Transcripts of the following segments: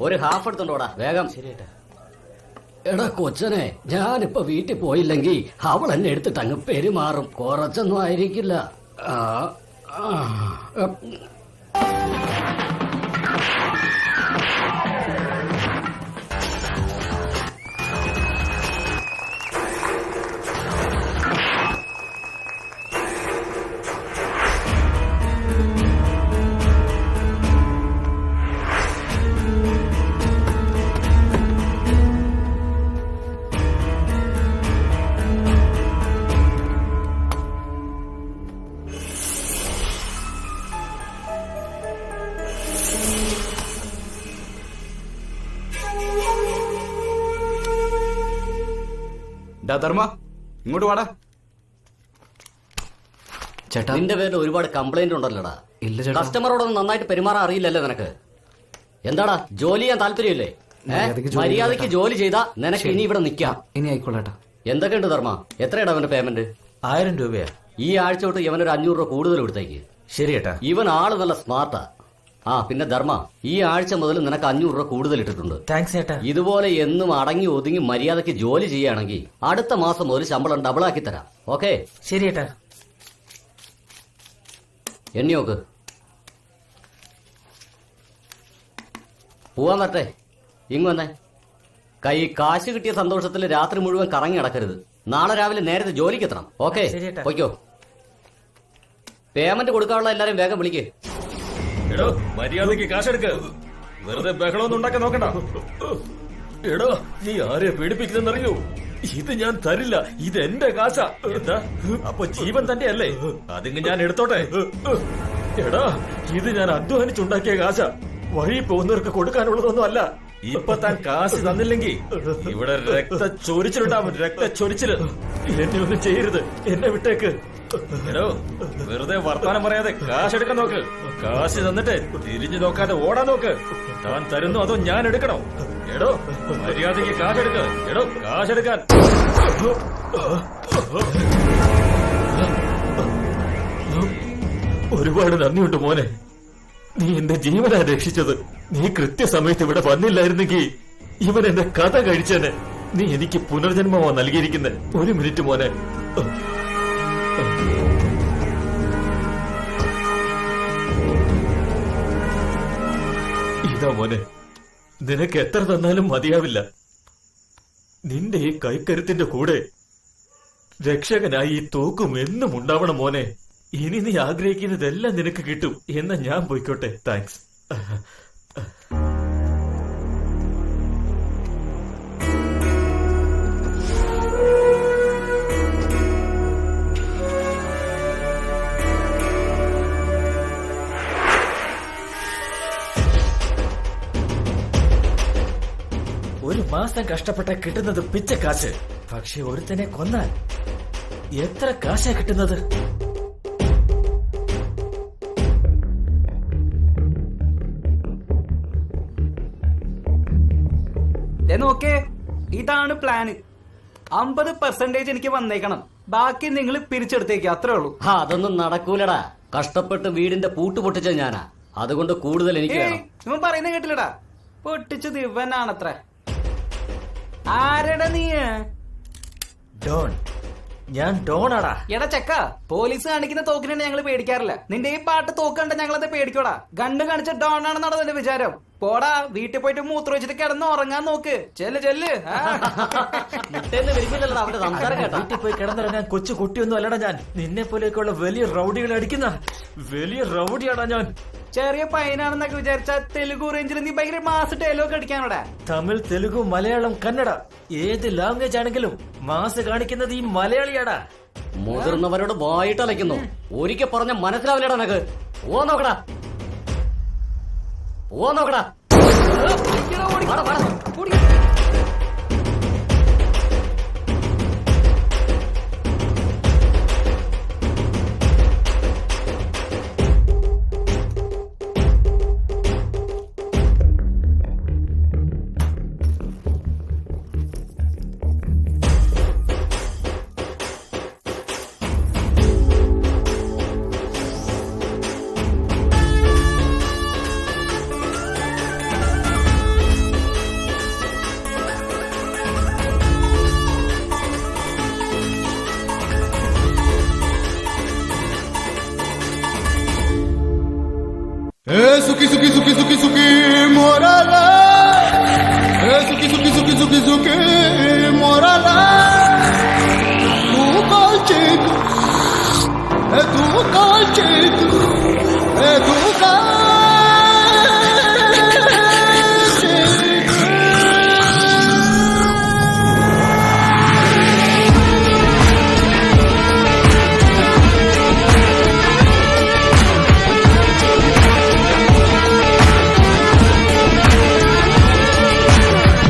ഒരു ഹാഫ് എടുത്തോണ്ടോടാ വേഗം. ശരിയേട്ടാ. എടാ കൊച്ചനെ, ഞാനിപ്പോ വീട്ടിൽ പോയില്ലെങ്കിൽ അവൾ എന്നെ എടുത്തിട്ട് അങ്ങ് പെരുമാറും. കുറച്ചൊന്നും ആയിരിക്കില്ല. ധർമ്മ, ഇങ്ങോട്ട് വാടാ. ചേട്ടാ, നിന്റെ പേരിൽ ഒരുപാട് കംപ്ലൈന്റ് ഉണ്ടല്ലോടാ. ഇല്ല ചേട്ടാ. കസ്റ്റമറോടൊന്നും നന്നായിട്ട് പെരുമാറാൻ അറിയില്ലല്ലേ നിനക്ക്? എന്താടാ, ജോലി ചെയ്യാൻ താല്പര്യമില്ലേ? മര്യാദയ്ക്ക് ജോലി ചെയ്താ നിനക്ക് ഇനി ഇവിടെ നിക്കാം. ഇനി ആയിക്കോളേട്ടാ. എന്തൊക്കെയുണ്ട് ധർമ്മ? എത്രയാണ് അവന്റെ പേയ്മെന്റ്? 1000 രൂപയാ. ഈ ആഴ്ച തൊട്ട് ഇവനൊരു 500 രൂപ കൂടുതൽ കൊടുത്തേക്ക്. ശരിയേട്ടാ. ഇവൻ ആള് നല്ല സ്മാർട്ടാ. പിന്നെ ധർമ്മ, ഈ ആഴ്ച മുതൽ നിനക്ക് 500 രൂപ കൂടുതൽ ഇട്ടിട്ടുണ്ട്. താങ്ക്സ് ചേട്ടാ. ഇതുപോലെ എന്നും അടങ്ങി ഒതുങ്ങി മര്യാദയ്ക്ക് ജോലി ചെയ്യുകയാണെങ്കിൽ അടുത്ത മാസം മുതൽ ശമ്പളം ഡബിൾ ആക്കി തരാം. ഓക്കെ? ശരിയേട്ടാ. എണ്ണി നോക്ക്. പോവാൻ വരട്ടെ. ഇങ്ങ് വന്നേ. കാശ് കിട്ടിയ സന്തോഷത്തിൽ രാത്രി മുഴുവൻ കറങ്ങി നടക്കരുത്. നാളെ രാവിലെ നേരത്തെ ജോലിക്ക് എത്തണം. ഓക്കെ? പൊയ്ക്കോ. പേയ്മെന്റ് കൊടുക്കാനുള്ള എല്ലാരും വേഗം വിളിക്കേ. എടോ, മര്യാദക്ക് കാശെടുക്ക്. വെറുതെ ബഹളമൊന്നും ഉണ്ടാക്കാൻ നോക്കണ്ട. എടോ, നീ ആരെ പേടിപ്പിക്കുന്നെന്നറിയോ? ഇത് ഞാൻ തരില്ല. ഇത് എന്റെ കാശാ. എന്താ? അപ്പൊ ജീവൻ തന്നെ അല്ലേ? അതിങ്ങ് ഞാൻ എടുത്തോട്ടെ. എടാ, ഇത് ഞാൻ അധ്വാനിച്ചുണ്ടാക്കിയ കാശാ. വഴി പോകുന്നവർക്ക് കൊടുക്കാനുള്ളതൊന്നും അല്ല. ഇപ്പൊ താൻ കാശ് തന്നില്ലെങ്കിൽ ഇവിടെ രക്തച്ചൊരിച്ചിലുണ്ടാവും. രക്തച്ചൊരിച്ചില്. എന്നെ ഒന്നും ചെയ്യരുത്. എന്നെ വിട്ടേക്ക്. എടോ, വെറുതെ വർത്താനം പറയാതെ കാശെടുക്കാൻ നോക്ക്. കാശ് തന്നിട്ട് തിരിഞ്ഞു നോക്കാതെ ഓടാൻ നോക്ക്. താൻ തരുന്നു അതോ ഞാൻ എടുക്കണോ? എടോ, മര്യാദയ്ക്ക് കാശെടുക്ക. എടോ, കാശെടുക്കാൻ. ഒരുപാട് നന്ദിയുണ്ട് മോനെ. നീ എന്റെ ജീവനാ രക്ഷിച്ചത്. നീ കൃത്യസമയത്ത് ഇവിടെ വന്നില്ലായിരുന്നെങ്കിൽ ഇവൻ എന്റെ കഥ കഴിച്ചേനെ. നീ എനിക്ക് പുനർജന്മമാ നൽകിയിരിക്കുന്നത്. ഒരു മിനിറ്റ് മോനെ. ഇതാ മോനെ, നിനക്ക് എത്ര തന്നാലും മതിയാവില്ല. നിന്റെ ഈ കൈക്കരുത്തിന്റെ കൂടെ രക്ഷകനായി ഈ തോക്കും എന്നും ഉണ്ടാവണം മോനെ. ഇനി നീ ആഗ്രഹിക്കുന്നതെല്ലാം നിനക്ക് കിട്ടും. എന്നാ ഞാൻ പോയിക്കോട്ടെ. താങ്ക്സ്. ഒരു മാസം കഷ്ടപ്പെട്ട കിട്ടുന്നത് പിച്ചക്കാശ്. പക്ഷെ ഒരുത്തനെ കൊന്നാൽ എത്ര കാശാ കിട്ടുന്നത്? നോക്കേ, ഇതാണ് പ്ലാന്. 50% എനിക്ക് വന്നേക്കണം. ബാക്കി നിങ്ങൾ പിരിച്ചെടുത്തേക്ക്. അത്രേ ഉള്ളൂ. അതൊന്നും നടക്കൂലടാ. കഷ്ടപ്പെട്ട് വീടിന്റെ പൂട്ട് പൊട്ടിച്ച ഞാനാ. അതുകൊണ്ട് കൂടുതൽ എനിക്ക് വേണം. ഇവൻ പറയുന്നത് കേട്ടില്ലടാ. പൊട്ടിച്ചത് ഇവനാണത്ര. ആരടാ നീ? ഡോൺ. ഞാൻ ഡോണാടാ. എടാ ചെക്ക, പോലീസ് കാണിക്കുന്ന തോക്കിനാണ് ഞങ്ങൾ പേടിക്കാറില്ല. നിന്റെ ഈ പാട്ട് തോക്കണ്ട ഞങ്ങളത് പേടിക്കോടാ. ഗണ്ട് കാണിച്ച ഡോൺ ആണെന്നാണ് നിന്റെ വിചാരം. പോടാ, വീട്ടിൽ പോയിട്ട് മൂത്രം വെച്ചിട്ട് കിടന്ന് ഉറങ്ങാൻ നോക്ക്. ചെല്ല്. വീട്ടിൽ പോയി കിടന്നിറങ്ങാൻ കൊച്ചു കുട്ടിയൊന്നും അല്ലടാ ഞാൻ. നിന്നെ പോലെയൊക്കെയുള്ള വലിയ റൌഡികളെ അടിക്കുന്ന വലിയ റൌഡിയാടാ ഞാൻ. ചെറിയ പയ്യനാണെന്നൊക്കെ വിചാരിച്ച തെലുഗു റേഞ്ചിൽ നീ ഭയങ്കര മാസ് ഡയലോഗ് അടിക്കാനോടാ. തമിഴ്, തെലുഗു, മലയാളം, കന്നഡ ഏത് ലാംഗ്വേജ് ആണെങ്കിലും മാസ് കാണിക്കുന്നത് ഈ മലയാളിയാടാ. മുതിർന്നവരോട് വായിട്ട് അലയ്ക്കുന്നു. ഒരിക്കൽ പറഞ്ഞ മനസ്സിലാവില്ലടാ നിനക്ക്. ഓ നോക്കടാ. Suki suki suki suki suki morala. Suki suki suki suki suki morala. Tu calcito, tu calcito, tu calcito.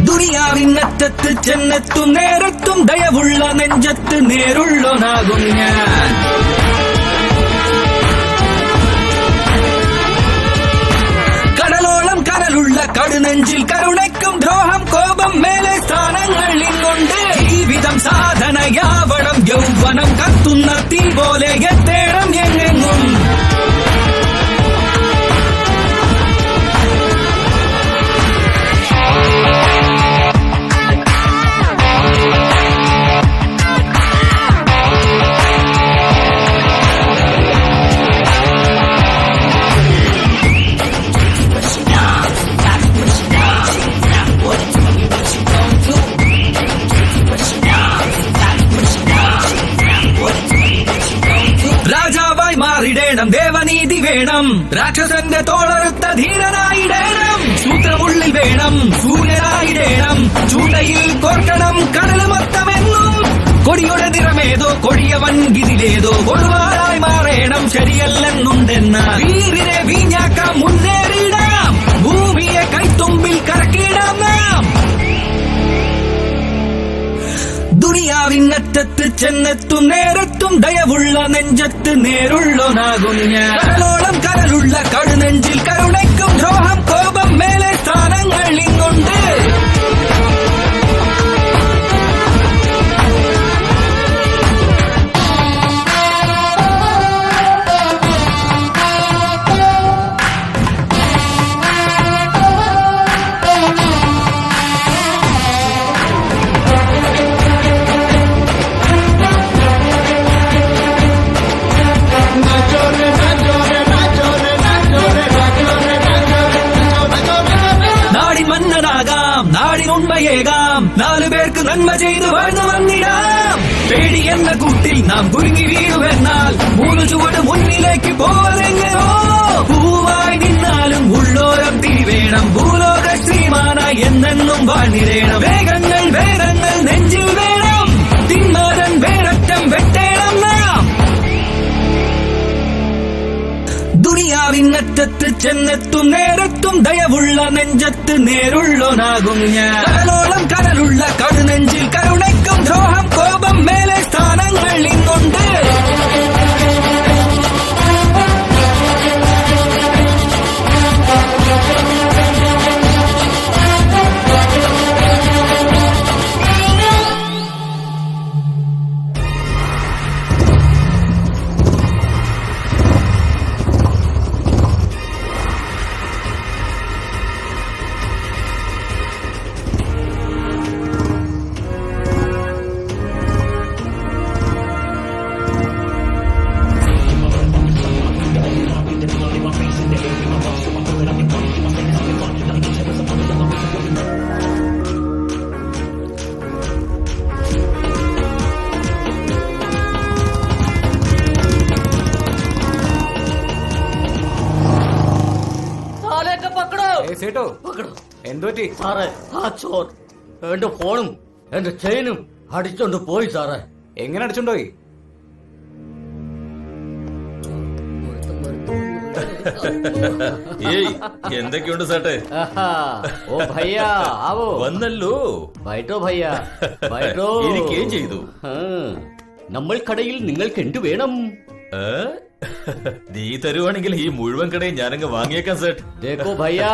ദുനിയാവിനറ്റത്ത് ചെന്നെത്തും നേരത്തും ദയവുള്ള നെഞ്ചത്ത് നേരുള്ളോനാകും ഞാൻ. കടലോളം കനലുള്ള കടുനെഞ്ചിൽ കരുണയ്ക്കും ദ്രോഹം കോപം മേലെ സ്ഥാനങ്ങൾ ഇങ്ങുണ്ട്. ജീവിതം സാധനയാവണം യൗവനം കത്തുന്ന തീ പോലെ എത്തേണം എങ്ങെങ്ങും. രാജാവായി മാറിടേണം, ദേവനീതി വേണം, രാക്ഷസന്റെ തോളറുത്ത ധീരനായിടേണം. സൂത്രമുള്ളിൽ വേണം, സൂര്യനായിടേണം, ചൂണ്ടയിൽ കോർക്കണം കടൽ മൊത്തമെന്നും. കൊടിയുടെ നിറമേതോ കൊടിയവൻ ഇതിലേതോ കൊടുവാളായി മാറേണം ശരിയല്ലെന്നുണ്ടെന്ന വീരിനെ വീഞ്ഞാക്കാം മുന്നേറിയിടാം. ഭൂമിയെ കൈത്തുമ്പിൽ കറക്കിയിടാം നാം. ദുനിയാവിനറ്റത്ത് ചെന്നെത്തും നേരത്തും ദയവുള്ള നെഞ്ചത്ത് നേരുള്ളോനാകും ഞാൻ. കടലോളം കരലുള്ള കടുനെഞ്ചിൽ കരുണയ്ക്കും ദ്രോഹം കോപം മേലെ സ്ഥാനങ്ങൾ ഇങ്ങുണ്ട്. നാടിനുണ്മയേകാം, നാലുപേർക്ക് നന്മ ചെയ്ത് വാഴ്ന്നു വന്നിടാം. പേടി എന്ന കൂട്ടിൽ നാം കുരുങ്ങി വീഴുവെന്നാൽ മൂന്ന് ചുവട് മുന്നിലേക്ക് പോരെങ്ങനോ. പൂവായി നിന്നാലും ഉള്ളോരം തിരിവേണം, ഭൂലോക ശ്രീമാനായി എന്നെന്നും വാഴ്ന്നിടേണം. വേഗങ്ങൾ വേദങ്ങൾ നെഞ്ചിൽ വേണം, തിന്മാരൻ വേരറ്റം വെട്ടേണം നാം. ദുനിയാവിനറ്റത്ത് ചെന്നെത്തും നേരത്തും ദയവുള്ള നെഞ്ചത്ത് നേരുള്ളോനാകും ഞാൻ. കടലോളം കനലുള്ള കടുനെഞ്ചിൽ കരുണയ്ക്കും ദ്രോഹം കോപം മേലെ സ്ഥാനങ്ങൾ ഇങ്ങുണ്ട്. സേട്ടോ എന്തു പറ്റി സാറേ? ആ ചോർ എന്റെ ഫോണും എന്റെ ചെയിനും അടിച്ചോണ്ട് പോയി സാറേ. എങ്ങനെ അടിച്ചോണ്ടോയി? ഏയ് എന്തൊക്കെയുണ്ട് സേട്ടെ? ഓ ഭയ്യ ആവോ വന്നല്ലോ. ബൈറ്റോ ഭയ്യ ബൈറ്റോ. ഇരിക്കുകയും ചെയ്തു. നമ്മൾ കടയിൽ നിങ്ങൾക്ക് എന്ത് വേണം? നീ തരുവാണെങ്കിൽ ഈ മുഴുവൻ കടയും ഞാനങ്ങ് വാങ്ങിയേക്കാം സേട്ട്. ദേഖോ ഭയ്യ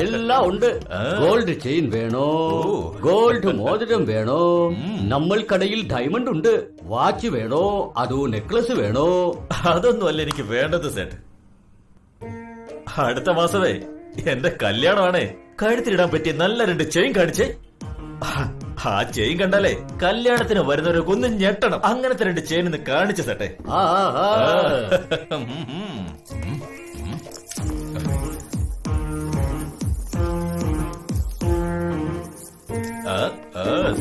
എല്ലാം ഉണ്ട്. ഗോൾഡ് ചെയിൻ വേണോ? ഗോൾഡ് മോതിരം വേണോ? നമ്മൾ കടയിൽ ഡയമണ്ട് ഉണ്ട്. വാച്ച് വേണോ അതോ നെക്ലസ് വേണോ? അതൊന്നും അല്ല എനിക്ക് വേണ്ടത് സേട്ട്. അടുത്ത മാസമേ എന്റെ കല്യാണമാണേ. കഴുത്തിലിടാൻ പറ്റിയ നല്ല 2 ചെയിൻ കാണിച്ചേ. ആ ചെയിൻ കണ്ടാലേ കല്യാണത്തിന് വരുന്നവരൊക്കെ ഒന്ന് ഞെട്ടണം. അങ്ങനത്തെ 2 ചെയിൻ ഒന്ന് കാണിച്ചു സേട്ടെ.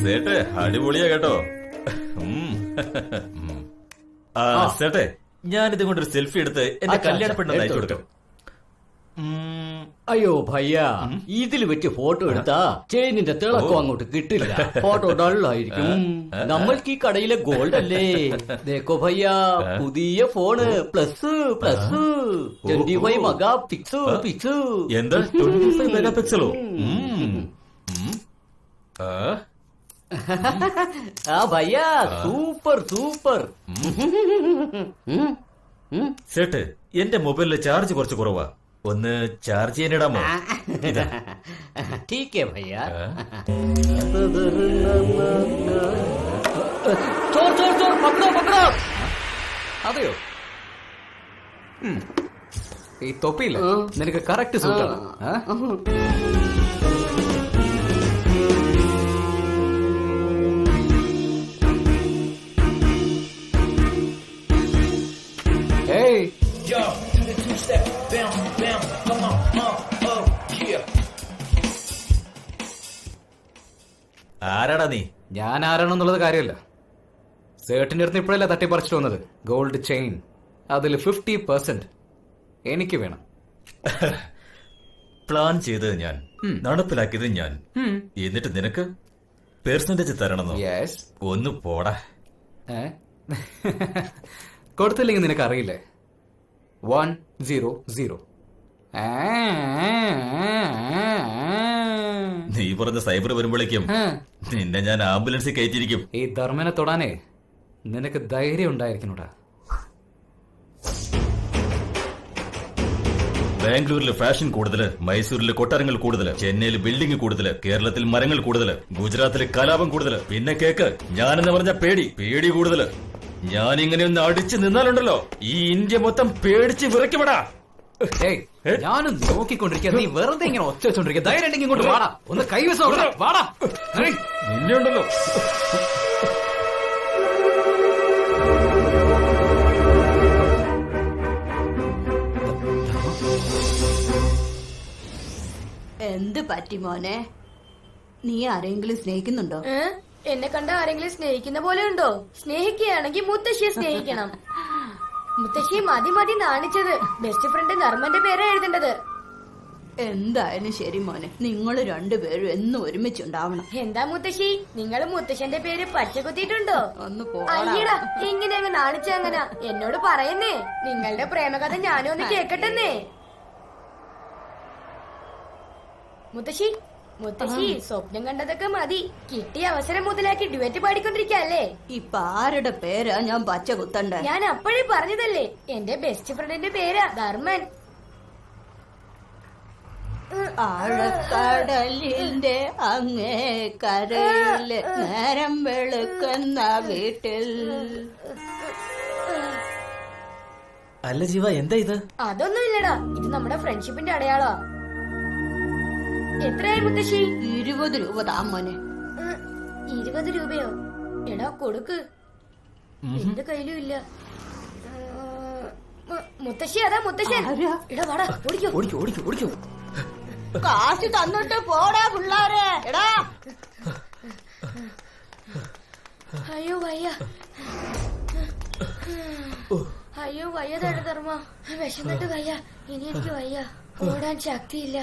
സേട്ടെ അടിപൊളിയാ കേട്ടോ. സേട്ടെ ഞാനിത് കൊണ്ടൊരു സെൽഫി എടുത്ത് എന്റെ കല്യാണ പെണ്ണെന്ന് അയച്ചു കൊടുക്കാം. അയ്യോ ഭയ്യ, ഇതിൽ വെച്ച് ഫോട്ടോ എടുത്താ ചെയിനിന്റെ തിളക്കം അങ്ങോട്ട് കിട്ടില്ല, ഫോട്ടോ ഡള്ളായിരിക്കും. നമ്മൾക്ക് ഈ കടയിലെ ഗോൾഡ് അല്ലേ. ദേക്കോ ഭയ്യ, പുതിയ ഫോണ് പ്ലസ് 25 മെഗാ പിക്സ്. എന്താ 25 മെഗാ പിക്സലോ? ആ ഭയ്യ, സൂപ്പർ. സേട്ട് എന്റെ മൊബൈലിലെ ചാർജ് കുറച്ച് കുറവാ, ഒന്ന് ചാർജ് ചെയ്യാനിടാമോ? ठीक है भैया. ചോർ പക്കടോ. അതെയോ? ഈ തൊപ്പിയില്ല നിനക്ക് കറക്റ്റ് സൂട്ടാണ്. ഏയ് ആരാടാ നീ? ഞാൻ ആരാണെന്നുള്ളത് കാര്യമല്ല. സേട്ടിന്റെ അടുത്ത് ഇപ്പോഴല്ല തട്ടിപ്പറിച്ചിട്ട് വന്നത്. ഗോൾഡ് ചെയിൻ, അതിൽ 50% എനിക്ക് വേണം. പ്ലാൻ ചെയ്തത് ഞാൻ, നടപ്പിലാക്കിയത് ഞാൻ, എന്നിട്ട് നിനക്ക് പെർസെന്റേജ് തരണമെന്നോ? യെസ്. ഒന്ന് പോടാ. കൊടുത്തില്ലെങ്കിൽ നിനക്ക് അറിയില്ലേ? 100. നീ പറഞ്ഞ സൈബർ വരുമ്പോഴേക്കും നിന്നെ ഞാൻ ആംബുലൻസിൽ കയറ്റിയിരിക്കും. ഈ ധർമ്മനെ തൊടാനേ നിനക്ക് ധൈര്യം ഉണ്ടായിരിക്കണോടാ. ബാംഗ്ലൂരിൽ ഫാഷൻ കൂടുതല്, മൈസൂരിൽ കൊട്ടാരങ്ങൾ കൂടുതല്, ചെന്നൈയിൽ ബിൽഡിംഗ് കൂടുതല്, കേരളത്തിൽ മരങ്ങൾ കൂടുതല്, ഗുജറാത്തിലെ കലാപം കൂടുതല്. പിന്നെ കേക്ക്, ഞാനെന്ന് പറഞ്ഞ പേടി കൂടുതല്. ഞാൻ ഇങ്ങനെ ഒന്ന് അടിച്ചു നിന്നാലുണ്ടല്ലോ ഈ ഇന്ത്യ മൊത്തം പേടിച്ച് വിറയ്ക്കുമെടാ. ഞാനും നോക്കിക്കൊണ്ടിരിക്കുക, നീ വെറുതെ ഇങ്ങനെ ഒച്ച വെച്ചോണ്ടിരിക്കുക. ധൈര്യം ഉണ്ടെങ്കിൽ ഇങ്ങോട്ട് വാടാ, ഒന്ന് കൈവശം വാടാ. നിന്നെ ഉണ്ടല്ലോ. എന്ത് പറ്റി മോനെ? നീ ആരെങ്കിലും സ്നേഹിക്കുന്നുണ്ടോ? എന്നെ കണ്ട ആരെങ്കിലും സ്നേഹിക്കുന്ന പോലെ ഉണ്ടോ? സ്നേഹിക്കുകയാണെങ്കിൽ മുത്തശ്ശിയെ സ്നേഹിക്കണം. മുത്തശ്ശി മതി നാണിച്ചത്. ബെസ്റ്റ് ഫ്രണ്ട് നർമ്മന്റെ പേരാ എഴുതേണ്ടത്. എന്തായാലും ശരി മോനെ, നിങ്ങൾ രണ്ടുപേരും എന്നും ഒരുമിച്ചുണ്ടാവണം. എന്താ മുത്തശ്ശി, നിങ്ങൾ മുത്തശ്ശന്റെ പേര് പച്ചകുത്തിയിട്ടുണ്ടോ? ഒന്ന് അയ്യടാ, ഇങ്ങനെ അങ്ങ് നാണിച്ചെങ്ങനാ? എന്നോട് പറയുന്നേ, നിങ്ങളുടെ പ്രേമകഥ ഞാനും ഒന്ന് കേക്കട്ടെന്നേ. മുത്തശ്ശി സ്വപ്നം കണ്ടതൊക്കെ മതി. കിട്ടിയ അവസരം മുതലാക്കി ഡ്യുവറ്റ് പാടിക്കൊണ്ടിരിക്കല്ലേ. ഇപ്പൊ ആരുടെ പേരാ ഞാൻ പച്ച കുത്തണ്ടേ? ഞാൻ അപ്പോഴേ പറഞ്ഞതല്ലേ, എന്റെ ബെസ്റ്റ് ഫ്രണ്ടിന്റെ പേരാ ധർമ്മൻ. ആഴക്കടലിന്റെ അങ്ങേ കരയില് നേരം വെളുക്കുന്ന വീട്ടിൽ. അല്ല ജീവ, എന്താ ഇത്? അതൊന്നും ഇല്ലടാ, ഇത് നമ്മുടെ ഫ്രണ്ട്ഷിപ്പിന്റെ അടയാളാ. എത്രയായി മുത്തശ്ശി? 20 രൂപ താ മോനെ. 20 രൂപയോ? എടാ കൊടുക്ക്, എന്റെ കയ്യിലും ഇല്ല. മുത്തശ്ശി, അതാ മുത്തശ്ശൻ. എടാ വാടാ, ഓടിക്കോ. കാശ് തന്നിട്ട് പോടാ പിള്ളാരെ. എടാ അയ്യോ വയ്യ ധർമ്മ, വിശന്നിട്ട് വയ്യ. ഇനി എനിക്ക് വയ്യ, ഓടാൻ ശക്തിയില്ല.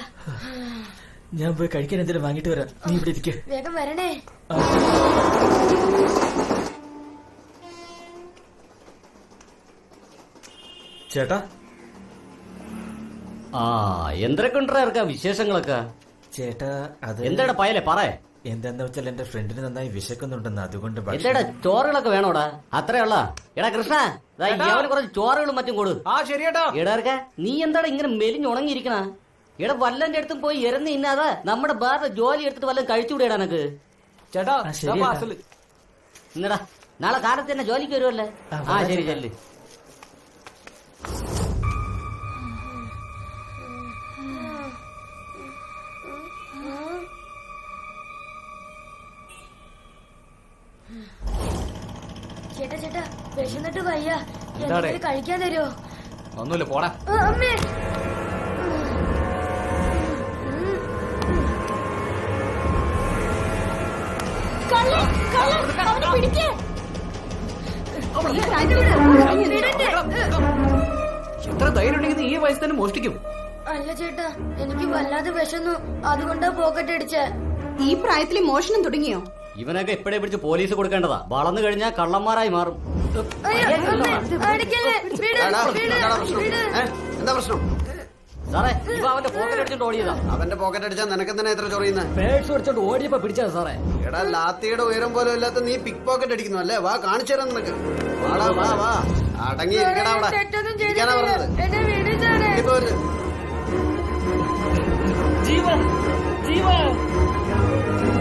ഞാൻ പോയി കഴിക്കാൻ എന്തെങ്കിലും വാങ്ങിട്ട് വരാം, നീ ഇവിടെ ഇരിക്ക. വേഗം വരണേ. ചേട്ടാ, എന്തൊക്കെ ഉണ്ടാ വിശേഷങ്ങളൊക്കെ? ചേട്ടാ അത് എന്താടാ പയലെ പറ. എന്താന്ന് വെച്ചാൽ എന്റെ ഫ്രണ്ടിന് നന്നായി വിശക്കുന്നുണ്ടെന്ന്, അതുകൊണ്ട് എന്താടാ ചോറുകളൊക്കെ വേണോടാ? അത്രയുള്ള എടാ കൃഷ്ണ, അവന് കുറച്ച് ചോറുകളും മറ്റും കൊടു. ശരിയേട്ടാ. എടാ നീ എന്താടാ ഇങ്ങനെ മെലിഞ്ഞുണങ്ങിയിരിക്കണ? എടാ വല്ലന്റെ അടുത്തും പോയി ഇറന്നി ഇന്നാതാ നമ്മുടെ ബാറിന്റെ ജോലി എടുത്തിട്ട് വല്ലതും കഴിച്ചുകൂടെടാ എനക്ക്? ചേട്ടാ എന്നടാ നാളെ കാലത്ത് തന്നെ ജോലിക്ക് വരുമല്ലേ? ശരി ചെല്ല്. ചേട്ടാ വിശന്നിട്ട് വയ്യ, എന്തെങ്കിലും കഴിക്കാൻ തരുമോ? ഒന്നുമില്ല, പോടാ. അമ്മേ, കള്ളൻ, കള്ളൻ, അവനെ പിടിക്ക്. ഈ പ്രായത്തിൽ എത്ര ധൈര്യം ഉണ്ടെങ്കിൽ ഈ വയസ്സ് തന്നെ മോഷ്ടിക്കും. അല്ല ചേട്ടാ, എനിക്ക് വല്ലാതെ വിശന്നു, അതുകൊണ്ടാ പോക്കറ്റ് അടിച്ചേ. ഈ പ്രായത്തിൽ മോഷണം തുടങ്ങിയോ? ഇവനൊക്കെ ഇപ്പഴേ പിടിച്ച് പോലീസ് കൊടുക്കേണ്ടതാ. വളർന്നു കഴിഞ്ഞാൽ കള്ളന്മാരായി മാറും. അയ്യോ, അമ്മേ, അടിക്കല്ലേ, വിട്, വിട്. എന്താ പ്രശ്നം? സാറേ, ഇവ അവന്റെ പോക്കറ്റ് അടിച്ചോണ്ട് ഓടിയതാ. അവന്റെ പോക്കറ്റ് അടിച്ചാൽ നിനക്കെന്തിനാ ഇത്ര ചൊറിയുന്നത്? പേഴ്സ് അടിച്ചോണ്ട് ഓടിയപ്പോ പിടിച്ചത് സാറേ. എടാ, ലാത്തിയുടെ ഉയരം പോലും ഇല്ലാത്ത നീ പിക് പോക്കറ്റ് അടിക്കുന്നു അല്ലേ? വാ, കാണിച്ചു തരാം നിനക്ക്. വാടാ, വാ, വാ. അടങ്ങി ഇരിക്കടാ അവിടെ. തെറ്റൊന്നും ഇരിക്കാനാ ചെയ്തിട്ടില്ല. പറഞ്ഞത്. എന്നെ വിട് സാറേ. ഇപ്പൊ ഒരു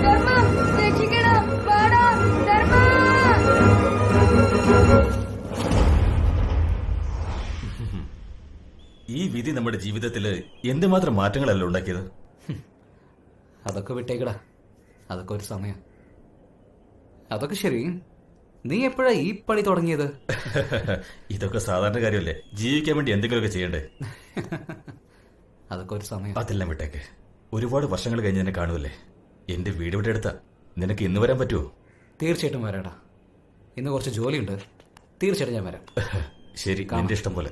ധർമ്മ, രക്ഷിക്കണം, വാടാ, ധർമ്മ. ഈ വിധി നമ്മുടെ ജീവിതത്തില് എന്തുമാത്രം മാറ്റങ്ങളല്ല ഉണ്ടാക്കിയത്. അതൊക്കെ വിട്ടേക്കടാ, അതൊക്കെ ഒരു സമയം. അതൊക്കെ ശരി. നീ എപ്പോഴാ ഈ പണി തുടങ്ങിയത്? ഇതൊക്കെ സാധാരണ കാര്യമല്ലേ? ജീവിക്കാൻ വേണ്ടി എന്തെങ്കിലുമൊക്കെ ചെയ്യണ്ടേ? അതൊക്കെ ഒരു സമയം. അതെല്ലാം വിട്ടേക്ക്. ഒരുപാട് വർഷങ്ങൾ കഴിഞ്ഞ് എന്നെ കാണുമല്ലേ? എന്റെ വീട് ഇവിടെ അടുത്താ. നിനക്ക് ഇന്ന് വരാൻ പറ്റുമോ? തീർച്ചയായിട്ടും വരാടാ. ഇന്ന് കുറച്ച് ജോലിയുണ്ട്. തീർച്ചയായിട്ടും ഞാൻ വരാം. ശരി, നിന്റെ ഇഷ്ടം പോലെ.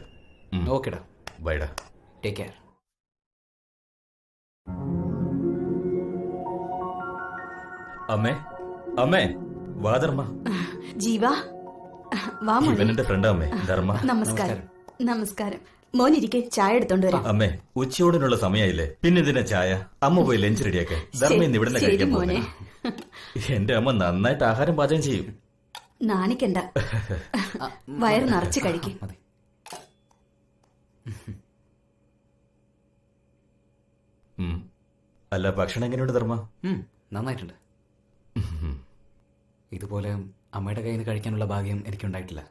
ഓക്കെടാ, ബൈഡാ. Take care. അമ്മേ, അമ്മേ, വാ ധർമ്മ. ജീവ, വാ മോനെ. ഇവൻ എന്റെ ഫ്രണ്ടാ അമ്മേ, ധർമ്മ. നമസ്കാരം. നമസ്കാരം. മോനിരിക്കെ ചായ എടുത്തോണ്ട് വരാം. അമ്മേ, ഉച്ചയോടിനുള്ള സമയമായില്ലേ? പിന്നെ ഇതിനെ ചായ. അമ്മ പോയി ലഞ്ച് റെഡിയാക്കെ. ധർമ്മ ഇന്ന് ഇവിടെ ശരി കഴിക്കാൻ മോനെ. പോകുന്നേ. എന്റെ അമ്മ നന്നായിട്ട് ആഹാരം പാചകം ചെയ്യും. നാണിക്കണ്ട, വയറ് നിറച്ച് കഴിക്കും. മതി. അല്ല, ഭക്ഷണം എങ്ങനെയുണ്ട് ധർമ്മ? നന്നായിട്ടുണ്ട്. ഇതുപോലെ അമ്മയുടെ കയ്യിൽ നിന്ന് കഴിക്കാനുള്ള ഭാഗ്യം എനിക്കുണ്ടായിട്ടില്ല.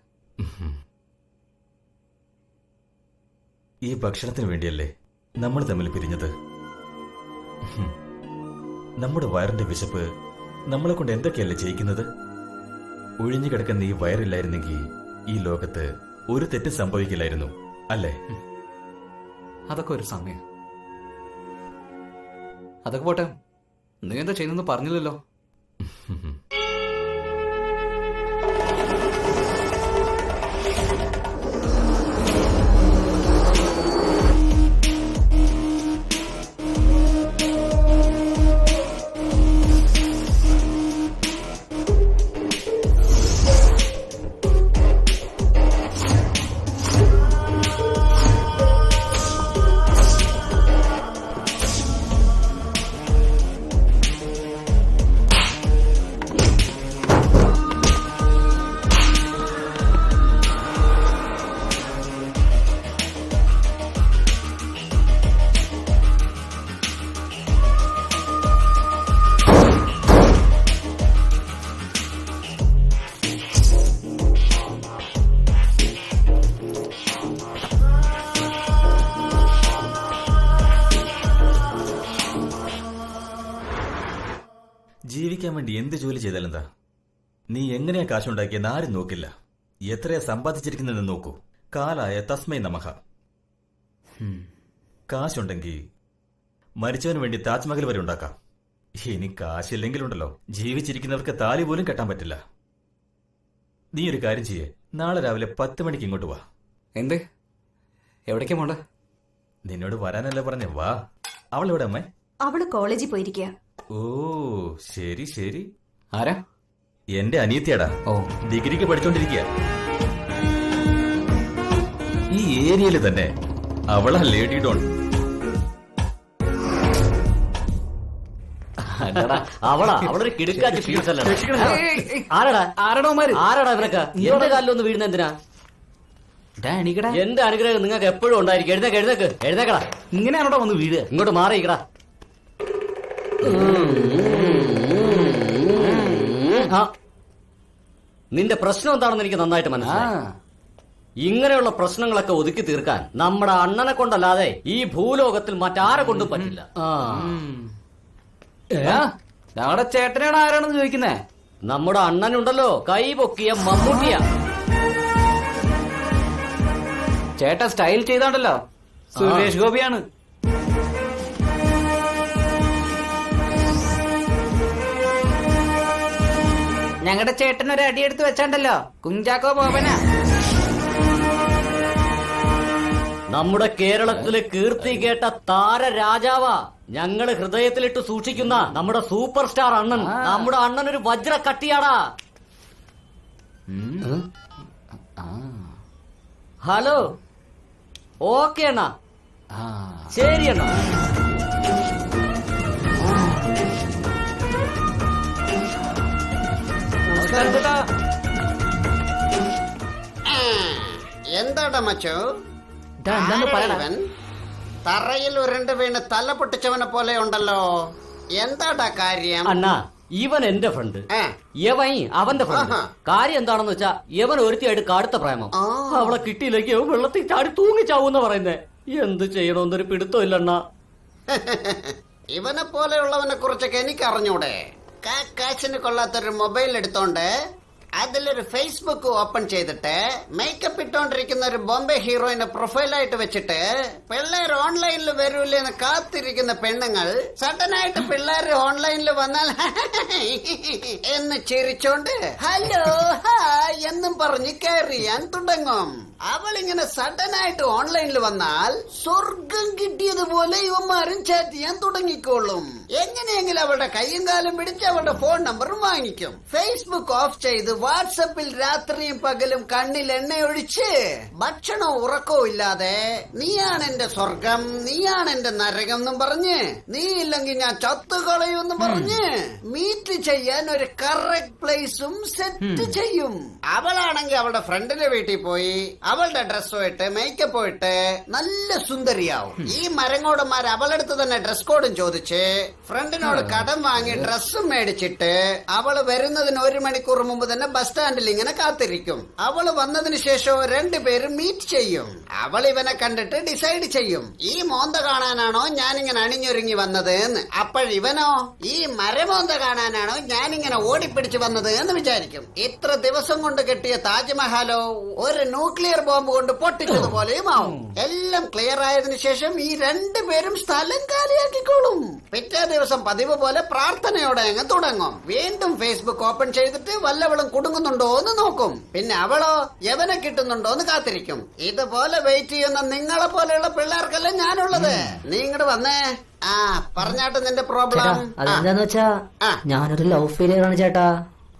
ഈ ഭക്ഷണത്തിന് വേണ്ടിയല്ലേ നമ്മൾ തമ്മിൽ പിരിഞ്ഞത്? നമ്മുടെ വയറിന്റെ വിശപ്പ് നമ്മളെ കൊണ്ട് എന്തൊക്കെയല്ലേ ചെയ്യിക്കുന്നത്? ഒഴിഞ്ഞു കിടക്കുന്ന ഈ വയറില്ലായിരുന്നെങ്കിൽ ഈ ലോകത്ത് ഒരു തെറ്റ് സംഭവിക്കില്ലായിരുന്നു, അല്ലേ? അതൊക്കെ ഒരു സമയം. അതൊക്കെ പോട്ടെ, നീ എന്താ ചെയ്യുന്നെന്ന് പറഞ്ഞില്ലല്ലോ. ജീവിക്കാൻ വേണ്ടി എന്ത് ജോലി ചെയ്താലെന്താ? നീ എങ്ങനെയാ കാശുണ്ടാക്കിയെന്ന് ആരും നോക്കില്ല. എത്രയാ സമ്പാദിച്ചിരിക്കുന്നതെന്ന് നോക്കൂ. കാലായ തസ്മൈ നമഃ. കാശുണ്ടെങ്കിൽ മരിച്ചവന് വേണ്ടി താജ്മഹൽ വരെ ഉണ്ടാക്കാം. ഇനി കാശില്ലെങ്കിലുണ്ടല്ലോ, ജീവിച്ചിരിക്കുന്നവർക്ക് താലി പോലും കെട്ടാൻ പറ്റില്ല. നീ ഒരു കാര്യം ചെയ്യേ, നാളെ രാവിലെ 10 മണിക്ക് ഇങ്ങോട്ട് വാ. എന്തേ, എവിടേക്കാ പോണ്ടേ? നിന്നോട് വരാനല്ലേ പറഞ്ഞേ, വാ. അവളെവിടെ അമ്മേ? അവള് കോളേജിൽ പോയിരിക്കുക. ഓ, ശരി ശരി. ആരാ? എന്റെ അനിയത്തിയാടാ. ഓ, ഡിഗ്രിക്ക് പഠിച്ചോണ്ടിരിക്കുക. ഈ ഏരിയയിൽ തന്നെ അവളാ ലേഡി ഡോൺ. അവളൊരു കിടുക്കാച്ച് ഫീൽസ് അല്ല. ആരടോമാര്? ആരാടാ ഇവരൊക്കെ? എന്റെ കാലിലൊന്ന് വീഴുന്ന എന്തിനാ? എന്റെ അനുഗ്രഹം നിങ്ങൾക്ക് എപ്പോഴും ഉണ്ടായിരിക്കും. എഴുന്നേക്ക്, എഴുന്നേക്ക്, എഴുന്നേക്കടാ. ഇങ്ങനെയാണോടാ വന്ന് വീട്? ഇങ്ങോട്ട് മാറിയിക്കടാ. നിന്റെ പ്രശ്നം എന്താണെന്ന് എനിക്ക് നന്നായിട്ട് മനസ്സിലായി. ഇങ്ങനെയുള്ള പ്രശ്നങ്ങളൊക്കെ ഒതുക്കി തീർക്കാൻ നമ്മുടെ അണ്ണനെ കൊണ്ടല്ലാതെ ഈ ഭൂലോകത്തിൽ മറ്റാരെ കൊണ്ടും പറ്റില്ല. ഞങ്ങളുടെ ചേട്ടനാണ് ആരാണെന്ന് ചോദിക്കുന്നേ? നമ്മുടെ അണ്ണനുണ്ടല്ലോ, കൈ പൊക്കിയ മമ്മൂട്ടിയ. ചേട്ടൻ സ്റ്റൈൽ ചെയ്താണ്ടല്ലോ, സുരേഷ് ഗോപിയാണ്. ഞങ്ങളുടെ ചേട്ടൻ ഒരു അടി എടുത്ത് വെച്ചാണ്ടല്ലോ കുഞ്ചാക്കോ ബോബനാ. നമ്മുടെ കേരളത്തില് കീർത്തി കേട്ട താര രാജാവാ. ഞങ്ങള് ഹൃദയത്തിലിട്ട് സൂക്ഷിക്കുന്ന നമ്മുടെ സൂപ്പർ സ്റ്റാർ അണ്ണൻ. നമ്മുടെ അണ്ണൻ ഒരു വജ്ര കട്ടിയാടാ. ഹലോ, ഓക്കെ അണ്ണാ, ശരി അണ്ണാ. എന്താടാ മച്ചോ പറയടാ. ഇവൻ തറയിൽ ഉരുണ്ട് വീണ് തല പൊട്ടിച്ചവനെ പോലെ ഉണ്ടല്ലോ. എന്താടാ കാര്യം? അണ്ണാ, ഇവൻ എന്റെ ഫ്രണ്ട്, ഏ, യവൻ അവന്റെ ഫ്രണ്ട്. ആഹാ. കാര്യം എന്താണെന്ന് വെച്ചാ യവൻ ഒരുത്തിയായിട്ട് കടുത്ത പ്രേമം. ആ. അവളെ കിട്ടിയില്ലെങ്കിൽ അവൻ വെള്ളത്തിൽ ചാടി തൂങ്ങിച്ചാവൂന്ന് പറയുന്നേ. എന്ത് ചെയ്യണമെന്നൊരു പിടുത്തമില്ല അണ്ണാ. ഇവനെ പോലെയുള്ളവനെ കുറിച്ചൊക്കെ എനിക്ക് അറിഞ്ഞൂടെ. കാശിന് കൊള്ളാത്തൊരു മൊബൈൽ എടുത്തോണ്ട് അതിലൊരു ഫേസ്ബുക്ക് ഓപ്പൺ ചെയ്തിട്ട് മേക്കപ്പ് ഇട്ടോണ്ടിരിക്കുന്ന ഒരു ബോംബെ ഹീറോയിനെ പ്രൊഫൈലായിട്ട് വെച്ചിട്ട് പിള്ളേർ ഓൺലൈനിൽ വരൂലെന്ന് കാത്തിരിക്കുന്ന പെണ്ണുങ്ങൾ സഡനായിട്ട് പിള്ളേർ ഓൺലൈനിൽ വന്നാൽ എന്ന് ചിരിച്ചോണ്ട് ഹലോ ഹായ് എന്നും പറഞ്ഞ് കയറിയാൻ തുടങ്ങും. അവളിങ്ങനെ സഡനായിട്ട് ഓൺലൈനിൽ വന്നാൽ സ്വർഗം കിട്ടിയതുപോലെ ഇവന്മാരും ചാറ്റ് ചെയ്യാൻ തുടങ്ങിക്കോളും. എങ്ങനെയെങ്കിലും അവളുടെ കയ്യും കാലും പിടിച്ച് അവളുടെ ഫോൺ നമ്പറും വാങ്ങിക്കും. ഫേസ്ബുക്ക് ഓഫ് ചെയ്ത് വാട്സപ്പിൽ രാത്രിയും പകലും കണ്ണിൽ എണ്ണയൊഴിച്ച് ഭക്ഷണവും ഉറക്കവും ഇല്ലാതെ നീയാണ് എന്റെ സ്വർഗം, നീയാണ് എന്റെ നരകം എന്നും പറഞ്ഞ്, നീ ഇല്ലെങ്കിൽ ഞാൻ ചത്തുകളയുമെന്നും പറഞ്ഞ് മീറ്റ് ചെയ്യാൻ ഒരു കറക്റ്റ് പ്ലേസും സെറ്റ് ചെയ്യും. അവളാണെങ്കിൽ അവളുടെ ഫ്രണ്ടിന്റെ വീട്ടിൽ പോയി അവളുടെ ഡ്രസ്സും ഇട്ട് മേക്കപ്പ് ഇട്ട് നല്ല സുന്ദരിയാവും. ഈ മരങ്ങോടന്മാർ അവളടുത്ത് തന്നെ ഡ്രസ് കോഡും ചോദിച്ച് ഫ്രണ്ടിനോട് കടം വാങ്ങി ഡ്രസ്സും മേടിച്ചിട്ട് അവള് വരുന്നതിന് 1 മണിക്കൂർ മുമ്പ് തന്നെ ബസ് സ്റ്റാൻഡിൽ ഇങ്ങനെ കാത്തിരിക്കും. അവള് വന്നതിന് ശേഷം രണ്ടുപേരും മീറ്റ് ചെയ്യും. അവൾ ഇവനെ കണ്ടിട്ട് ഡിസൈഡ് ചെയ്യും ഈ മോന്ത കാണാനാണോ ഞാനിങ്ങനെ അണിഞ്ഞൊരുങ്ങി വന്നത് എന്ന്. അപ്പോഴിവനോ ഈ മരമോന്ത കാണാനാണോ ഞാനിങ്ങനെ ഓടിപ്പിടിച്ച് വന്നത് എന്ന് വിചാരിക്കും. ഇത്ര ദിവസം കൊണ്ട് കെട്ടിയ താജ്മഹലോ ഒരു ന്യൂക്ലിയർ ബോംബ് കൊണ്ട് പൊട്ടിച്ചതുപോലെയും ആവും. എല്ലാം ക്ലിയർ ആയതിനു ശേഷം ഈ രണ്ടുപേരും സ്ഥലം കാലിയാക്കിക്കോളും. പിറ്റേ ദിവസം പതിവ് പോലെ പ്രാർത്ഥനയോടെ അങ്ങ് തുടങ്ങും. വീണ്ടും ഫേസ്ബുക്ക് ഓപ്പൺ ചെയ്തിട്ട് വല്ലവളും കുടുങ്ങുന്നുണ്ടോ എന്ന് നോക്കും. പിന്നെ അവളോ യവനെ കിട്ടുന്നുണ്ടോ എന്ന് കാത്തിരിക്കും. ഇതുപോലെ വെയിറ്റ് ചെയ്യുന്ന നിങ്ങളെ പോലെയുള്ള പിള്ളേർക്കല്ല ഞാനുള്ളത്. നീ ഇങ്ങോട്ട് വന്നേ. ആ പറഞ്ഞാട്ട് നിന്റെ പ്രോബ്ലം. അതെന്താന്ന് വെച്ചാ ഞാനൊരു ലവ് ഫെയിലിയർ ആണ് ചേട്ടാ.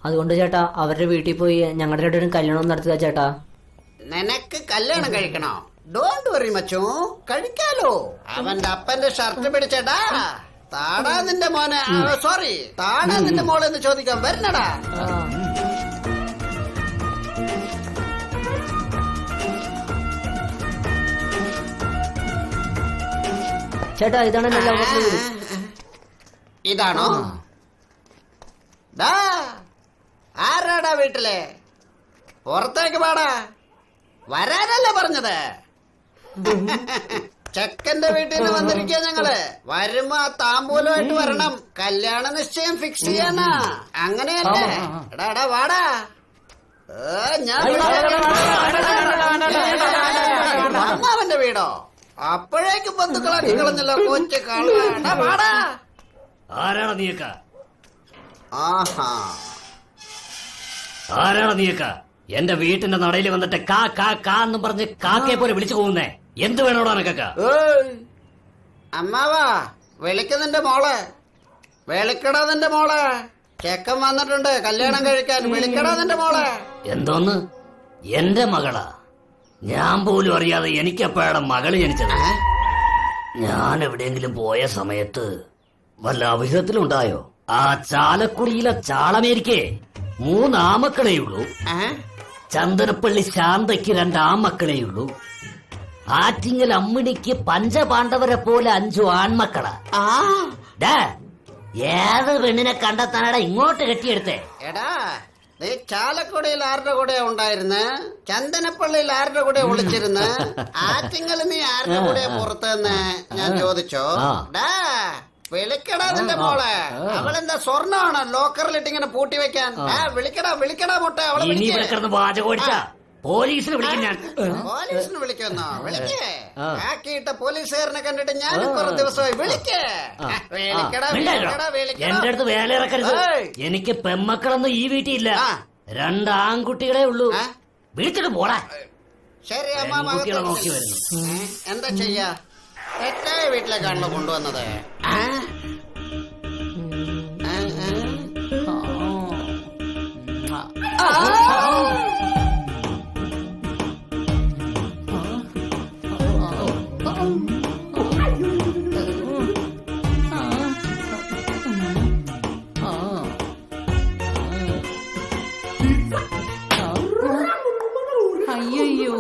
അതുകൊണ്ട് ചേട്ടാ അവരുടെ വീട്ടിൽ പോയി ഞങ്ങളുടെ രണ്ടുപേരും കല്യാണം നടത്തുക ചേട്ടാ. നിനക്ക് കല്യാണം കഴിക്കണോ? ഡോണ്ട് വറി മച്ചു, കഴിക്കാലോ. അവന്റെ അപ്പന്റെ ഷർട്ട് പിടിച്ചടാ താടാ നിന്റെ മോനെ, സോറി താടാ നിന്റെ മോളെന്ന് ചോദിക്കാൻ വരണടാ. ചേട്ടാ ഇതാണ് എന്റെ ലവ് വീട്. ഇതാണോ? ഡാ ആരാടാ വീട്ടിലെ? പുറത്തേക്ക് പാടാ. വരാനല്ലേ പറഞ്ഞത്? ചെക്കന്റെ വീട്ടിൽ നിന്ന് വന്നിരിക്കുക ഞങ്ങള്. വരുമ്പോ ആ താമ്പൂലമായിട്ട് വരണം. കല്യാണ നിശ്ചയം ഫിക്സ് ചെയ്യാനാ. അങ്ങനെയല്ലേ? എടാ വാടാ. ഞാൻ അവന്റെ വീടോ? അപ്പോഴേക്കും ബന്ധുക്കളാക്കി കളഞ്ഞല്ലോ കൊച്ചു കള. വാടാ. ആരാണ് നീക്ക? ആഹാ, ആരാണ് നീക്ക? എന്റെ വീട്ടിന്റെ നടയിൽ വന്നിട്ട് കാ കാ കാ എന്നും പറഞ്ഞ് കാക്കയെ പോലെ വിളിച്ചു പോകുന്നേ. എന്ത് വേണോടാ നിനക്കൊക്കെ? അമ്മാവാ വിളിക്കുന്നുണ്ട് മോളെ. വിളിക്കടാ നിന്റെ മോളെ. ചെക്കൻ വന്നിട്ടുണ്ട് കല്യാണം കഴിക്കാൻ. വിളിക്കടാ നിന്റെ മോളെ. എന്തോന്ന്? എന്റെ മകളാ? ഞാൻ പോലും അറിയാതെ എനിക്കെപ്പോഴാണ് മകള് ജനിച്ചത്? ഞാൻ എവിടെയെങ്കിലും പോയ സമയത്ത് വല്ല അവിധത്തിലുണ്ടായോ? ആ ചാലക്കുടിയിലെ ചാളമേരിക്കേ 3 ആമക്കളേയുള്ളൂ. ചന്ദനപ്പള്ളി ശാന്തയ്ക്ക് 2 ആമക്കളേയുള്ളൂ. ആറ്റിങ്ങൽ അമ്മിണിക്ക് പഞ്ചപാണ്ഡവരെ പോലെ 5 ആൺമക്കളാ. ഏത് പെണ്ണിനെ കണ്ടെത്താനാടാ ഇങ്ങോട്ട് കെട്ടിയെടുത്തേ? എടാ നീ ചാലക്കുടിയിൽ ആരുടെ കൂടെ ഉണ്ടായിരുന്ന്? ചന്ദനപ്പള്ളിയിൽ ആരുടെ കൂടെ ഒളിച്ചിരുന്ന്? ആറ്റിങ്ങൽ നീ ആരുടെ കൂടെ പുറത്തുനിന്ന് ഞാൻ ചോദിച്ചോ? ഡാ വിളിക്കടാ നിന്റെ മോളെ. അവളെന്താ സ്വർണ്ണമാണ് ലോക്കറിലിട്ട് ഇങ്ങനെ പൂട്ടി വെക്കാൻ? വിളിക്കടാ വിളിക്കടാ മുട്ട. അവളെ വാചകോടിച്ചാ പോലീസിനെ വിളിക്കും ഞാൻ. പോലീസിന് വിളിക്കുന്നോ? വിളിക്കേ. ആക്കിയിട്ട പോലീസുകാരനെ കണ്ടിട്ട് ഞാനും കുറെ ദിവസമായി. വിളിക്കേ. വിളിക്കടാ, വിളിക്കടാ, വിളിക്കടാ. എന്റെ അടുത്ത് വേല ഇറക്കരുത്. എനിക്ക് പെമ്മക്കളൊന്നും ഈ വീട്ടിൽ ഇല്ല. 2 ആൺകുട്ടികളെ ഉള്ളൂ. വിളിച്ചിട്ട് പോടാ. ശരി അമ്മ, കുട്ടികളെ നോക്കി വരുന്നു. എന്താ ചെയ്യാ? തെറ്റായ വീട്ടിലേക്കാണല്ലോ കൊണ്ടുവന്നത്. അയ്യോ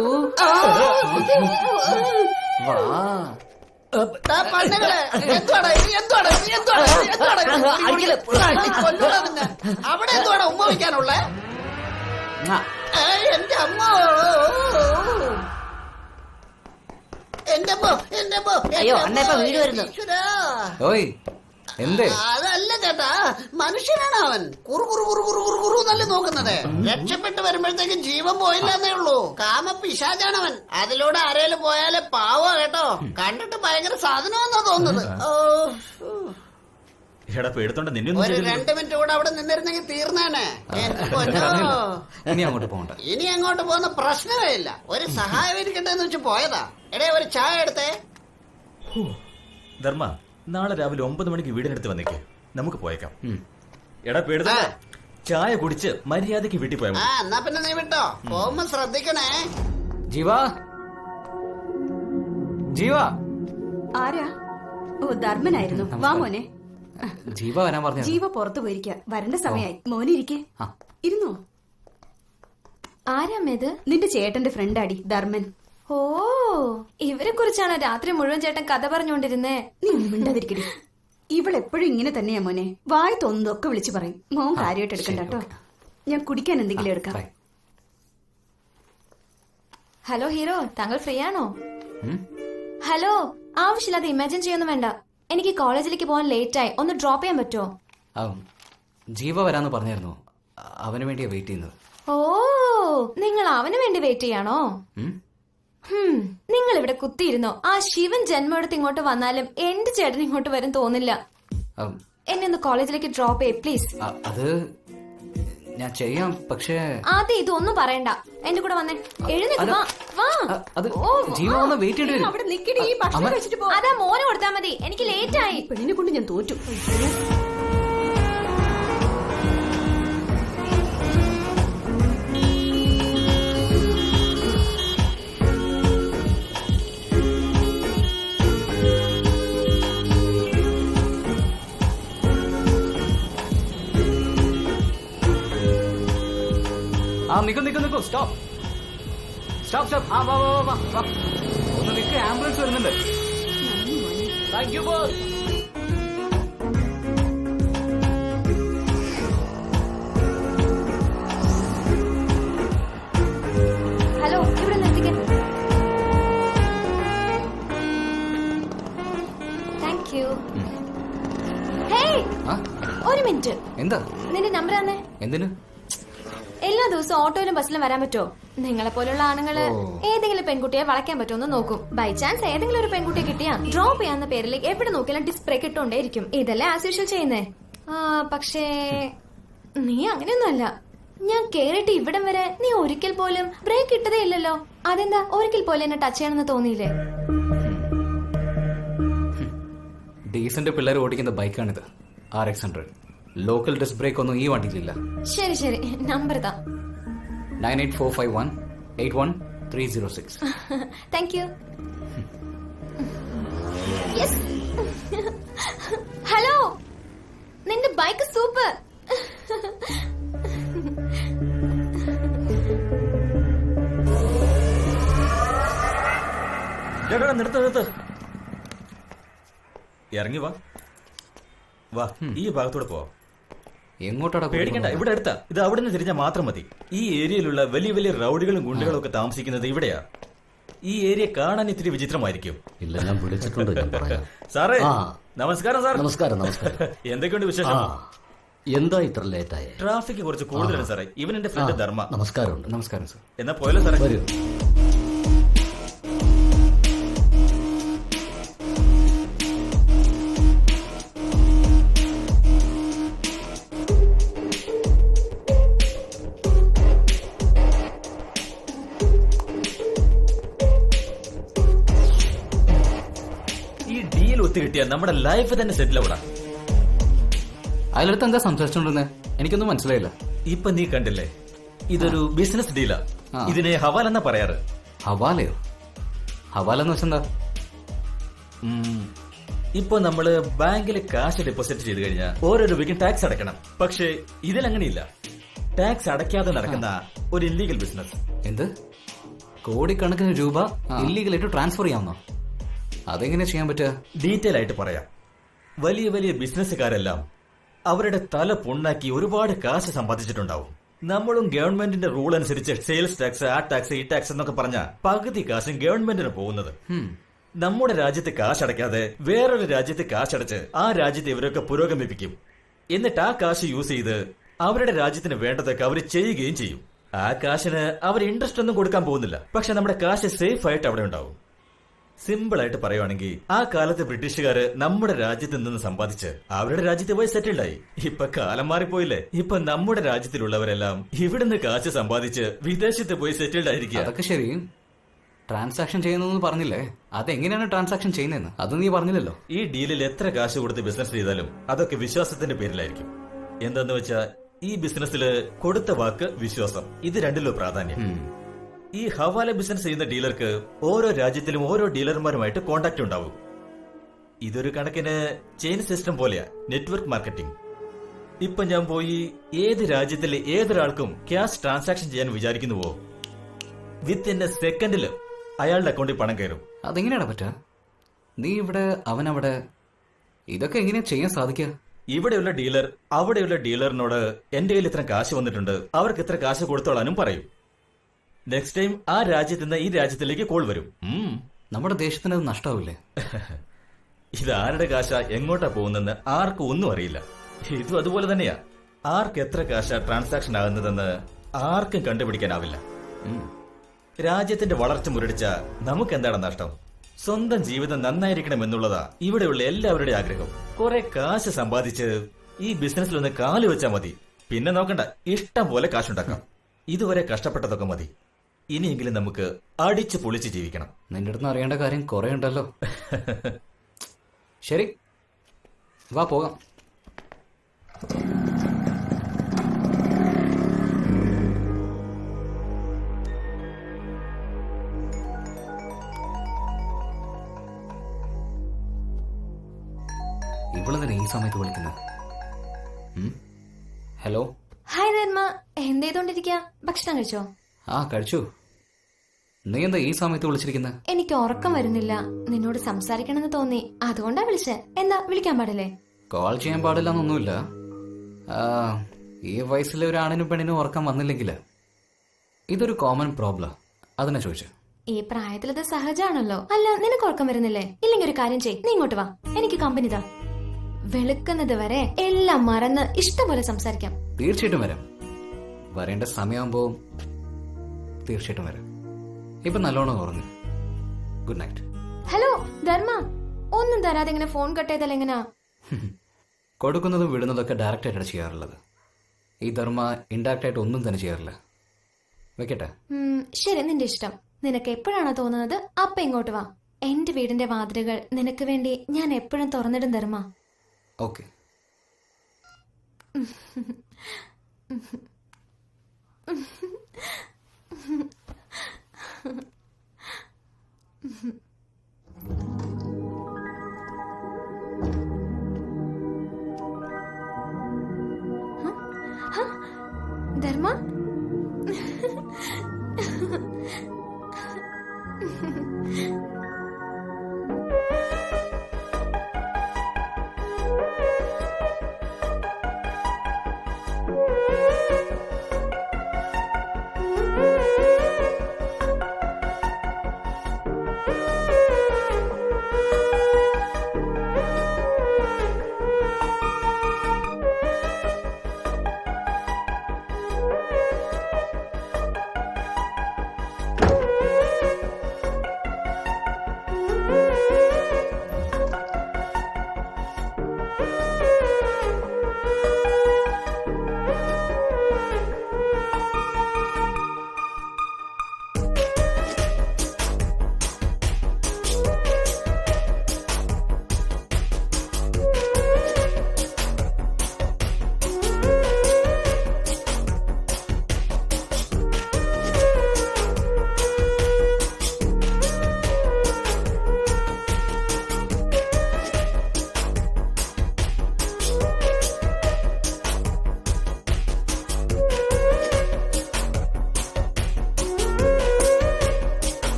അവിടെ എന്തുവാടാ ഉമ്മ വയ്ക്കാനുള്ള? എന്റെ അമ്മ, എന്റെ അമ്മ, എന്റെ അമ്മ. അയ്യോ, അണ്ണ ഇപ്പൊ വീട് വരുന്നു. ഓയ് എന്തേ? അതല്ല ചേട്ടാ, മനുഷ്യനാണ് അവൻ. കുറു കുറു കുറു കുറു കുറു കുറു നല്ല നോക്കുന്നത്. രക്ഷപ്പെട്ട് വരുമ്പോഴത്തേക്ക് ജീവൻ പോയില്ലെന്നേ ഉള്ളൂ. കാമ പിശാചാണവൻ. അതിലൂടെ ആരേലും പോയാലേ പാവോ കേട്ടോ. കണ്ടിട്ട് ഭയങ്കര സാധനമെന്നാ തോന്നുന്നത്. എടാ പേടുത്തോണ്ട് നിന്നെ ഒരു 2 മിനിറ്റ് കൂടെ അവിടെ നിന്നിരുന്നെങ്കിൽ തീർന്നേനെ. ഇനി അങ്ങോട്ട് പോകണ്ട. ഇനി അങ്ങോട്ട് പോകുന്ന പ്രശ്നമേ ഇല്ല. ഒരു സഹായം ഇരിക്കട്ടെ എന്ന് വെച്ച് പോയതാ. എടേ, ഒരു ചായ എടുത്തേ. ധർമ്മ, നാളെ രാവിലെ 9 മണിക്ക് വീടിനടുത്ത് വന്നേക്ക്. നമുക്ക് പോയേക്കാം. എടാ പേടുത്ത ചായ കുടിച്ച് മര്യാദക്ക് വീട്ടിൽ പോയാൽ മതി. എന്നാ പിന്നെ നീ വിട്ടോ. പോകുമ്പോ ശ്രദ്ധിക്കണേ. ജീവ, ജീവ. ആരാ? ഓ, ധർമ്മനായിരുന്നു. വാ മോനെ. ജീവ വരാൻ പറഞ്ഞു. ജീവ പുറത്തു പോയിരിക്ക. വരണ്ട സമയായി. മോനെ ഇരിക്കേ. ഇരുന്നോ? ആരാമ്മേത്? നിന്റെ ചേട്ടന്റെ ഫ്രണ്ടാടി, ധർമ്മൻ. ഓ, ഇവരെ കുറിച്ചാണ് രാത്രി മുഴുവൻ ചേട്ടൻ കഥ പറഞ്ഞുകൊണ്ടിരുന്നേ. നീ മിണ്ടാതിരിക്കടി. ഇവളെപ്പോഴും ഇങ്ങനെ തന്നെയാ മോനെ. വായി തോന്നുന്നതൊക്കെ വിളിച്ചു പറയും. മോൻ കാര്യമായിട്ട് എടുക്കണ്ട കേട്ടോ. ഞാൻ കുടിക്കാൻ എന്തെങ്കിലും എടുക്കാം. ഹലോ ഹീറോ, താങ്കൾ ഫ്രീ ആണോ? ഹലോ, ആവശ്യമില്ലാതെ ഇമാജിൻ ചെയ്യൊന്നും വേണ്ട. എനിക്ക് കോളേജിലേക്ക് പോകാൻ ലേറ്റ് ആയി. ഒന്ന് ഡ്രോപ്പ് ചെയ്യാൻ പറ്റുമോ? ജീവ വരാന്ന് പറഞ്ഞായിരുന്നു. അവന് വേണ്ടിയാ വെയിറ്റ് ചെയ്യുന്നത്. ഓ, നിങ്ങൾ അവന് വേണ്ടി വെയിറ്റ് ചെയ്യാണോ? നിങ്ങൾ ഇവിടെ കുത്തിയിരുന്നോ? ആ ശിവൻ ജന്മമെടുത്ത് ഇങ്ങോട്ട് വന്നാലും എന്റെ ചേട്ടൻ ഇങ്ങോട്ട് വരും തോന്നില്ല. എന്നെ ഒന്ന് കോളേജിലേക്ക് ഡ്രോപ്പ് ചെയ്യ് പ്ലീസ്. അത് ഞാൻ ചെയ്യാം, പക്ഷേ ആദ്യം ഇതൊന്നും പറയണ്ട. എന്റെ കൂടെ വന്നേ. എഴുന്നേക്ക്, വാ വാ. ജീവ ഒന്ന് വെയിറ്റ് ചെയ്യേണ്ടി അവിടെ നിക്കടി. ഈ ഭക്ഷണം കഴിച്ചിട്ട് പോ. അതാ മോനെ കൊടുത്താ മതി. എനിക്ക് ലേറ്റ് ആയി. പെണ്ണിനെ കൊണ്ട് ഞാൻ തോറ്റു. നിക്കോ. സ്റ്റോപ്പ്. വാ വാ വാ വാ വാ. ഒന്ന് നിക്ക്, ആംബുലൻസ് വരുന്നുണ്ട്. Thank you boss. ഹലോ, ഇവിടെ നിർത്തിക്കാൻ. Thank you. ഹേയ്, ഒരു മിനിറ്റ്. എന്താ? നിന്റെ നമ്പർ തന്നെ. എന്തിനു? എല്ലാ ദിവസവും ഓട്ടോയിലും ബസ്സിലും വരാൻ പറ്റുമോ? നിങ്ങളെ പോലുള്ള ആണുങ്ങള് ഏതെങ്കിലും പെൺകുട്ടിയെ വളയ്ക്കാൻ പറ്റുമെന്ന് നോക്കും. ബൈ ചാൻസ് ഏതെങ്കിലും ഒരു പെൺകുട്ടിയെ കിട്ടിയാ ഡ്രോപ്പ് ചെയ്യാന്ന പേരിൽ എവിടെ നോക്കിയാലും ഡിസ്ബ്രേക്ക് ഇട്ടുകൊണ്ടേയിരിക്കും. ഇതല്ലേ ആസ് യൂഷ്വൽ ചെയ്യുന്നേ. പക്ഷേ നീ അങ്ങനെയൊന്നുമല്ല. ഞാൻ കേറിയിട്ട് ഇവിടം വരെ നീ ഒരിക്കൽ പോലും ബ്രേക്ക് ഇട്ടതേ ഇല്ലല്ലോ. അതെന്താ ഒരിക്കൽ പോലും എന്നെ ടച്ച് ചെയ്യണമെന്ന് തോന്നിയില്ലേ? ഡീസന്റ് പിള്ളേർ ഓടിക്കുന്ന ബൈക്കാണിത്, RX100. ലോക്കൽ ഡിസ്ക് ബ്രേക്ക് ഒന്നും ഈ വണ്ടിയിലില്ല. ശരി ശരി, നമ്പർ താ. 9845181306. Thank you. ഹലോ, നിന്റെ ബൈക്ക് സൂപ്പർ. നിർത്ത്. ഇറങ്ങി വാ. ഈ ഭാഗത്തൂടെ പോവാം. എങ്ങോട്ടാ? പേടിക്കണ്ട, ഇവിടെ അടുത്താ. ഇത് അവിടെ നിന്ന് തിരിഞ്ഞാൽ മാത്രം മതി. ഈ ഏരിയയിലുള്ള വലിയ വലിയ റൌഡികളും ഗുണ്ടുകളും ഒക്കെ താമസിക്കുന്നത് ഇവിടെയാ. ഈ ഏരിയ കാണാൻ ഇത്തിരി വിചിത്രമായിരിക്കും. ഇല്ല, ഞാൻ വിളിച്ചിട്ടുണ്ട്. സാറേ നമസ്കാരം. സാർ നമസ്കാരം. എന്തൊക്കെയുണ്ട് വിശേഷം? എന്താ ഇത്ര ലേറ്റായ? ട്രാഫിക് കുറച്ച് കൂടുതലാണ് സാറേ. ഇവൻ എന്റെ ഫ്രണ്ട് ധർമ്മ. നമസ്കാരമുണ്ട്. നമസ്കാരം സർ. എന്നാ പോയല്ലോ സാറേ. വരൂ. ഈ ഡീൽ ഒത്തു കിട്ടിയാൽ നമ്മുടെ ലൈഫ് തന്നെ സെറ്റിൽ ആവണം. അതിലടുത്ത് എന്താ സംസാരിച്ചോണ്ടിരുന്നേ? എനിക്കൊന്നും മനസ്സിലായില്ല. ഇപ്പൊ നീ കണ്ടില്ലേ, ഇതൊരു ബിസിനസ് ഡീലാ. ഇതിനെ ഹവാല എന്നാ പറയാറ്. ഹവാലയോ? ഹവാലെന്ന് വെച്ചെന്താ? ഇപ്പൊ നമ്മള് ബാങ്കിൽ കാശ് ഡെപ്പോസിറ്റ് ചെയ്ത് കഴിഞ്ഞാൽ ഓരോ രൂപയ്ക്കും ടാക്സ് അടയ്ക്കണം. പക്ഷേ ഇതിലങ്ങനെയില്ല. ടാക്സ് അടയ്ക്കാതെ നടക്കുന്ന ഒരു ഇല്ലീഗൽ ബിസിനസ്. എന്ത്? കോടിക്കണക്കിന് രൂപ ഇല്ലീഗലായിട്ട് ട്രാൻസ്ഫർ ചെയ്യാമെന്നോ? അതെങ്ങനെ ചെയ്യാൻ പറ്റുക? ഡീറ്റെയിൽ ആയിട്ട് പറയാം. വലിയ വലിയ ബിസിനസ്സുകാരെല്ലാം അവരുടെ തല പൊണ്ണാക്കി ഒരുപാട് കാശ് സമ്പാദിച്ചിട്ടുണ്ടാവും. നമ്മളും ഗവൺമെന്റിന്റെ റൂൾ അനുസരിച്ച് സെയിൽസ് ടാക്സ്, ആ ടാക്സ്, ഈ ടാക്സ് എന്നൊക്കെ പറഞ്ഞ പകുതി കാശും ഗവൺമെന്റിന് പോകുന്നത്. നമ്മുടെ രാജ്യത്ത് കാശടയ്ക്കാതെ വേറൊരു രാജ്യത്ത് കാശടച്ച് ആ രാജ്യത്തെ ഇവരൊക്കെ പുരോഗമിപ്പിക്കും. എന്നിട്ട് ആ കാശ് യൂസ് ചെയ്ത് അവരുടെ രാജ്യത്തിന് വേണ്ടതൊക്കെ അവർ ചെയ്യുകയും ചെയ്യും. ആ കാശിന് അവർ ഇൻട്രസ്റ്റ് ഒന്നും കൊടുക്കാൻ പോകുന്നില്ല. പക്ഷെ നമ്മുടെ കാശ് സേഫ് ആയിട്ട് അവിടെ ഉണ്ടാവും. സിമ്പിൾ ആയിട്ട് പറയുവാണെങ്കിൽ ആ കാലത്ത് ബ്രിട്ടീഷുകാര് നമ്മുടെ രാജ്യത്ത് നിന്ന് സമ്പാദിച്ച് അവരുടെ രാജ്യത്ത് പോയി സെറ്റിൽഡായി. ഇപ്പൊ കാലം മാറിപ്പോയില്ലേ. ഇപ്പൊ നമ്മുടെ രാജ്യത്തിലുള്ളവരെല്ലാം ഇവിടുന്ന് കാശ് സമ്പാദിച്ച് വിദേശത്ത് പോയി സെറ്റിൽഡ് ആയിരിക്കുക. അതൊക്കെ ശരി. ട്രാൻസാക്ഷൻ ചെയ്യുന്നു പറഞ്ഞില്ലേ? അതെങ്ങനെയാണ് ട്രാൻസാക്ഷൻ ചെയ്യുന്നതെന്ന് അത് നീ പറഞ്ഞില്ലല്ലോ. ഈ ഡീലിൽ എത്ര കാശ് കൊടുത്ത് ബിസിനസ് ചെയ്താലും അതൊക്കെ വിശ്വാസത്തിന്റെ പേരിലായിരിക്കും. എന്താന്ന് വെച്ചാ ഈ ബിസിനസ്സിൽ കൊടുത്ത വാക്ക്, വിശ്വാസം, ഇത് രണ്ടിലോ പ്രാധാന്യം. ഈ ഹവാല ബിസിനസ് ചെയ്യുന്ന ഡീലർക്ക് ഓരോ രാജ്യത്തിലും ഓരോ ഡീലർമാരുമായിട്ട് കോണ്ടാക്ട് ഉണ്ടാവും. ഇതൊരു കണക്കിന് ചെയിൻ സിസ്റ്റം പോലെയാ, നെറ്റ്വർക്ക് മാർക്കറ്റിംഗ്. ഇപ്പൊ ഞാൻ പോയി ഏത് രാജ്യത്തിലെ ഏതൊരാൾക്കും ക്യാഷ് ട്രാൻസാക്ഷൻ ചെയ്യാൻ വിചാരിക്കുന്നുവോ, വിത്തിൻ എ സെക്കൻഡില് അയാളുടെ അക്കൗണ്ടിൽ പണം കയറും. അതെങ്ങനെയാണ് പറ്റുക? നീ ഇവിടെ, അവനവിടെ, ഇതൊക്കെ എങ്ങനെയാ ചെയ്യാൻ സാധിക്കുക? ഇവിടെയുള്ള ഡീലർ അവിടെയുള്ള ഡീലറിനോട് എന്റെ കയ്യിൽ ഇത്ര കാശ് വന്നിട്ടുണ്ട്, അവർക്ക് ഇത്ര കാശ് കൊടുത്തോളാനും പറയും. നെക്സ്റ്റ് ടൈം ആ രാജ്യത്ത് നിന്ന് ഈ രാജ്യത്തിലേക്ക് കോൾ വരും. നമ്മുടെ ദേശത്തിന് അത് നഷ്ടാവില്ലേ? ഇത് ആരുടെ കാശ എങ്ങോട്ടാ പോകുന്നെന്ന് ആർക്കും ഒന്നും അറിയില്ല. ഇതും അതുപോലെ തന്നെയാ. ആർക്ക് എത്ര കാശ ട്രാൻസാക്ഷൻ ആകുന്നതെന്ന് ആർക്കും കണ്ടുപിടിക്കാനാവില്ല. രാജ്യത്തിന്റെ വളർച്ച മുരടിച്ച നമുക്ക് എന്താണ് നഷ്ടം? സ്വന്തം ജീവിതം നന്നായിരിക്കണം എന്നുള്ളതാ ഇവിടെയുള്ള എല്ലാവരുടെയും ആഗ്രഹം. കുറെ കാശ് സമ്പാദിച്ച് ഈ ബിസിനസ്സിലൊന്ന് കാല് വെച്ചാൽ മതി. പിന്നെ നോക്കണ്ട, ഇഷ്ടം പോലെ കാശുണ്ടാക്കാം. ഇതുവരെ കഷ്ടപ്പെട്ടതൊക്കെ മതി. ഇനിയെങ്കിലും നമുക്ക് അടിച്ചു പൊളിച്ച് ജീവിക്കണം. നിന്റെ അടുത്ത് അറിയേണ്ട കാര്യം കുറെ ഉണ്ടല്ലോ. ശരി, വാ പോകാം. ഇവളെന്തിനാ ഈ സമയത്ത് വിളിക്കുന്നത്? ഹലോ. ഹായ് ധർമ്മ, എന്ത് ചെയ്തോണ്ടിരിക്കാ? ഭക്ഷണം കഴിച്ചോ? ആ, കഴിച്ചു. നീ എന്താ ഈ സമയത്ത് വിളിച്ചിരിക്കുന്നത്? എനിക്ക് ഉറക്കം വരുന്നില്ല, നിന്നോട് സംസാരിക്കണമെന്ന് തോന്നി, അതുകൊണ്ടാ വിളിച്ചേ. എന്താ, വിളിക്കാൻ പാടില്ലേ? കോൾ ചെയ്യാൻ പാടില്ലെന്നൊന്നുമില്ല. ഈ വയസ്സിലെ ഒരു ആണിനും പെണ്ണിനും ഉറക്കം വന്നില്ലെങ്കിൽ ഇതൊരു കോമൺ പ്രോബ്ലം. അതിനെ ചോദിച്ചു. ഈ പ്രായത്തിൽ ഇത് സഹജാണല്ലോ. അല്ല, നിനക്ക് ഉറക്കം വരുന്നില്ലേ? ഇല്ലെങ്കിൽ ഒരു കാര്യം ചെയ്, നീ ഇങ്ങോട്ട് വാ, എനിക്ക് കമ്പനി താ. വെളുക്കുന്നത് വരെ എല്ലാം മറന്ന് ഇഷ്ടംപോലെ സംസാരിക്കാം. തീർച്ചയായിട്ടും വരാം. വരേണ്ട സമയമാകുമ്പോ തീർച്ചയായിട്ടും വരാം. ഇപ്പൊ നല്ലോണം ഉറങ്ങ്. Good night. ഹലോ ധർമ്മ, ഒന്നും തരാതെ ഇങ്ങനെ ഫോൺ കട്ട് ചെയ്താൽ എങ്ങനാ? കൊടുക്കുന്നതും വിടുന്നതൊക്കെ ഡയറക്റ്റ് ആയിട്ടാണ് ചെയ്യാറുള്ളത്. ഈ ധർമ്മ ഇൻഡയറക്റ്റ് ആയിട്ട് ഒന്നും തന്നെ ചെയ്യാറില്ല. വെക്കട്ടെ? ശരി, നിന്റെ ഇഷ്ടം. നിനക്ക് എപ്പോഴാണോ തോന്നുന്നത് അപ്പൊ ഇങ്ങോട്ട് വാ. എന്റെ വീടിന്റെ വാതിലുകൾ നിനക്ക് വേണ്ടി ഞാൻ എപ്പോഴും തുറന്നിടും ധർമ്മ. ഓക്കെ. ധർമ്മ,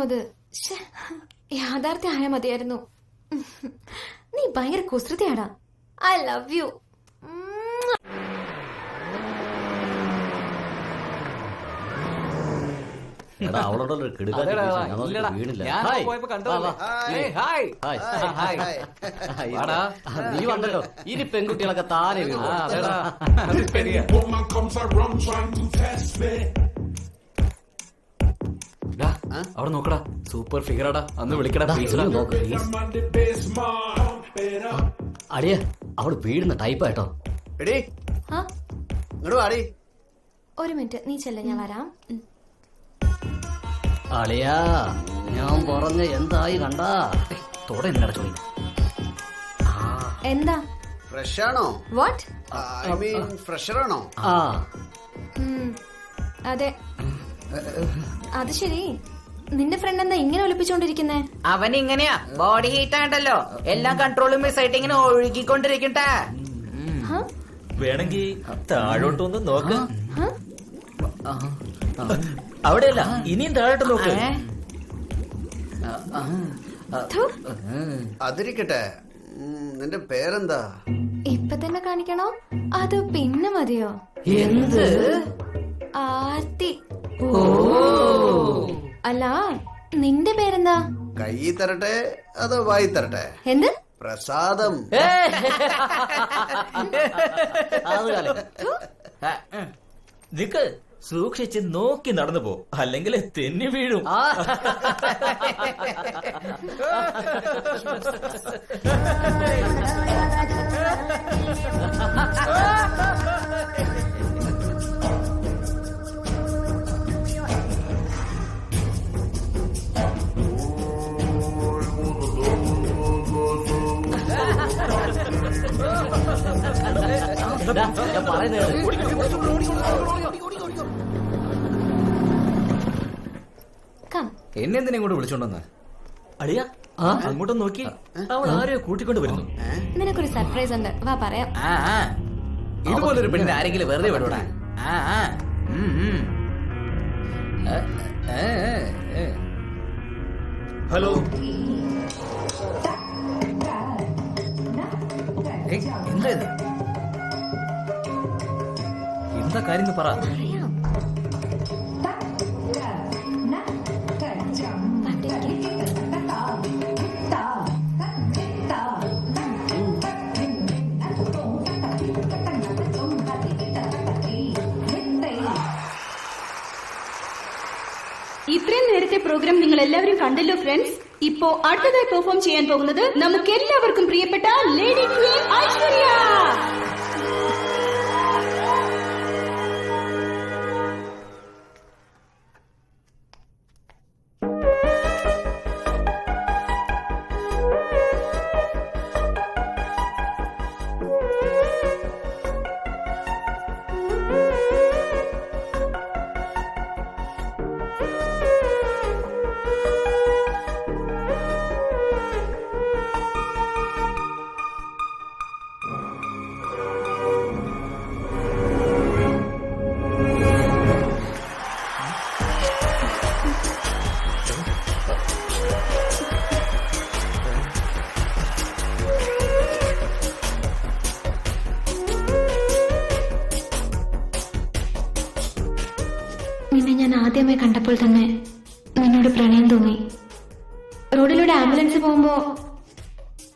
അത്. ശ്ശെ, യാഥാർത്ഥ്യമായ മതിയായിരുന്നു. നീ ഭയങ്കര കുസൃതിയാടാ. I love you. അവളോടൊരു അതെടാ, ഇല്ലടാ. ഞാൻ പോയപ്പോ കണ്ടതല്ലേ. ഏയ്, ഹായ്. ഹായ്. വാടാ. നീ വന്നല്ലോ. ഇനി പെൺകുട്ടികളൊക്കെ താനെ വീണു. അതെടാ. അത് ശരിയാ. ഡാ, അവിടെ നോക്കടാ, സൂപ്പർ ഫിഗറാടാ. അന്ന് വിളിക്കടാ. പ്ലീസ് നോക്ക് അടിയ അവള് വീടുന്ന ടൈപ്പായിട്ടോ. എടീ ആ, ഇങ്ങോട്ട് വാടി. ഒരു മിനിറ്റ് നീ ചെല്ല, ഞാൻ വരാം. അളിയാ ഞാൻ പറഞ്ഞ എന്തായി കണ്ടാ? തോടെ എന്നടാ ചോദിക്കും. എന്താ? ഫ്രഷ് ആണോ? വാട്ട്? ഐ മീൻ ഫ്രഷർ ആണോ? ആ അതെ. അത് ശരി, നിന്റെ ഫ്രണ്ട് എന്താ ഇങ്ങനെ ഒളിപ്പിച്ചോണ്ടിരിക്കുന്നേ? അവൻ ഇങ്ങനെയാ, ബോഡി ഹീറ്റ് ആണ്ടല്ലോ, എല്ലാം കൺട്രോളും മിസ്സായിട്ട് ഇങ്ങനെ ഒഴുകിക്കൊണ്ടിരിക്കട്ടെ. വേണമെങ്കിൽ താഴോട്ടൊന്ന് നോക്ക്. അവിടെയല്ല, ഇനിയും താഴോട്ട് നോക്ക്. അതിരിക്കട്ടെ, നിന്റെ പേരെന്താ? ഇപ്പൊ തന്നെ കാണിക്കണോ അത് പിന്നെ മതിയോ? എന്ത്? ആർത്തി. അല്ല, നിന്റെ പേരെന്താ? കൈ തരട്ടെ അതോ വായി തരട്ടെ? എന്ത്? പ്രസാദം. നിക്ക്, സൂക്ഷിച്ച് നോക്കി നടന്നു പോ, അല്ലെങ്കിൽ തെന്നി വീഴും. ഞാൻ പറയുന്നത് എന്നെ എന്തിനാ ഇങ്ങോട്ട് വിളിച്ചോണ്ടെന്ന്? അളിയ അങ്ങോട്ടും നോക്കി, അവൾ ആരെയോ കൂട്ടിക്കൊണ്ട് വരുന്നു. നിനക്കൊരു സർപ്രൈസ് ഉണ്ട്, വാ പറയാം. ഇതുപോലൊരു പെണ്ണിനെ ആരെങ്കിലും വെറുതെ വിടൂടാ. ഹലോ, എന്താ ഇത്? എന്താ കാര്യം പറ. പറയാം. ഇത്രയും നേരത്തെ പ്രോഗ്രാം നിങ്ങൾ എല്ലാവരും കണ്ടല്ലോ ഫ്രണ്ട്സ്. ഇപ്പോ അടുത്തതായി പെർഫോം ചെയ്യാൻ പോകുന്നത് നമുക്ക് എല്ലാവർക്കും പ്രിയപ്പെട്ട ലേഡി ക്വീൻ ഐശ്വര്യ. നിന്നെ ഞാൻ ആദ്യമായി കണ്ടപ്പോൾ തന്നെ നിന്നോട് പ്രണയം തോന്നി. റോഡിലൂടെ ആംബുലൻസ് പോകുമ്പോ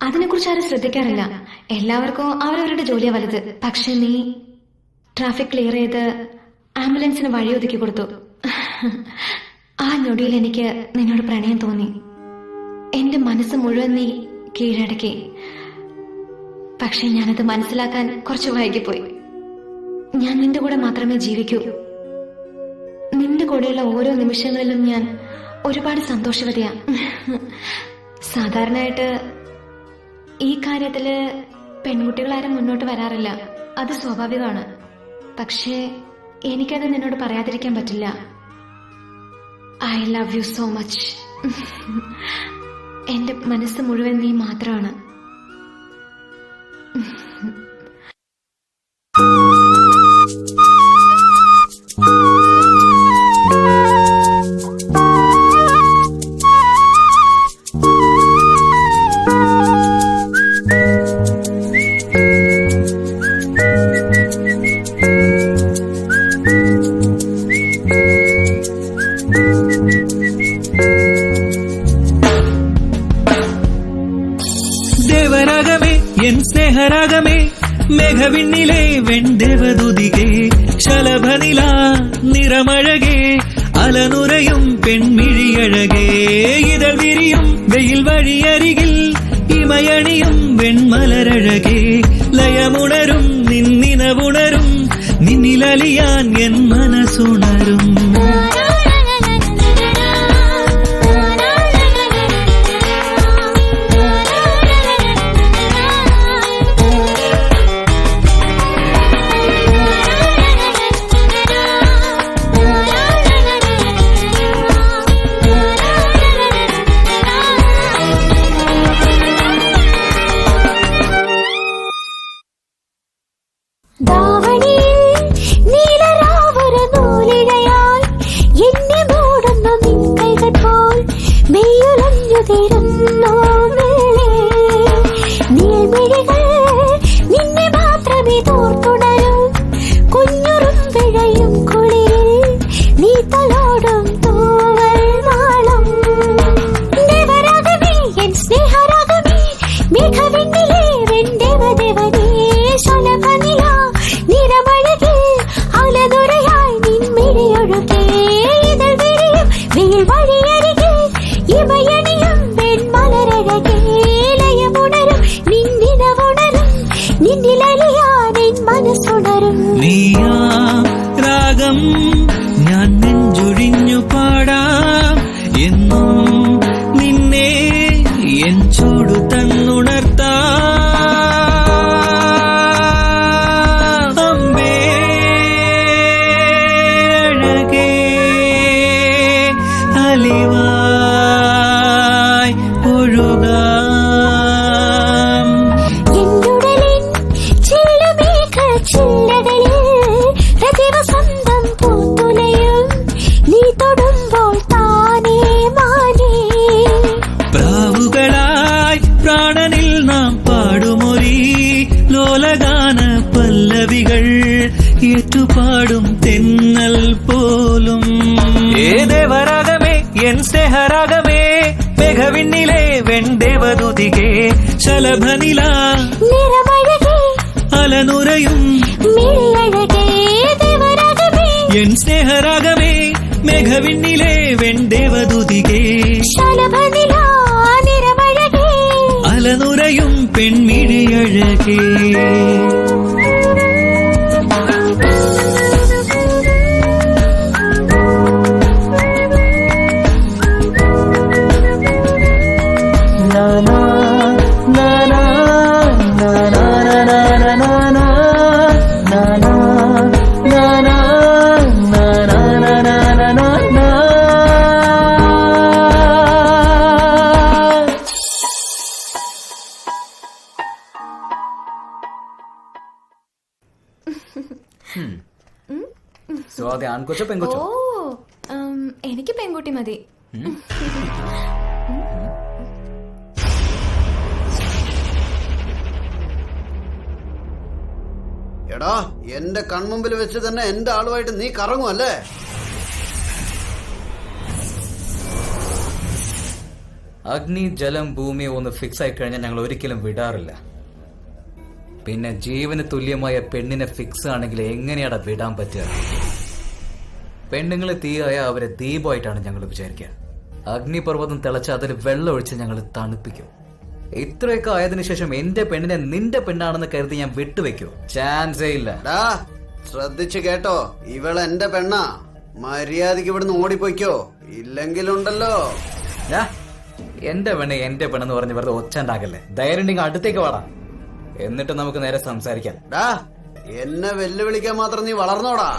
അതിനെക്കുറിച്ച് ആരും ശ്രദ്ധിക്കാറില്ല. എല്ലാവർക്കും അവരവരുടെ ജോലിയാ വലുത്. പക്ഷെ നീ ട്രാഫിക് ക്ലിയർ ചെയ്ത് ആംബുലൻസിന് വഴി ഒതുക്കി കൊടുത്തു. ആ ഞൊടിയിൽ എനിക്ക് നിന്നോട് പ്രണയം തോന്നി. എന്റെ മനസ്സ് മുഴുവൻ നീ കീഴടക്കി. പക്ഷെ ഞാനത് മനസ്സിലാക്കാൻ കുറച്ച് വൈകിപ്പോയി. ഞാൻ നിന്റെ കൂടെ മാത്രമേ ജീവിക്കൂ. നിന്റെ കൂടെയുള്ള ഓരോ നിമിഷങ്ങളിലും ഞാൻ ഒരുപാട് സന്തോഷവതിയാ. സാധാരണയായിട്ട് ഈ കാര്യത്തില് പെൺകുട്ടികളാരും മുന്നോട്ട് വരാറില്ല, അത് സ്വാഭാവികമാണ്. പക്ഷേ എനിക്കത് നിന്നോട് പറയാതിരിക്കാൻ പറ്റില്ല. I love you so much. എന്റെ മനസ്സ് മുഴുവൻ നീ മാത്രമാണ്. സ്നേഹരാഗമേ മേഘവിണ്ണിലെ വെൺദേവദൂതികേ ശലഭനില നിറമഴകേ അലനുരയും പെൺമിഴിയഴകേ ഇതൾ വിരിയും വെയിൽ വഴിയരികിൽ ഇമയണിയും വെൺമലരഴകേ ലയമുണരും നിന്നിനവുണരും നിന്നിലലിയാൻ എൻ മനസ്സുണരും. നീയാം രാഗം ഞാൻ നെഞ്ചൊഴിഞ്ഞു പാടാം എന്നും നിന്നെ എൻ ചൂടു തന്നുണർത്താം. അമ്പേ അഴകേ അലിവായി ഒഴുകാം. പ്രാവുകളായി പ്രാണനിൽ നാം പാടുമൊരീ ലോലഗാന പല്ലവികൾ ഏറ്റുപാടും തെന്നൽ പോലും. ഏദേവരാഗമേ എൻ സ്നേഹരാഗമേ മേഘവിണ്ണിലെ വെൺദേവദൂതികേ ശലഭനില അലനുരയും എൻ സ്നേഹരാഗമേ മേഘവിണ്ണിലെ വെൺദേവദൂതികേ അലനുരയും പെൺമിഴിയഴകേ. സ്വാതി ആൺകൊച്ചോ പെൺകൊച്ചോ? ഓ എനിക്ക് പെൺകുട്ടി മതി. എടാ എന്റെ കൺമുമ്പിൽ വെച്ച് തന്നെ എന്റെ ആളുമായിട്ട് നീ കറങ്ങുമല്ലേ? അഗ്നി ജലം ഭൂമി ഒന്ന് ഫിക്സ് ആയി കഴിഞ്ഞാൽ ഞങ്ങൾ ഒരിക്കലും വിടാറില്ല. പിന്നെ ജീവന് തുല്യമായ പെണ്ണിനെ ഫിക്സ് ആണെങ്കിൽ എങ്ങനെയാടാ വിടാൻ പറ്റുക? പെണ്ണുങ്ങളെ തീയായ അവരെ ദീപമായിട്ടാണ് ഞങ്ങൾ വിചാരിക്കുക. അഗ്നിപർവ്വതം തിളച്ച് അതിൽ വെള്ളം ഒഴിച്ച് ഞങ്ങൾ തണുപ്പിക്കും. ഇത്രയൊക്കെ ആയതിനു ശേഷം എന്റെ പെണ്ണിനെ നിന്റെ പെണ്ണാണെന്ന് കരുതി ഞാൻ വിട്ടുവെക്കൂ? ചാൻസേ ഇല്ല. ശ്രദ്ധിച്ചു കേട്ടോ, ഇവള് എന്റെ പെണ്ണാ. മര്യാദക്ക് ഇവിടുന്ന് ഓടിപ്പോയിക്കോ, ഇല്ലെങ്കിലുണ്ടല്ലോ. എന്റെ പെണ്ണെന്ന് പറഞ്ഞ് വെറുതെ ഒച്ചണ്ടാകല്ലേ. ധൈര്യം അടുത്തേക്ക് വാടാ, എന്നിട്ട് നമുക്ക് നേരെ സംസാരിക്കാം. എന്നെ വെല്ലുവിളിക്കാൻ മാത്രം നീ വളർന്നോടാ.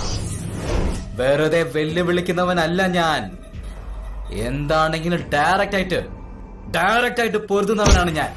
വെറുതെ വെല്ലുവിളിക്കുന്നവനല്ല ഞാൻ. എന്താണെങ്കിലും ഡയറക്റ്റ് ആയിട്ട് പൊരുതുന്നവനാണ് ഞാൻ.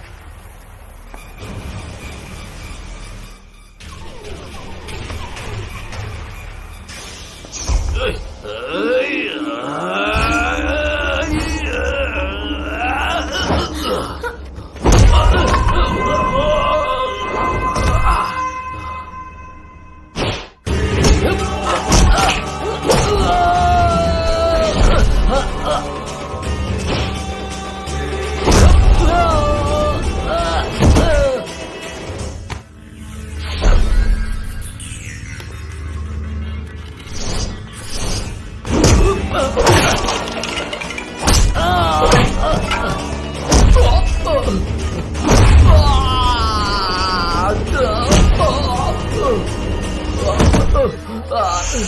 ഏയ്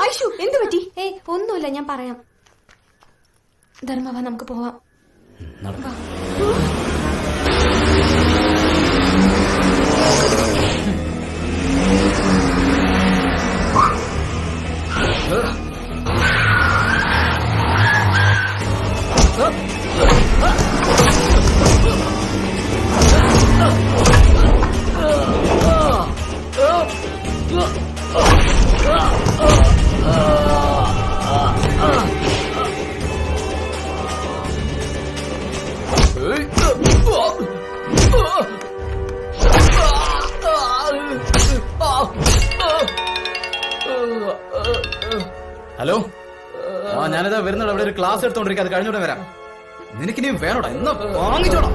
ഐഷു എന്ത് പറ്റി? ഏയ് ഒന്നുമില്ല, ഞാൻ പറയാം. ധർമ്മവ, നമുക്ക് പോവാം. നടക്കാം. ഹലോ, ആ ഞാനിതാ വരുന്നുണ്ട്. അവിടെ ഒരു ക്ലാസ് എടുത്തോണ്ടിരിക്കുക. അത് കഴിഞ്ഞോടെ വരാം. നിനക്കിനി വേണോടാ? എന്നാ വാങ്ങിച്ചോടാ.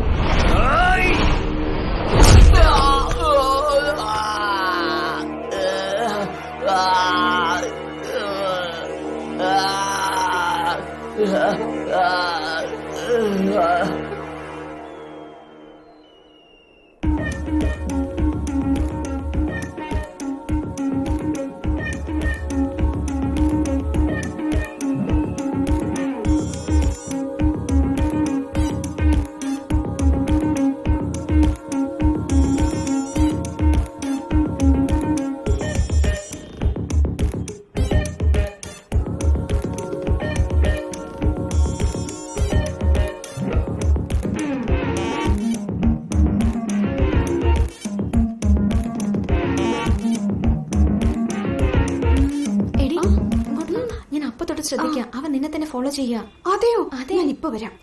ശ്രദ്ധിക്കാം, അവൻ നിന്നെ തന്നെ ഫോളോ ചെയ്യാ. അതെയോ? അതെ, ഞാൻ ഇപ്പൊ വരാം.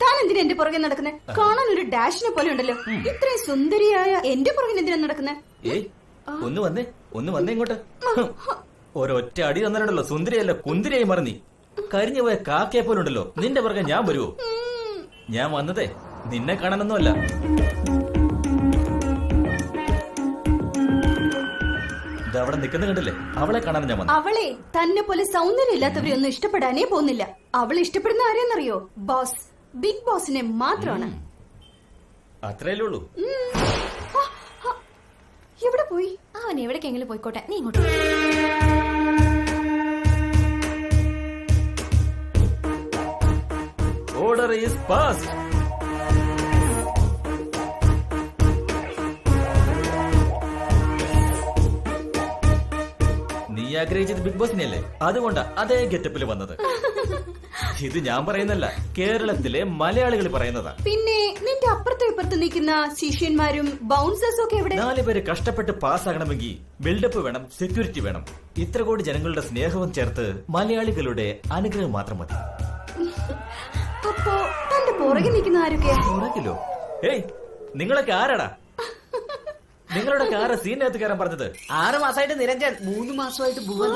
താൻ എന്തിനാ എന്റെ പുറകെ നടക്കുന്നത്? കാണാൻ ഒരു ഡാഷിനെ പോലെ ഉണ്ടല്ലോ. ഇത്രയും സുന്ദരിയായ എന്റെ പുറകെ എന്തിനാ നടക്കുന്നത്? ഏയ്, ഒന്ന് വന്നേ ഇങ്ങോട്ട്. ഒരൊറ്റ അടി തന്നിട്ടുണ്ടല്ലോ. സുന്ദരിയല്ല, കുന്തിരിയായി മറന്നി. കരിഞ്ഞു പോയ കാക്കയെ പോലെ ഉണ്ടല്ലോ. നിന്റെ പുറകെ ഞാൻ വരുവോ? ഞാൻ വന്നതേ നിന്നെ കാണാനൊന്നുമല്ല. അവിടെ നിൽക്കുന്ന കണ്ടില്ലേ, അവളെ കാണാൻ ഞാൻ വന്നു. അവളെ തന്നെ പോലെ സൗന്ദര്യം ഇല്ലാത്തവരെ ഒന്നും ഇഷ്ടപ്പെടാനേ പോകുന്നില്ല. അവളെ ഇഷ്ടപ്പെടുന്ന ആരെന്നറിയോ? ബോസ്, ബിഗ് ബോസിനെ മാത്രമാണ്. അത്രയല്ലേ ഉള്ളൂ. എവിടെ പോയി? അവൻ എവിടേക്കെങ്കിലും പോയിക്കോട്ടെ, നീ ഇങ്ങോട്ട്. Order is passed. നീ ആഗ്രഹിച്ചത് ബിഗ് ബോസിനെയല്ലേ? അതുകൊണ്ടാ അതേ ഗെറ്റപ്പിൽ വന്നത്. ഇത് ഞാൻ പറയുന്നല്ല, കേരളത്തിലെ മലയാളികൾ പറയുന്നതാ. പിന്നെ നിന്റെ അപ്പുറത്തും ഇപ്പുറത്ത് നിൽക്കുന്ന ശിഷ്യന്മാരും ബൗൺസേഴ്സും ഒക്കെ എവിടെ? 4 പേര് കഷ്ടപ്പെട്ട് പാസ്സാകണമെങ്കിൽ ബിൽഡപ്പ് വേണം, സെക്യൂരിറ്റി വേണം. ഇത്ര കോടി ജനങ്ങളുടെ സ്നേഹവും ചേർത്ത് മലയാളികളുടെ അനുഗ്രഹം മാത്രം മതി. അപ്പോ തന്റെ പുറകെ നിൽക്കുന്ന ആരൊക്കെയാ? പുറകിലോ? ഏയ്, നിങ്ങളൊക്കെ ആരാടാ? നിങ്ങളുടെ കാറ് സീനകത്ത് കയറാൻ പറഞ്ഞത്? 6 മാസമായിട്ട് നിരഞ്ജൻ, 3 മാസമായിട്ട് ഭുവൻ,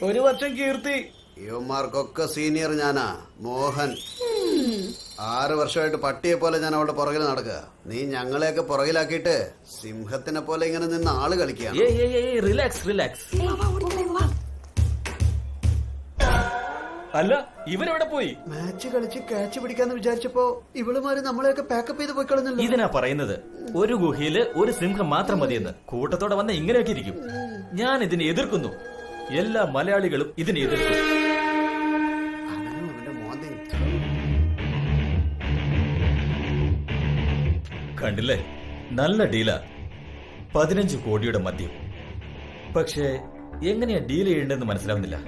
1 വർഷം കീർത്തി. യുവമാർക്കൊക്കെ സീനിയർ ഞാനാ, മോഹൻ. 6 വർഷമായിട്ട് പട്ടിയെ പോലെ ഞാൻ അവളുടെ പുറകിൽ നടക്കുക. നീ ഞങ്ങളെയൊക്കെ പുറകിലാക്കിയിട്ട് സിംഹത്തിനെ പോലെ ഇങ്ങനെ നിന്ന് ആള് കളിക്കുകയാണ്. റിലാക്സ്. അല്ല, ഇവരെവിടെ പോയി? മാച്ച് കളിച്ച് ക്യാച്ച് പിടിക്കാന്ന് വിചാരിച്ചപ്പോ ഇവളുമാര് നമ്മളെയൊക്കെ പാക്കപ്പ് ചെയ്ത് പോയി കളഞ്ഞല്ലോ. ഇതിനാ പറയുന്നത്, ഒരു ഗുഹയില് ഒരു സിംഹം മാത്രം മതിയെന്ന്. കൂട്ടത്തോടെ വന്ന ഇങ്ങനെയൊക്കെ ഇരിക്കും. ഞാൻ ഇതിനെ എതിർക്കുന്നു. എല്ലാ മലയാളികളും ഇതിനെ എതിർക്കും. കണ്ടില്ലേ, നല്ല ഡീലാ. 15 കോടിയുടെ മദ്യം. പക്ഷേ എങ്ങനെയാ ഡീൽ ചെയ്യേണ്ടതെന്ന് മനസ്സിലാവുന്നില്ല.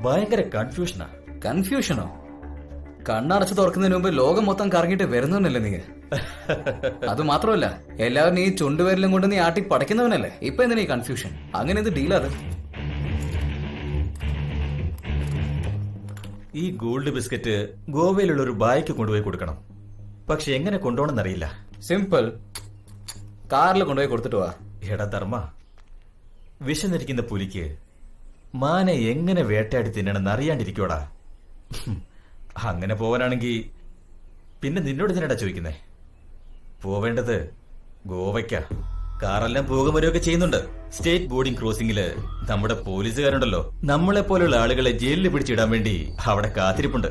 ഭയങ്കര കൺഫ്യൂഷനാ. കൺഫ്യൂഷനോ? കണ്ണടച്ച് തുറക്കുന്നതിന് മുമ്പ് ലോകം മൊത്തം കറങ്ങിട്ട് വരുന്നവനല്ലേ നീ? അത് മാത്രമല്ല, എല്ലാവരും ഈ ചുണ്ടുപേരിലും കൊണ്ട് നീ ആട്ടി പടയ്ക്കുന്നവനല്ലേ. ഇപ്പൊ എന്തിനാ ഈ കൺഫ്യൂഷൻ? അങ്ങനെ എന്ത് ഡീലാത്? ഈ ഗോൾഡ് ബിസ്ക്കറ്റ് ഗോവയിലുള്ള ഒരു ബായിക്ക് കൊണ്ടുപോയി കൊടുക്കണം. പക്ഷെ എങ്ങനെ കൊണ്ടുപോകണമെന്നറിയില്ല. സിമ്പിൾ. കാറിൽ കൊണ്ടുപോയി കൊടുത്തിട്ട് വാ. എടാ ധർമ്മ, വിശന്നിരിക്കുന്ന പുലിക്ക് മാനെ എങ്ങനെ വേട്ടയാടി തിന്നണമെന്ന് അറിയാണ്ടിരിക്കോടാ. അങ്ങനെ പോവാനാണെങ്കിൽ പിന്നെ നിന്നോട് ഇതിനടാ ചോദിക്കുന്നേ? പോവേണ്ടത് ഗോവയ്ക്ക. കാറെല്ലാം പോകും വരികയൊക്കെ ചെയ്യുന്നുണ്ട്. സ്റ്റേറ്റ് ബോർഡിംഗ് ക്രോസിംഗില് നമ്മുടെ പോലീസുകാരുണ്ടല്ലോ, നമ്മളെ പോലുള്ള ആളുകളെ ജയിലിൽ പിടിച്ചിടാൻ വേണ്ടി അവിടെ കാത്തിരിപ്പുണ്ട്.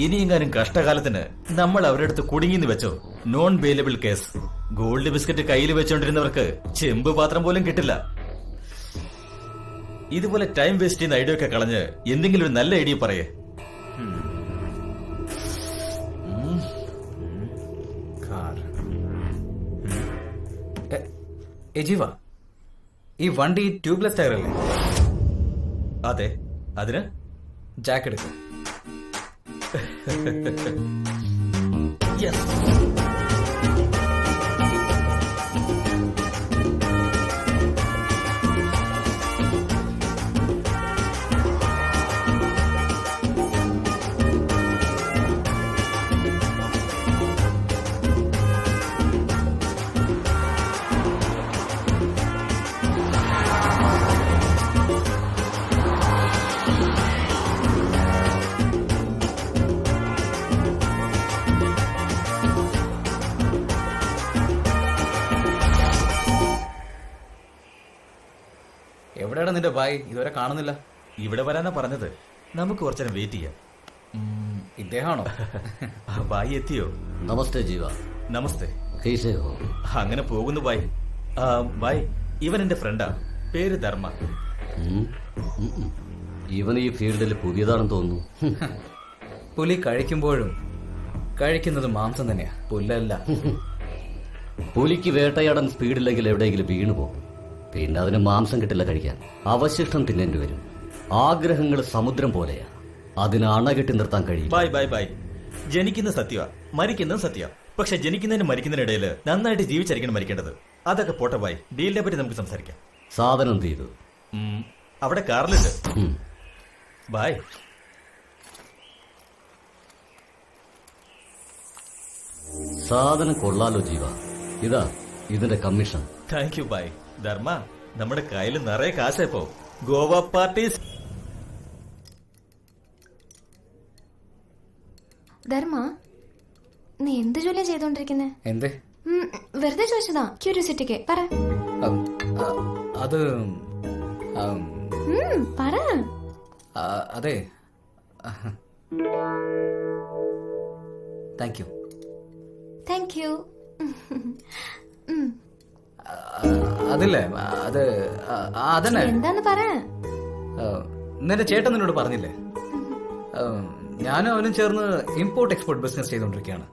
ഇനിയെങ്ങാനും കഷ്ടകാലത്തിന് നമ്മൾ അവരുടെ അടുത്ത് കുടുങ്ങിന്ന് വെച്ചോ, non bailable case. Gold biscuit കയ്യിൽ വെച്ചോണ്ടിരുന്നവർക്ക് ചെമ്പ് പാത്രം പോലും കിട്ടില്ല. ഇതുപോലെ ടൈം വേസ്റ്റ് ചെയ്യുന്ന ഐഡിയ ഒക്കെ കളഞ്ഞ് എന്തെങ്കിലും ഒരു നല്ല ഐഡിയ പറയേ. ജീവ, ഈ വണ്ടി ട്യൂബ്ലെസ് ടയർ അല്ലേ? അതെ. അതിന് ജാക്ക് എടുക്കും. എവിടെയാണ് നിന്റെ ഭായ്? ഇതുവരെ കാണുന്നില്ല. ഇവിടെ വരാനാ പറഞ്ഞത്. നമുക്ക് കുറച്ചേരം വെയിറ്റ് ചെയ്യാം. ഇദ്ദേഹമാണോ? ബായി എത്തിയോ? നമസ്തേ ജീവ. നമസ്തേ. कैसे हो? അങ്ങനെ പോകുന്നു ബായ്. ബായ്, ഇവൻ എന്റെ ഫ്രണ്ടാ. പേര് ധർമ്മ. ഇവൻ ഈ ഫീൽഡിൽ പുതിയതാണെന്ന് തോന്നുന്നു. പുലി കഴിക്കുമ്പോഴും കഴിക്കുന്നത് മാംസം തന്നെയാ, പുല്ലല്ല. പുലിക്ക് വേട്ടയാടാൻ സ്പീഡില്ലെങ്കിൽ എവിടെയെങ്കിലും വീണു പോകും. പിന്നെ അതിന് മാംസം കിട്ടില്ല കഴിക്കാൻ. അവശിഷ്ടം തിന്നേണ്ടി വരും. ആഗ്രഹങ്ങൾ സമുദ്രം പോലെയാ, അതിന് അണകെട്ടി നിർത്താൻ കഴിയും. Bye bye bye. ജനിക്കുന്ന സത്യമാ, മരിക്കുന്നതും സത്യമാ. പക്ഷെ ജനിക്കുന്നതിനും മരിക്കുന്നതിനിടയിൽ നന്നായിട്ട് ജീവിച്ചായിരിക്കണം മരിക്കേണ്ടത്. അതൊക്കെ പോട്ടെ ബായ്, ഡീലിനെ പറ്റി നമുക്ക് സംസാരിക്കാം. സാധനം എന്ത് ചെയ്തു? അവിടെ കാറിലുണ്ട്. ബായ്. സാധനം കൊള്ളാലോ ജീവ. ഇതാ ഇതിന്റെ commission. Thank you bhai. Dharma, നമ്മുടെ കയ്യിൽ നിറയെ കാശായിപ്പോ. ഗോവ പാർട്ടീസ്. ധർമ്മ, നീ എന്ത് ജോലിയാ ചെയ്തോണ്ടിരിക്കുന്നേ? എന്തേ? വെറുതെ ചോദിച്ചതാ, ക്യൂരിയോസിറ്റിക്ക്. പറ. അത് പറ. അതെ, താങ്ക് യു. Thank you. അതില്ലേ, അത് അതന്നെ. എന്താന്ന് പറ. നിന്റെ ചേട്ടൻ നിന്നോട് പറഞ്ഞില്ലേ? ഞാനും അവനും ചേർന്ന് ഇമ്പോർട്ട് എക്സ്പോർട്ട് ബിസിനസ് ചെയ്തോണ്ടിരിക്കുകയാണ്.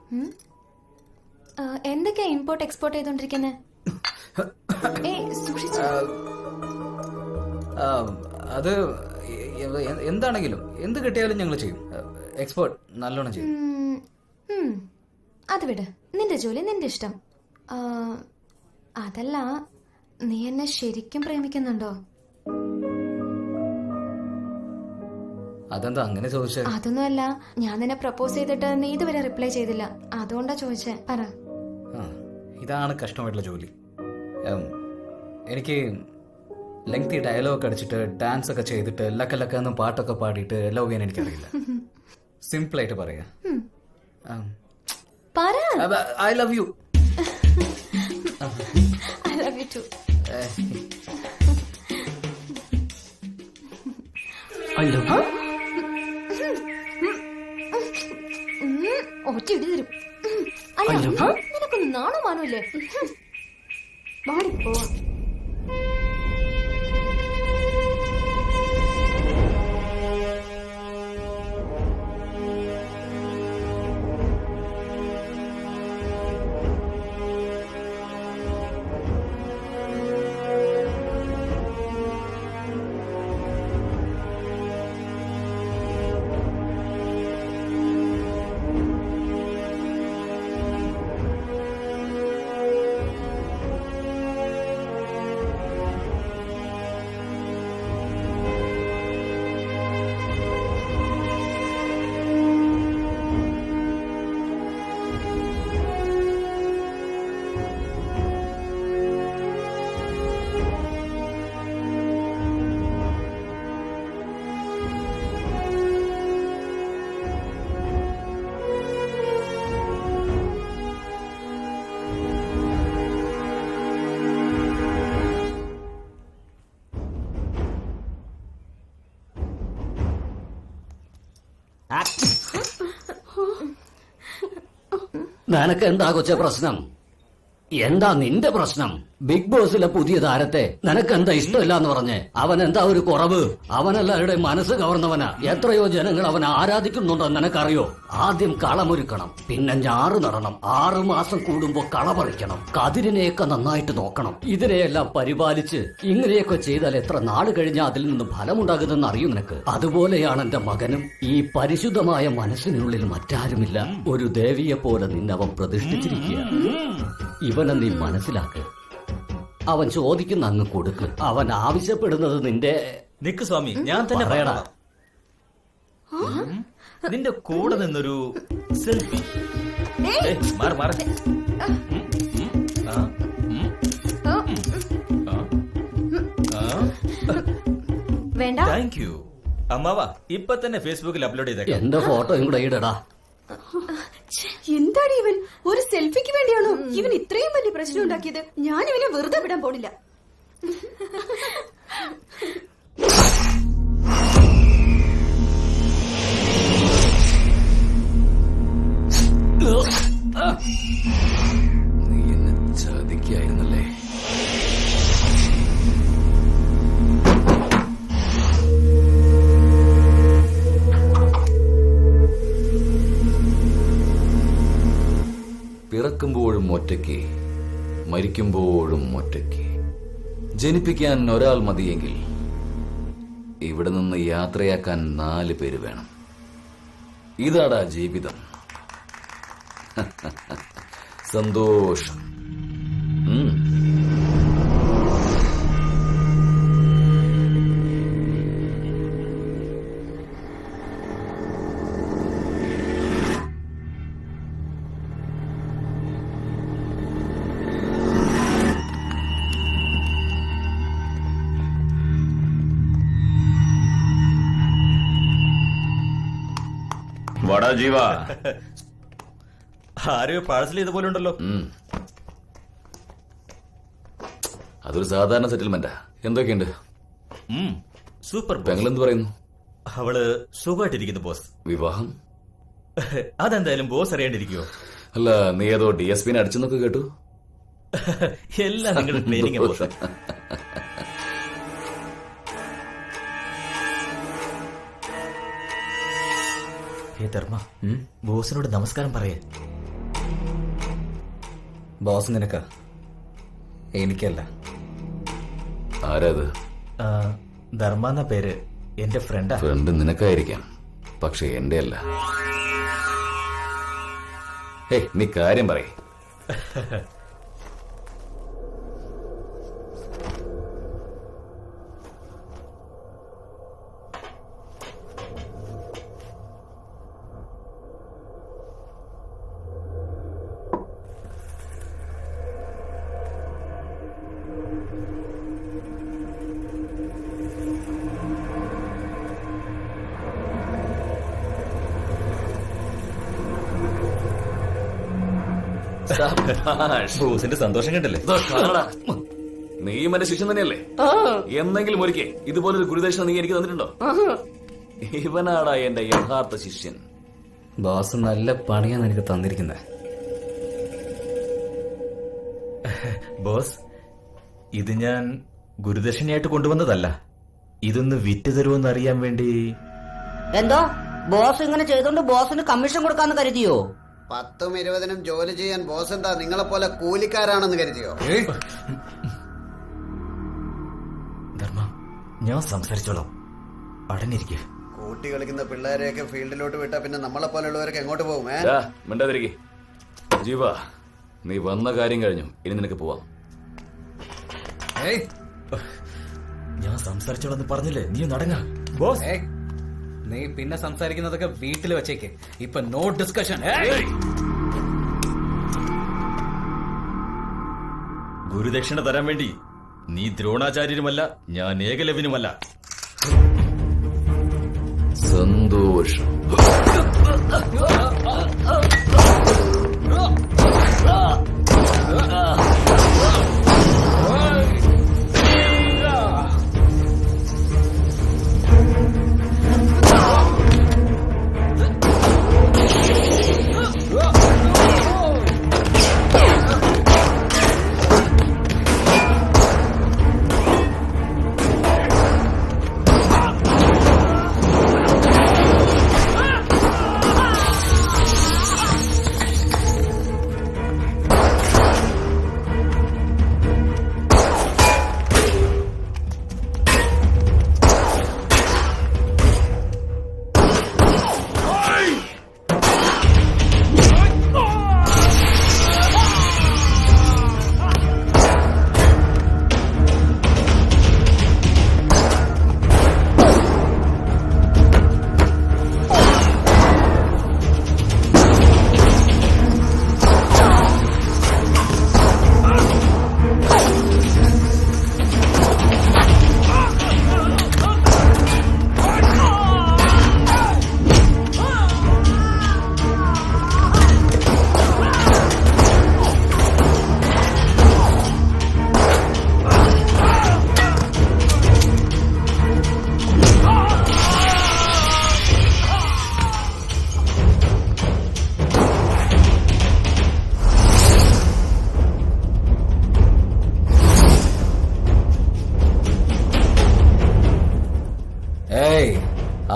എന്തൊക്കെയാ ഇമ്പോർട്ട് എക്സ്പോർട്ട് ചെയ്തോണ്ടിരിക്കുന്നേ? അത് എന്താണെങ്കിലും എന്ത് കിട്ടിയാലും ഞങ്ങൾ ചെയ്യും. എക്സ്പോർട്ട് നല്ലോണം ചെയ്യും. അത് വിട്, നിന്റെ ജോലി നിന്റെ ഇഷ്ടം. അതല്ല, നീ എന്നെ ശരിക്കും പ്രേമിക്കുന്നുണ്ടോ? അതെന്താ അങ്ങനെ ചോദിച്ചേ? അതൊന്നുമല്ല, ഞാൻ നിന്നെ പ്രപ്പോസ് ചെയ്തിട്ട് നീ ഇതുവരെ റിപ്ലൈ ചെയ്തില്ല, അതുകൊണ്ടാ ചോദിച്ചേ. പറ. ഇതാണ് കഷ്ടമായിട്ടുള്ള ജോലി. എനിക്ക് ലെങ്തി ഡയലോഗ് അടിച്ചിട്ട് ഡാൻസ് ഒക്കെ ചെയ്തിട്ട് ലക്ക ലക്ക എന്നും പാട്ടൊക്കെ പാടിയിട്ട് ലവ് ചെയ്യാൻ എനിക്കറിയില്ല. സിമ്പിൾ ആയിട്ട് പറയാ, I love U. I love you too. I love you. ഒറ്റ ഇടി തരും. അല്ല, നിനക്കൊന്നും നാണോ മാനൂല്ലേ? വാടിപ്പോ. നിനക്ക് എന്താ കൊച്ചെ പ്രശ്നം? എന്താ നിന്റെ പ്രശ്നം? ബിഗ് ബോസിലെ പുതിയ താരത്തെ നിനക്ക് എന്താ ഇഷ്ടമില്ല എന്ന് പറഞ്ഞ് അവൻ എന്താ ഒരു കുറവ്? അവനെല്ലാവരുടെയും മനസ്സ് കവർന്നവനാ. എത്രയോ ജനങ്ങൾ അവനെ ആരാധിക്കുന്നുണ്ടെന്ന് നിനക്കറിയോ? ആദ്യം കളമൊരുക്കണം, പിന്നെ ഞാറ് നടണം, 6 മാസം കൂടുമ്പോ കളപറിക്കണം, കതിരിനെയൊക്കെ നന്നായിട്ട് നോക്കണം. ഇതിനെയെല്ലാം പരിപാലിച്ച് ഇങ്ങനെയൊക്കെ ചെയ്താൽ എത്ര നാള് കഴിഞ്ഞാൽ അതിൽ നിന്ന് ഫലമുണ്ടാകുന്നെന്ന് അറിയും നിനക്ക്. അതുപോലെയാണ് എന്റെ മകനും. ഈ പരിശുദ്ധമായ മനസ്സിനുള്ളിൽ മറ്റാരുമില്ല. ഒരു ദേവിയെ പോലെ നിന്നവൻ പ്രതിഷ്ഠിച്ചിരിക്കുക. ഇവനെ നീ മനസ്സിലാക്ക്. അവൻ ചോദിക്കുന്ന അങ്ങ് കൊടുക്ക്. അവൻ ആവശ്യപ്പെടുന്നത് നിന്റെ... നിക്ക് സ്വാമി, ഞാൻ തന്നെ പറയടാ. നിന്റെ കൂടെ നിന്നൊരു സെൽഫി. മാറി മാറി. വേണ്ട. താങ്ക് യു അമ്മാവ. ഇപ്പൊ തന്നെ ഫേസ്ബുക്കിൽ അപ്ലോഡ് ചെയ്തേക്കാം. എന്റെ ഫോട്ടോയും കൂടെ ഇടടാ. എന്താണ് ഇവൻ? ഒരു സെൽഫിക്ക് വേണ്ടിയാണോ ഇവൻ ഇത്രയും വലിയ പ്രശ്നം ഉണ്ടാക്കിയത്? ഞാൻ ഇവനെ വെറുതെ വിടാൻ പോണില്ല. നീ എന്നെ ചതിക്കായിരുന്നല്ലേ? പിറക്കുമ്പോഴും ഒറ്റയ്ക്ക്, മരിക്കുമ്പോഴും ഒറ്റയ്ക്ക്. ജനിപ്പിക്കാൻ ഒരാൾ മതിയെങ്കിൽ ഇവിടെ നിന്ന് യാത്രയാക്കാൻ 4 പേര് വേണം. ഇതാടാ ജീവിതം. സന്തോഷം. വടാ ജീവ, ആരെയോ പാഴ്സൽ ചെയ്ത പോലെ ഉണ്ടല്ലോ. അതൊരു സാധാരണ സെറ്റിൽമെന്റാ. എന്തൊക്കെയുണ്ട്? സൂപ്പർ. പെങ്ങളെന്ത് പറയുന്നു? അവള് സുഖമായിട്ടിരിക്കുന്നു ബോസ്. വിവാഹം? അതെന്തായാലും ബോസ് അറിയാണ്ടിരിക്കുവോ? അല്ല, നീ ഏതോ DSPനെ അടിച്ചെന്നൊക്കെ കേട്ടു. എല്ലാം നിങ്ങളുടെ പ്ലേനിങ് ബോസ്. ഹേ ധർമ്മ, ബോസിനോട് നമസ്കാരം പറയേ. ബോസ് നിനക്കാ, എനിക്കല്ല. ആരാത്? ധർമ്മ എന്ന പേര് എന്റെ ഫ്രണ്ടാ. ഫ്രണ്ട് നിനക്കായിരിക്കാം, പക്ഷെ എന്റെ അല്ല. നീ കാര്യം പറയേ. ബോസിന്റെ സന്തോഷം കണ്ടല്ലേ? നീയും എന്റെ ശിഷ്യൻ തന്നെയല്ലേ? എന്നെങ്കിലും ഒരിക്കൽ ഇതുപോലൊരു ഗുരുദക്ഷിണ നീ എനിക്ക് തന്നിട്ടുണ്ടോ? ഇവനാടാ എന്റെ യഥാർത്ഥ ശിഷ്യൻ. ബോസ് നല്ല പണിയാണ് എനിക്ക് തന്നിരിക്കുന്നത്. ബോസ്, ഇത് ഞാൻ ഗുരുദക്ഷിണയായിട്ട് കൊണ്ടുവന്നതല്ല. ഇതൊന്ന് വിറ്റ് തരുമെന്ന് അറിയാൻ വേണ്ടി. എന്തോ ബോസ് ഇങ്ങനെ ചെയ്തോണ്ട് ബോസിന് കമ്മീഷൻ കൊടുക്കാന്ന് കരുതിയോ? 10ഉം 20ഉം ജോലി ചെയ്യാൻ ബോസ് എന്താ നിങ്ങളെ പോലെ കൂലിക്കാരാണെന്ന് കരുതിയോ? ധർമ്മ, ഞാൻ സംസാരിച്ചോളാം, അടഞ്ഞിരിക്കെ. കൂട്ടി കളിക്കുന്ന പിള്ളേരെയൊക്കെ ഫീൽഡിലോട്ട് വിട്ടാ പിന്നെ നമ്മളെ പോലുള്ളവരൊക്കെ എങ്ങോട്ട് പോകും? മിണ്ടാതിരിക്കെ. ജീവ, നീ വന്ന കാര്യം കഴിഞ്ഞു, ഇനി നിനക്ക് പോവാം. ഞാൻ സംസാരിച്ചോളാന്ന് പറഞ്ഞില്ലേ? നീ നടങ്ങ ബോസ്. നീ പിന്നെ സംസാരിക്കുന്നതൊക്കെ വീട്ടിൽ വെച്ചേക്ക്. ഇപ്പൊ നോ ഡിസ്കഷൻ. ഗുരുദക്ഷിണ തരാൻ വേണ്ടി നീ ദ്രോണാചാര്യരുമല്ല, ഞാൻ ഏകലവ്യനുമല്ല. സന്തോഷം.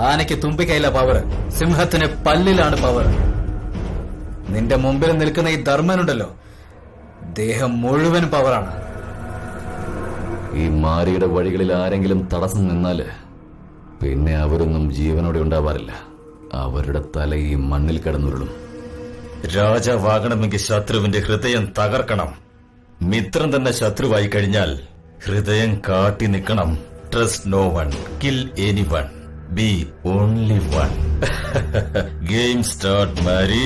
ആനയ്ക്ക് തുമ്പിക്കൈയില പവർ, സിംഹത്തിന് പല്ലിലാണ് പവർ. നിന്റെ മുമ്പിൽ നിൽക്കുന്ന ഈ ധർമ്മനുണ്ടല്ലോ, ദേഹം മുഴുവൻ പവറാണ്. ഈ മാരിയുടെ വഴികളിൽ ആരെങ്കിലും തടസ്സം നിന്നാല് പിന്നെ അവരൊന്നും ജീവനോടെ ഉണ്ടാവാറില്ല. അവരുടെ തല ഈ മണ്ണിൽ കിടന്നുരുളും. രാജാവാകണമെങ്കിൽ ശത്രുവിന്റെ ഹൃദയം തകർക്കണം. മിത്രം തന്നെ ശത്രുവായി കഴിഞ്ഞാൽ ഹൃദയം കാട്ടി നിൽക്കണം. Trust no one, kill anyone, be only one. Game start Mari.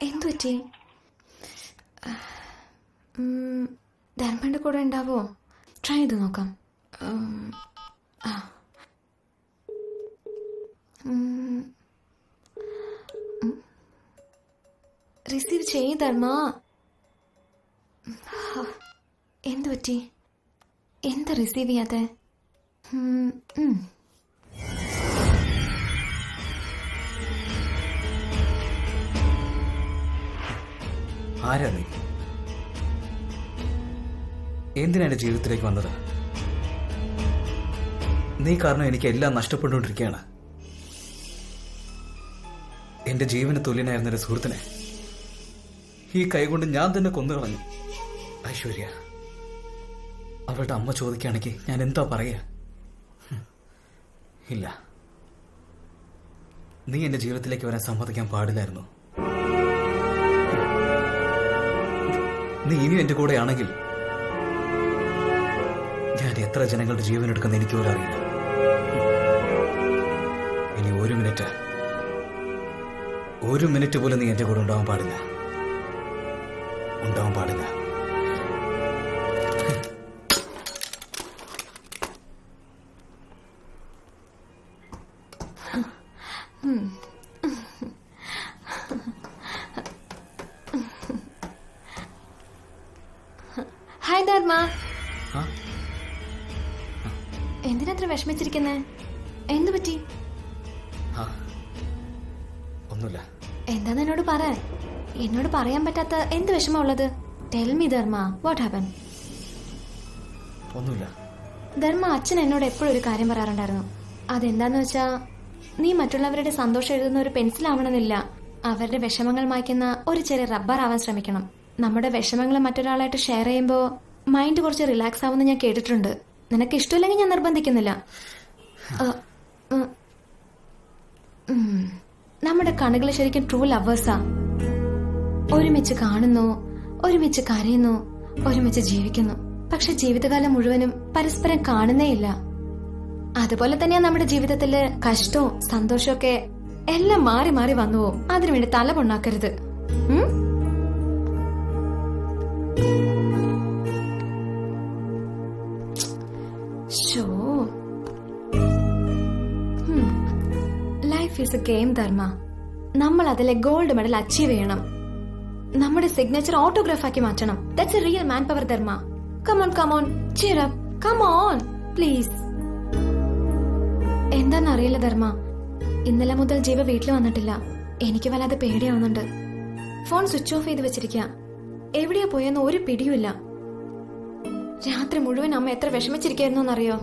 എന്തു പറ്റി? ധർമ്മന്റെ കൂടെ ഉണ്ടാവോ? ട്രൈ ചെയ്ത് നോക്കാം. റിസീവ് ചെയ്യ് ധർമ്മ. എന്തു പറ്റി? എന്താ റിസീവ് ചെയ്യാതെ? ആരാ നീ? എന്തിനാ എന്റെ ജീവിതത്തിലേക്ക് വന്നത്? നീ കാരണം എനിക്ക് എല്ലാം നഷ്ടപ്പെട്ടുകൊണ്ടിരിക്കുകയാണ്. എന്റെ ജീവന് തുല്യനായിരുന്ന ഒരു സുഹൃത്തിനെ ഈ കൈകൊണ്ട് ഞാൻ തന്നെ കൊന്നുകളഞ്ഞു. ഐശ്വര്യ, അവളുടെ അമ്മ ചോദിക്കുകയാണെങ്കിൽ ഞാൻ എന്താ പറയാ? ഇല്ല, നീ എന്റെ ജീവിതത്തിലേക്ക് വരാൻ സമ്മതിക്കാൻ പാടില്ലായിരുന്നു. നീ ഇനിയും എന്റെ കൂടെ ആണെങ്കിൽ ഞാൻ എത്ര ജനങ്ങളുടെ ജീവൻ എടുക്കുന്ന എനിക്ക് പോലും അറിയില്ല. ഇനി ഒരു മിനിറ്റ് പോലും നീ എന്റെ കൂടെ ഉണ്ടാവാൻ പാടില്ല. ഹായ് ധർമ്മ. എന്തിനത്ര വിഷമിച്ചിരിക്കുന്നേ? എന്തു പറ്റി? ഒന്നുമില്ല. എന്താന്ന് എന്നോട് പറ. എന്നോട് പറയാൻ പറ്റാത്ത എന്ത് വിഷമം ഉള്ളത്? Tell me Dharma, what happen? ഒന്നുമില്ല. ധർമ്മ, അച്ഛൻ എന്നോട് എപ്പോഴും ഒരു കാര്യം പറയാറുണ്ടായിരുന്നു. അതെന്താന്ന് വെച്ചാ, നീ മറ്റുള്ളവരുടെ സന്തോഷം എഴുതുന്ന ഒരു പെൻസിലാവണമെന്നില്ല, അവരുടെ വിഷമങ്ങൾ മായ്ക്കുന്ന ഒരു ചെറിയ റബ്ബർ ആവാൻ ശ്രമിക്കണം. നമ്മുടെ വിഷമങ്ങൾ മറ്റൊരാളായിട്ട് ഷെയർ ചെയ്യുമ്പോൾ മൈൻഡ് കുറച്ച് റിലാക്സ് ആവുമെന്ന് ഞാൻ കേട്ടിട്ടുണ്ട്. നിനക്ക് ഇഷ്ടമില്ലെങ്കിൽ ഞാൻ നിർബന്ധിക്കുന്നില്ല. നമ്മുടെ കണ്ണുകൾ ശരിക്കും ട്രൂ ലവേഴ്സാ. ഒരുമിച്ച് കാണുന്നു, ഒരുമിച്ച് കരയുന്നു, ഒരുമിച്ച് ജീവിക്കുന്നു. പക്ഷെ ജീവിതകാലം മുഴുവനും പരസ്പരം കാണുന്നേയില്ല. അതുപോലെ തന്നെയാ നമ്മുടെ ജീവിതത്തില് കഷ്ടവും സന്തോഷമൊക്കെ എല്ലാം മാറി മാറി വന്നു പോവും. അതിനുവേണ്ടി തല പൊണ്ണാക്കരുത്. ലൈഫ് ഈസ് എ ഗെയിം ധർമ്മ. നമ്മൾ അതിലെ ഗോൾഡ് മെഡൽ അച്ചീവ് ചെയ്യണം. നമ്മുടെ സിഗ്നേച്ചർ ഓട്ടോഗ്രാഫ് ആക്കി മാറ്റണം. That's A real man power Dharma. Come on come on, cheer up, come on, please. എന്താന്നറിയില്ല ധർമ്മ, ഇന്നലെ മുതൽ ജീവ വീട്ടിൽ വന്നിട്ടില്ല. എനിക്ക് വല്ലാതെ പേടിയാവുന്നുണ്ട്. ഫോൺ സ്വിച്ച് ഓഫ് ചെയ്ത് വെച്ചിരിക്കുക. എവിടെയാ പോയെന്ന് ഒരു പിടിയുമില്ല. രാത്രി മുഴുവൻ അമ്മ എത്ര വിഷമിച്ചിരിക്കായിരുന്നോന്നറിയോ?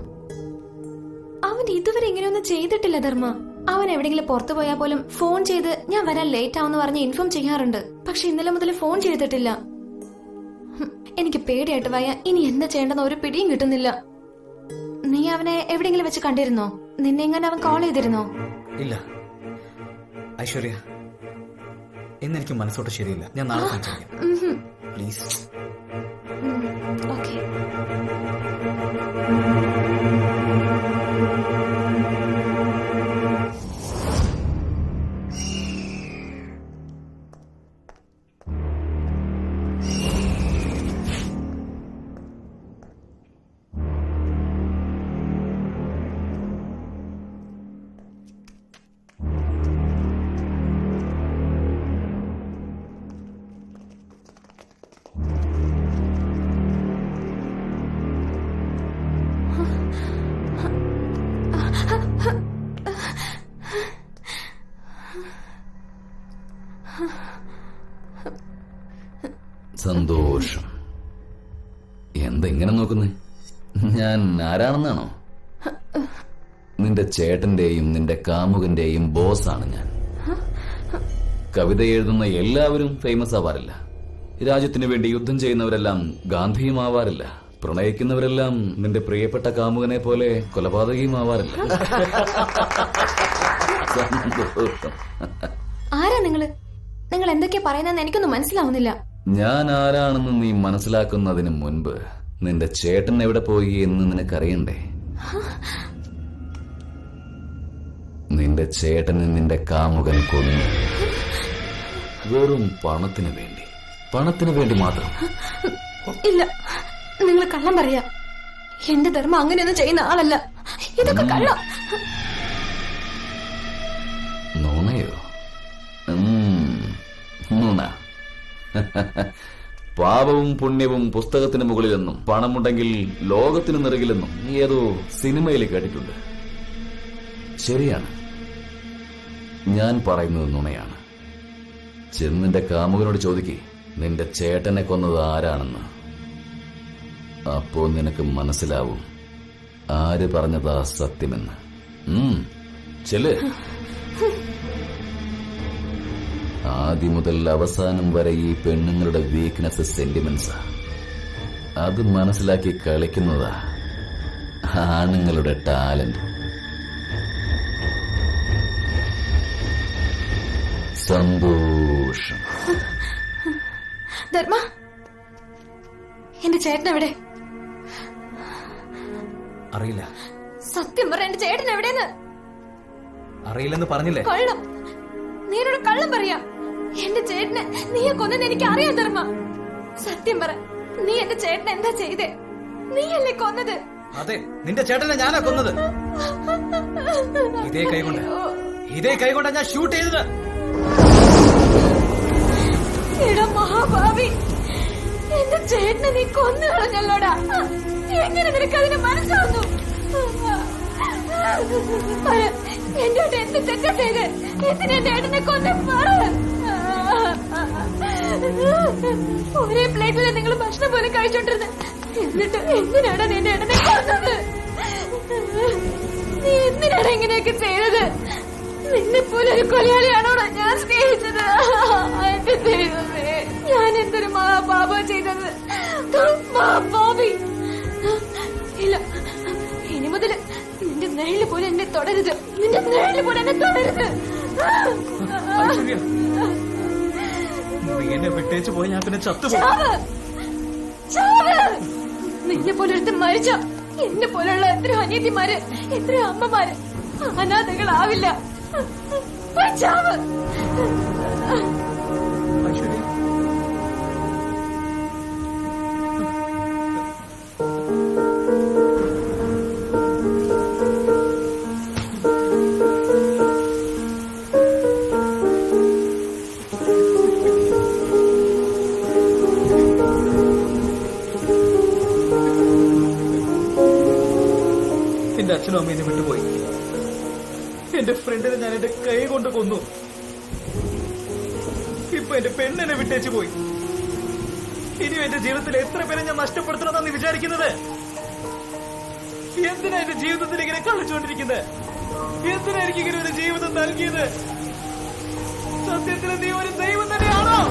അവൻ ഇതുവരെ ഇങ്ങനെയൊന്നും ചെയ്തിട്ടില്ല ധർമ്മ. അവൻ എവിടെയെങ്കിലും പുറത്തു പോയാൽ പോലും ഫോൺ ചെയ്ത് ഞാൻ വരാൻ ലേറ്റ് ആവുന്ന പറഞ്ഞ് ഇൻഫോം ചെയ്യാറുണ്ട്. പക്ഷെ ഇന്നലെ മുതൽ ഫോൺ ചെയ്തിട്ടില്ല. എനിക്ക് പേടിയായിട്ട് വയ്യ. ഇനി എന്താ ചെയ്യേണ്ടെന്ന് ഒരു പിടിയും കിട്ടുന്നില്ല. നീ അവനെ എവിടെയെങ്കിലും വെച്ച് കണ്ടിരുന്നോ? നിന്നെ എങ്ങനെ അവൻ കോൾ ചെയ്തിരുന്നോ? ഇല്ല ഐശ്വര്യ, ഇന്ന് എനിക്ക് മനസ്സോട്ട് ശരിയില്ല. ഞാൻ നാളെ സംസാരിക്കാം പ്ലീസ്. ഓക്കെ. സന്തോഷം. എന്താ ഇങ്ങനെ നോക്കുന്നേ? ഞാൻ ആരാണെന്നാണോ? നിന്റെ ചേട്ടന്റെയും നിന്റെ കാമുകന്റെയും ബോസാണ് ഞാൻ. കവിത എഴുതുന്ന എല്ലാവരും ഫേമസ് ആവാറില്ല. രാജ്യത്തിന് വേണ്ടി യുദ്ധം ചെയ്യുന്നവരെല്ലാം ഗാന്ധിയും ആവാറില്ല. പ്രണയിക്കുന്നവരെല്ലാം നിന്റെ പ്രിയപ്പെട്ട കാമുകനെ പോലെ കൊലപാതകയും ആവാറില്ല. ആരാ നിങ്ങള്? നിങ്ങൾ എന്തൊക്കെയാ പറയുന്നതെന്ന് എനിക്കൊന്നും മനസ്സിലാവുന്നില്ല. ഞാൻ ആരാണെന്ന് നീ മനസ്സിലാക്കുന്നതിന് മുൻപ് നിന്റെ ചേട്ടൻ എവിടെ പോയി എന്ന് നിനക്കറിയണ്ടേ? നിന്റെ ചേട്ടന് നിന്റെ കാമുകൻ കൊന്നു. വെറും പണത്തിന് വേണ്ടി മാത്രം. ഇല്ല, നിങ്ങൾ കള്ളം പറയാ. എന്റെ ധർമ്മം അങ്ങനെയൊന്നും ചെയ്യുന്ന ആളല്ല. ഇതൊക്കെ കള്ളം. നുണയോ? നുണ. പാപവും പുണ്യവും പുസ്തകത്തിന് മുകളിലെന്നും പണമുണ്ടെങ്കിൽ ലോകത്തിന് നിറകിലെന്നും നീ ഏതോ സിനിമയിൽ കേട്ടിട്ടുണ്ട്. ശരിയാണ്, ഞാൻ പറയുന്നത് നുണയാണ്. ചെന്നിന്റെ കാമുകനോട് ചോദിക്കേ നിന്റെ ചേട്ടനെ കൊന്നത് ആരാണെന്ന്. അപ്പോ നിനക്ക് മനസ്സിലാവും ആര് പറഞ്ഞതാ സത്യമെന്ന്. ചെല്. ആദ്യം മുതൽ അവസാനം വരെ ഈ പെണ്ണുങ്ങളുടെ വീക്ക്നെസ് സെന്റിമെന്റ്സാ. അത് മനസ്സിലാക്കി കളിക്കുന്നതാ ആണുങ്ങളുടെ ടാലന്റ്. സന്തോഷം. ധർമ്മ, എന്റെ ചേട്ടൻ എവിടെ? അറിയില്ല. സത്യം പറ, എന്റെ ചേട്ടൻ എവിടെയെന്ന്. അറിയില്ലെന്ന് പറഞ്ഞില്ലേ? കള്ളം. നീ എന്നോട് കള്ളം പറയാ. എന്റെ ചേട്ടനെ നീയെ കൊന്നെന്ന് എനിക്ക് അറിയാം ധർമ്മ. സത്യം പറ, നീ എന്റെ ചേട്ടനെ എന്താ ചെയ്തേ? നീയല്ലേ കൊന്നത്? അതെ, നിന്റെ ചേട്ടനെ ഞാനാ കൊന്നത്. ഇതേ കൈകൊണ്ടാ ഞാൻ ഷൂട്ട് ചെയ്തത്. എടാ മഹാഭാവി, എന്റെ ചേട്ടനെ നീ കൊന്നു കളഞ്ഞല്ലോടാ. എങ്ങനെ നിനക്ക് അതിന് മനസ്സാവുന്നു? എന്റെ എന്ത് തെറ്റാ ചെയ്ത്? എന്തിനാ എന്റെ ഏട്ടനെ കൊന്ന? ഒരേ പ്ലേറ്റില് നിങ്ങൾ ഭക്ഷണം പോലെ കഴിച്ചോണ്ടിരുന്നത്. എന്നിട്ട് എന്തിനാണ് നിന്റെ ഏട്ടനെ കൊന്നത്? നീ എന്തിനാണ് ഇങ്ങനെയൊക്കെ ചെയ്തത്? നിന്നെ പോലെ ഒരു കൊലയാളിയാണോടാ ഞാൻ സ്നേഹിച്ചത്? എന്റെ ദൈവമേ, ഞാൻ എന്തൊരു മഹാപാപം ചെയ്തത്? മഹാപാപി. ഇല്ല, ഇനി മുതൽ നിന്റെ നിഴല് പോലെ എന്നെ തുടരുത്. നിന്റെ നിഴല് പോലെ എന്നെ തുടരുത്. എന്നെ വിട്ടേച്ചു പോയി ഞാൻ പിന്നെ നിന്നെ പോലെ എടുത്ത് മരിച്ച എന്നെ പോലുള്ള എത്രയോ അനീതിമാര്, എത്രയോ അമ്മമാര് അനാഥകളാവില്ല. ചാവ്. എന്റെ അച്ഛനും അമ്മ എന്നെ വിട്ടുപോയി. എന്റെ ഫ്രണ്ടിനെ ഞാൻ എന്റെ കൈ കൊണ്ട് കൊന്നു. ഇപ്പൊ എന്റെ പെണ്ണിനെ വിട്ടേച്ചു പോയി. ഇനിയും എന്റെ ജീവിതത്തിൽ എത്ര പേരെ ഞാൻ നഷ്ടപ്പെടുത്തണമെന്നാണ് നീ വിചാരിക്കുന്നത്? എന്തിനാ എന്റെ ജീവിതത്തിൽ ഇങ്ങനെ കളിച്ചുകൊണ്ടിരിക്കുന്നത്? എന്തിനാ എനിക്ക് ഇങ്ങനെ ഒരു ജീവിതം നൽകിയത്? സത്യത്തിൽ നീ ഒരു ദൈവം തന്നെയാണോ?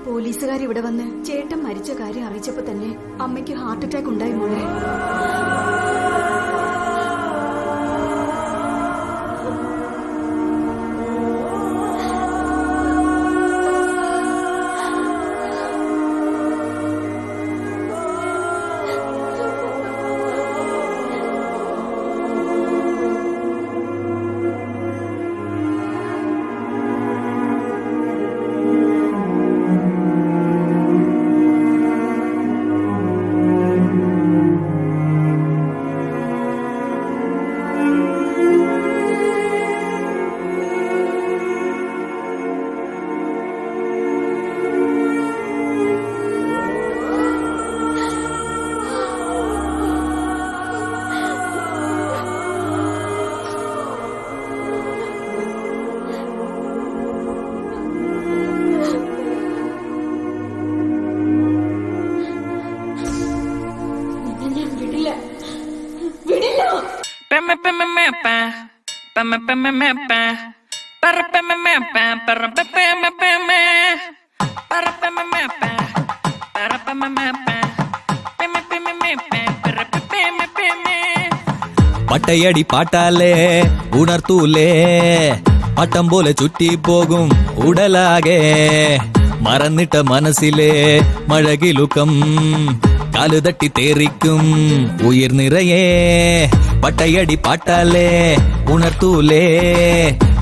പോലീസുകാർ ഇവിടെ വന്ന് ചേട്ടൻ മരിച്ച കാര്യം അറിയിച്ചപ്പോ തന്നെ അമ്മയ്ക്ക് ഹാർട്ട് അറ്റാക്ക് ഉണ്ടായി മോളെ. പട്ടയടി പാട്ടാലേ ഉണർത്തൂലേ പട്ടം പോലെ ചുറ്റിപ്പോകും ഉടലാകെ മറന്നിട്ട മനസ്സിലെ മഴകിലുക്കം കാലുതട്ടി തേറിക്കും ഉയിർ നിറയെ പട്ടയടി പാട്ടാലേ ഉണർത്തൂലേ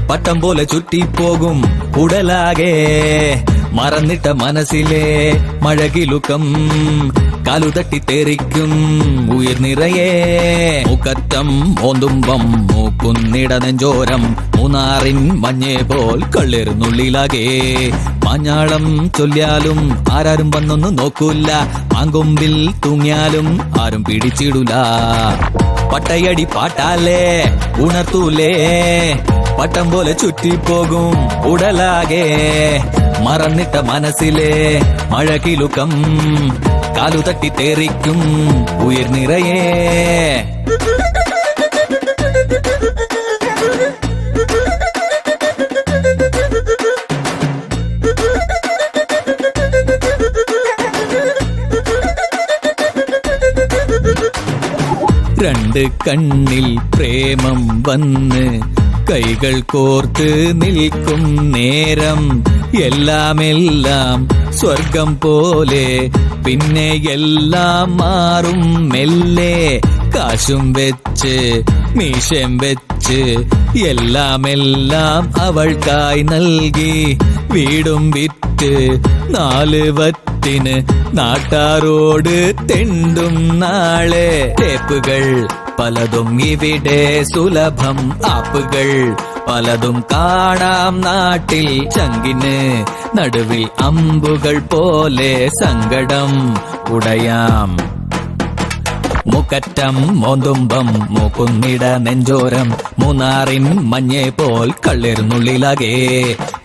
പട്ടം പോലെ ചുറ്റിപ്പോകും ഉടലാകെ മറന്നിട്ട മനസ്സിലെ മഴകിലുക്കം കാലുതട്ടി തേറിക്കും ഉയിർ നിറയെ മുക്കറ്റം മോന്തുമ്പം മൂക്കുന്നിട നെഞ്ചോരം മൂന്നാറിൻ മഞ്ഞേ പോൽ കള്ളെറുന്നുള്ളിലാകെ മാഞ്ഞാളം ചൊല്ലിയാലും ആരാരും വന്നൊന്നും നോക്കൂല മാങ്കൊമ്പിൽ തൂങ്ങിയാലും ആരും പിടിച്ചിടൂല പട്ടയടി പാട്ടാലേ ഉണർത്തൂലേ പട്ടം പോലെ ചുറ്റിപ്പോകും ഉടലാകെ മറന്നിട്ട മനസ്സിലെ മഴകിലുക്കം കാലുതട്ടി തേറിക്കും ഉയിർ നിറയെ രണ്ട് കണ്ണിൽ പ്രേമം വന്ന് കൈകൾ കോർത്ത് നിൽക്കും നേരം എല്ലാം സ്വർഗം പോലെ പിന്നെ എല്ലാം മാറും മെല്ലെ കാശും വെച്ച് മീശം വെച്ച് എല്ലാം അവൾക്കായി നൽകി വീടും വിറ്റ് 4 വറ്റിന് നാട്ടാരോട് തെണ്ടും നാളെ ടേപ്പുകൾ പലതും ഇവിടെ സുലഭം ആപ്പുകൾ പലതും കാണാം നാട്ടിൽ ചങ്കിന് നടുവിൽ അമ്പുകൾ പോലെ സങ്കടം ഉടയാം മുക്കറ്റം മോന്തുമ്പം മൂക്കുന്നിട നെഞ്ചോരം മൂന്നാറിൻ മഞ്ഞേ പോൽ കള്ളെറുന്നുള്ളിലാകെ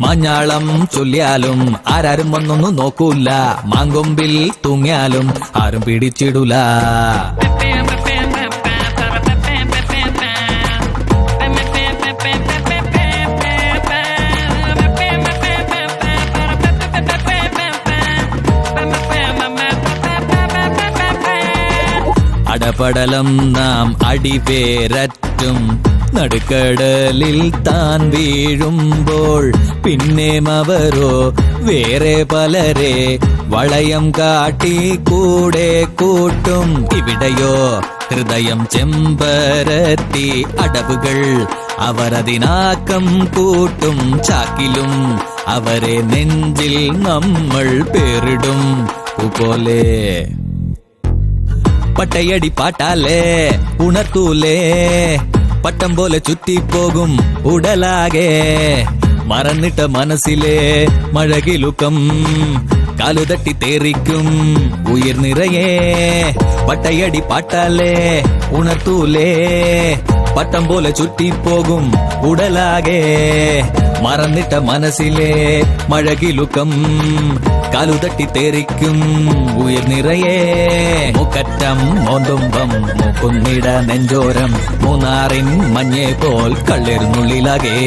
മഞ്ഞാളം ചൊല്ലിയാലും ആരാരും ഒന്നൊന്നും നോക്കൂല മാങ്കൊമ്പിൽ തൂങ്ങിയാലും ആരും പിടിച്ചിടൂല അടപടലം നാം അടിവേരറ്റും നടുക്കടലിൽ താൻ വീഴുമ്പോൾ പിന്നെയും അവരോ വേറെ പലരെ വളയം കാട്ടി കൂടെ കൂട്ടും ഇവിടെയോ ഹൃദയം ചെമ്പരത്തി അടവുകൾ അവരതിനാക്കം കൂട്ടും ചാക്കിലും അവരെ നെഞ്ചിൽ നമ്മൾ പേരിടും പോലെ പട്ടയടി പാട്ടാലേ ഉണർത്തൂലേ പട്ടം പോലെ ചുറ്റിപ്പോകും ഉടലാകെ മറന്നിട്ട മനസ്സിലെ മഴകിലുക്കം കാലുതട്ടി തേറിക്കും ഉയിർ നിറയെ പട്ടയടി പാട്ടാലേ ഉണർത്തൂലേ പട്ടം പോലെ ചുറ്റിപ്പോകും ഉടലാകെ മറന്നിട്ട മനസ്സിലെ മഴകിലുക്കം കാലുതട്ടി തേറിക്കും ഉയിർ നിറയെ മുക്കറ്റം മോന്തുമ്പം മൂക്കുന്നിട നെഞ്ചോരം മൂന്നാറിൻ മഞ്ഞേ പോൽ കള്ളെറുന്നുള്ളിലാകെ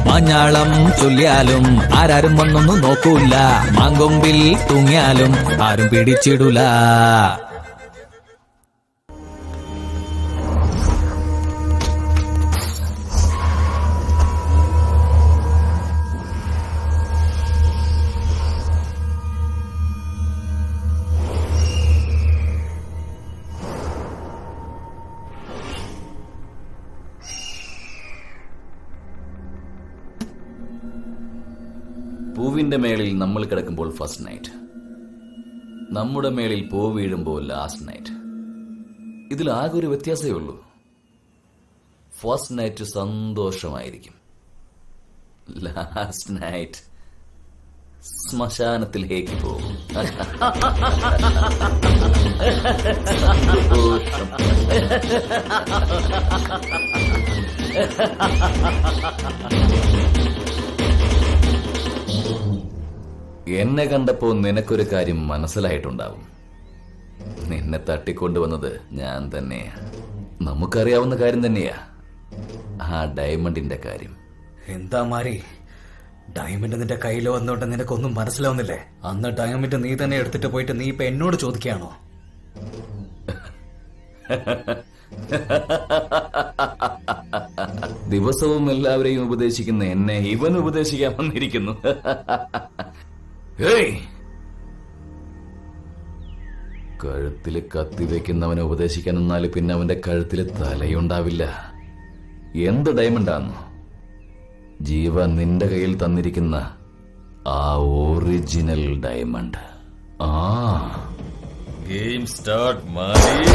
മാഞ്ഞാളം ചൊല്ലിയാലും ആരാരും വന്നൊന്നും നോക്കൂല മാങ്കൊമ്പിൽ തൂങ്ങിയാലും ആരും പിടിച്ചിടൂല പൂവിന്റെ മേളിൽ നമ്മൾ കിടക്കുമ്പോൾ ഫസ്റ്റ് നൈറ്റ്, നമ്മുടെ മേളിൽ പൂ വീഴുമ്പോൾ ലാസ്റ്റ് നൈറ്റ്. ഇതിൽ ആകെ ഒരു വ്യത്യാസമേ ഉള്ളൂ. ഫസ്റ്റ് നൈറ്റ് സന്തോഷമായിരിക്കും, ലാസ്റ്റ് നൈറ്റ് ശ്മശാനത്തിലേക്ക് പോകും. എന്നെ കണ്ടപ്പോ നിനക്കൊരു കാര്യം മനസ്സിലായിട്ടുണ്ടാവും. നിന്നെ തട്ടിക്കൊണ്ടുവന്നത് ഞാൻ തന്നെയാ. നമുക്കറിയാവുന്ന കാര്യം തന്നെയാ. ആ ഡയമണ്ടിന്റെ കാര്യം. എന്താ മാരി, ഡയമണ്ട് നിന്റെ കയ്യിൽ വന്നോണ്ട് നിനക്കൊന്നും മനസ്സിലാവുന്നില്ലേ? അന്ന് ഡയമണ്ട് നീ തന്നെ എടുത്തിട്ട് പോയിട്ട് നീ ഇപ്പൊ എന്നോട് ചോദിക്കുകയാണോ? ദിവസവും എല്ലാവരെയും ഉപദേശിക്കുന്ന എന്നെ ഇവൻ ഉപദേശിക്കാൻ വന്നിരിക്കുന്നു. ഹേയ്, കഴുത്തില് കത്തി വെക്കുന്നവനെ ഉപദേശിക്കാൻ നിന്നാല് പിന്നെ അവന്റെ കഴുത്തില് തലയുണ്ടാവില്ല. എന്ത് ഡയമണ്ടാന്ന്? ജീവ നിന്റെ കയ്യിൽ തന്നിരിക്കുന്ന ആ ഒറിജിനൽ ഡയമണ്ട്. ആ ഗെയിം സ്റ്റാർട്ട് മാറി.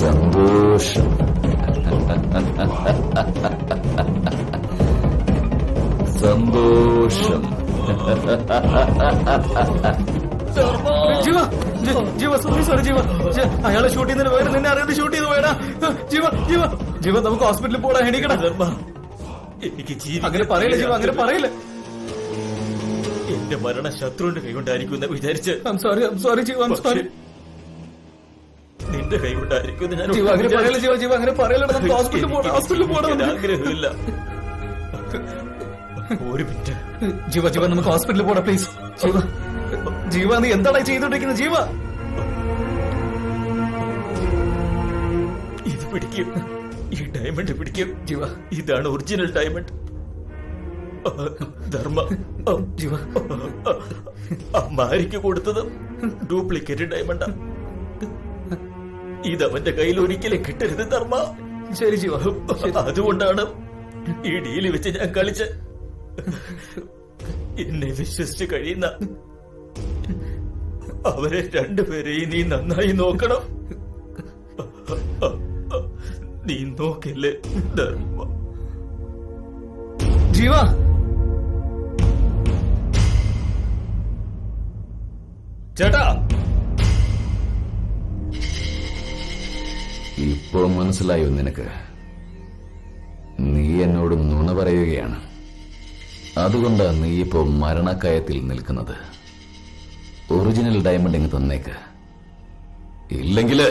സന്തോഷം. സന്തോഷം. അയാളെ ഷൂട്ട് ചെയ്യുന്നതിന് പകരം നിന്നെ അറിയാതെ ഷൂട്ട് ചെയ്ത് പോയടാ. ജീവ നമുക്ക് ഹോസ്പിറ്റലിൽ പോടാ. എണീക്കടാ. എനിക്ക് അങ്ങനെ പറയില്ല ജീവ, അങ്ങനെ പറയില്ല. എന്റെ മരണ ശത്രുവിന്റെ കൈകൊണ്ടായിരിക്കും എന്ന് വിചാരിച്ച് സോറി ജീവ, സോറി. നിന്റെ കൈകൊണ്ടായിരിക്കും ഞാൻ ജീവ അങ്ങനെ പറയില്ല. ജീവ അങ്ങനെ പറയില്ല. നമുക്ക് ഹോസ്പിറ്റലിൽ പോടാ. ആഗ്രഹമില്ല. ഒരു മിനിറ്റ് ജീവ നമുക്ക് ഹോസ്പിറ്റലിൽ പോടാ പ്ലീസ്. ജീവ നീ എന്താണ് ചെയ്തോണ്ടിരിക്കുന്നത്? ജീവ ഇത് പിടിക്കും, ഈ ഡയമണ്ട് പിടിക്കും. ജീവ ഇതാണ് ഒറിജിനൽ ഡയമണ്ട്. ധർമ്മ ജീവ അമ്മാരിക്ക് കൊടുത്തത് ഡ്യൂപ്ലിക്കേറ്റ് ഡയമണ്ടാ. ഇതവന്റെ കയ്യിൽ ഒരിക്കലും കിട്ടരുത് ധർമ്മ. ശരി ജീവ. അതുകൊണ്ടാണ് ഈ ഡീല് വെച്ച് ഞാൻ കളിച്ച് എന്നെ വിശ്വസിച്ച് കഴിയുന്ന അവരെ രണ്ടുപേരെയും നീ നന്നായി നോക്കണം. നീ നോക്കല്ലേ ധർമ്മ. ജീവ ചേട്ടാ, ഇപ്പോ മനസ്സിലായോ നിനക്ക്? നീ എന്നോട് നുണ പറയുകയാണ്. അതുകൊണ്ടാ നീ ഇപ്പോ മരണക്കയത്തിൽ നിൽക്കുന്നത്. ഒറിജിനൽ ഡയമണ്ട് ഇങ്ങ് തന്നേക്ക്, ഇല്ലെങ്കില്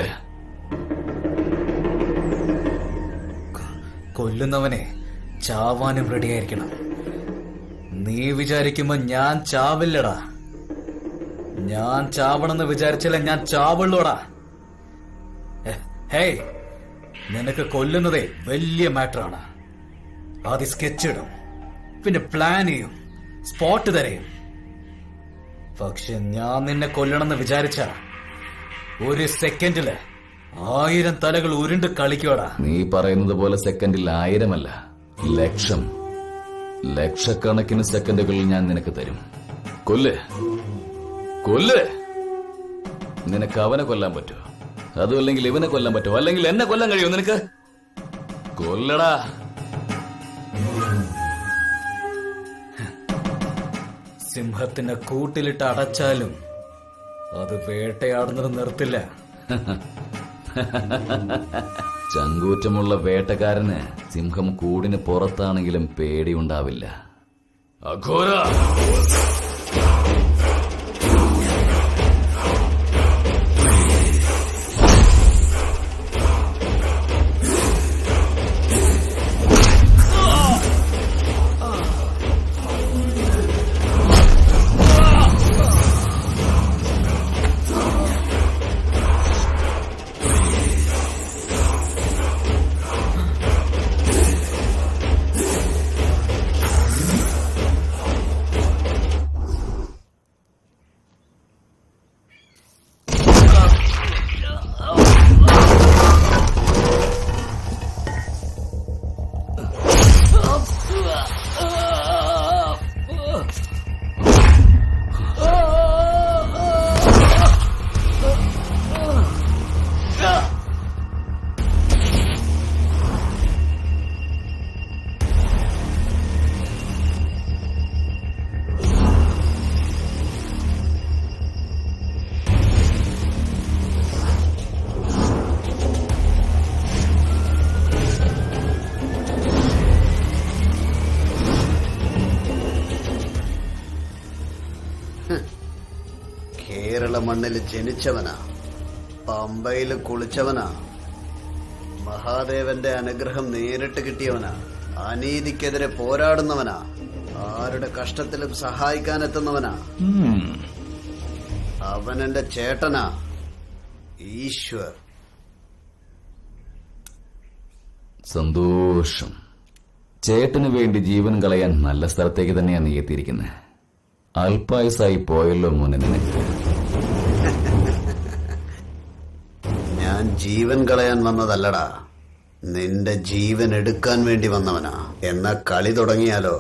കൊല്ലുന്നവനെ ചാവാനും റെഡിയായിരിക്കണം. നീ വിചാരിക്കുമ്പോ ഞാൻ ചാവില്ലടാ. ഞാൻ ചാവണമെന്ന് വിചാരിച്ചാലേ ഞാൻ ചാവുള്ളൂടാ. ഹേയ്, നിനക്ക് കൊല്ലുന്നതേ വലിയ മാറ്ററാണ്. ആദ്യം സ്കെച്ച് ഇടും, പിന്നെ പ്ലാൻ ചെയ്യും, സ്പോട്ട് തരയും. പക്ഷെ ഞാൻ നിന്നെ കൊല്ലണമെന്ന് വിചാരിച്ച ഒരു സെക്കൻഡില് 1000 തലകൾ ഉരുണ്ട് കളിക്കോടാ. നീ പറയുന്നത് പോലെ സെക്കൻഡിൽ 1000 അല്ല, ലക്ഷം, ലക്ഷക്കണക്കിന് സെക്കൻഡുകളിൽ ഞാൻ നിനക്ക് തരും. കൊല്ല്, കൊല്ല്. നിനക്ക് അവനെ കൊല്ലാൻ പറ്റുമോ? അതും അല്ലെങ്കിൽ ഇവനെ കൊല്ലാൻ പറ്റുമോ? അല്ലെങ്കിൽ എന്നെ കൊല്ലാൻ കഴിയുമോ നിനക്ക്? കൊല്ലടാ. സിംഹത്തിന്റെ കൂട്ടിലിട്ട് അടച്ചാലും അത് വേട്ടയാടുന്നത് നിർത്തില്ല. ചങ്കൂറ്റമുള്ള വേട്ടക്കാരന് സിംഹം കൂടിന് പുറത്താണെങ്കിലും പേടിയുണ്ടാവില്ല. അഘോര, മണ്ണിൽ ജനിച്ചവനാ, പമ്പയിൽ കുളിച്ചവനാ, മഹാദേവന്റെ അനുഗ്രഹം നേരിട്ട് കിട്ടിയവനാ, അനീതിക്കെതിരെ പോരാടുന്നവനാ, ആരുടെ കഷ്ടത്തിലും സഹായിക്കാനെത്തുന്നവനാ. അവൻ എന്റെ ചേട്ടനാ, ഈശ്വർ. സന്തോഷം. ചേട്ടന് വേണ്ടി ജീവൻ കളയാൻ നല്ല സ്ഥലത്തേക്ക് തന്നെയാണ് നീ എത്തിയിരിക്കുന്നത്. അല്പായുസായി പോയല്ലോ മോനെ നിനക്ക്. ഞാൻ ജീവൻ കളയാൻ വന്നതല്ലടാ, നിന്റെ ജീവൻ എടുക്കാൻ വേണ്ടി വന്നവനാ. എന്നാ കളി തുടങ്ങിയാലോ?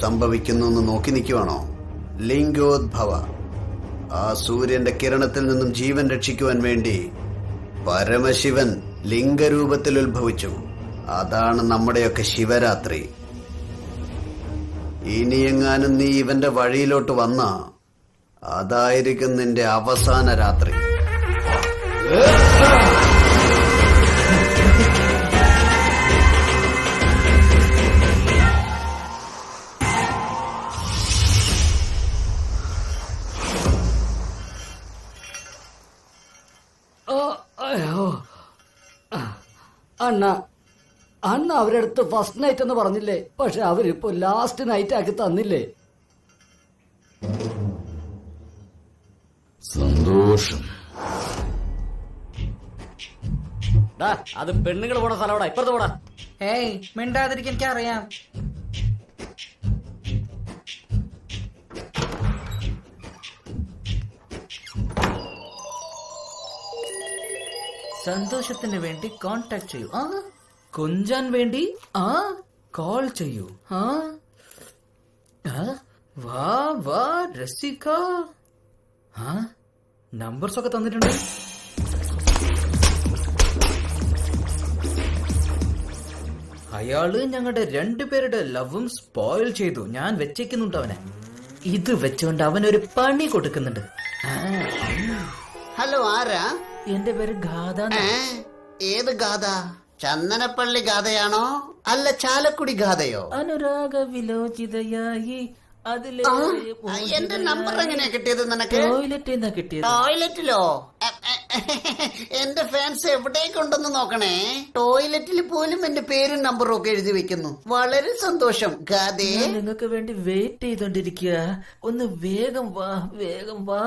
സംഭവിക്കുന്നു എന്ന് നോക്കി നിൽക്കുവാണോ? ലിംഗോദ്ഭവ. ആ സൂര്യന്റെ കിരണത്തിൽ നിന്നും ജീവൻ രക്ഷിക്കുവാൻ വേണ്ടി പരമശിവൻ ലിംഗരൂപത്തിൽ ഉത്ഭവിച്ചു. അതാണ് നമ്മുടെയൊക്കെ ശിവരാത്രി. ഇനിയെങ്ങാനും നീ ഇവന്റെ വഴിയിലോട്ട് വന്ന അതായിരിക്കും നിന്റെ അവസാന രാത്രി. അണ്ണ അണ്ണ അവരടുത്ത് ഫസ്റ്റ് നൈറ്റ് എന്ന് പറഞ്ഞില്ലേ? പക്ഷെ അവരിപ്പോ ലാസ്റ്റ് നൈറ്റ് ആക്കി തന്നില്ലേ? സന്തോഷം. അത് പെണ്ണുങ്ങൾ പോണ സ്ഥലം ഇപ്പുറത്ത് പോടാ. ഏയ് മിണ്ടാതിരിക്കാൻ എനിക്കറിയാം. സന്തോഷത്തിന് വേണ്ടി കോണ്ടാക്ട് ചെയ്യൂ. കൊഞ്ചാൻ വേണ്ടി കോൾ ചെയ്യൂ. വാ വാ രസിക. നമ്പേഴ്സ് ഒക്കെ തന്നിട്ടുണ്ട്. അയാള് ഞങ്ങളുടെ രണ്ടുപേരുടെ ലവും സ്പോയിൽ ചെയ്തു. ഞാൻ വെച്ചേക്കുന്നുണ്ട് അവനെ. ഇത് വെച്ചുകൊണ്ട് അവനൊരു പണി കൊടുക്കുന്നുണ്ട്. ഹലോ, ആരാ? എന്റെ പേര് ഗാഥ. ഏത് ഗാഥ? ചന്ദനപ്പള്ളി ഗാഥയാണോ അല്ല ചാലക്കുടി ഗാഥയോ? അനുരാഗ വിലോചിതയായി എന്റെ നമ്പർ എങ്ങനെയാ കിട്ടിയത് നിനക്ക്? ടോയ്ലറ്റിൽ കിട്ടിയത്. ടോയ്ലറ്റിലോ? എന്റെ ഫാൻസ് എവിടേക്കുണ്ടെന്ന് നോക്കണേ. ടോയ്ലറ്റിൽ പോലും എന്റെ പേരും നമ്പറും ഒക്കെ എഴുതി വെക്കുന്നു. വളരെ സന്തോഷം ഗാഥേ. നിങ്ങൾക്ക് വേണ്ടി വെയിറ്റ് ചെയ്തോണ്ടിരിക്കുക. ഒന്ന് വേഗം വാ, വേഗം വാ.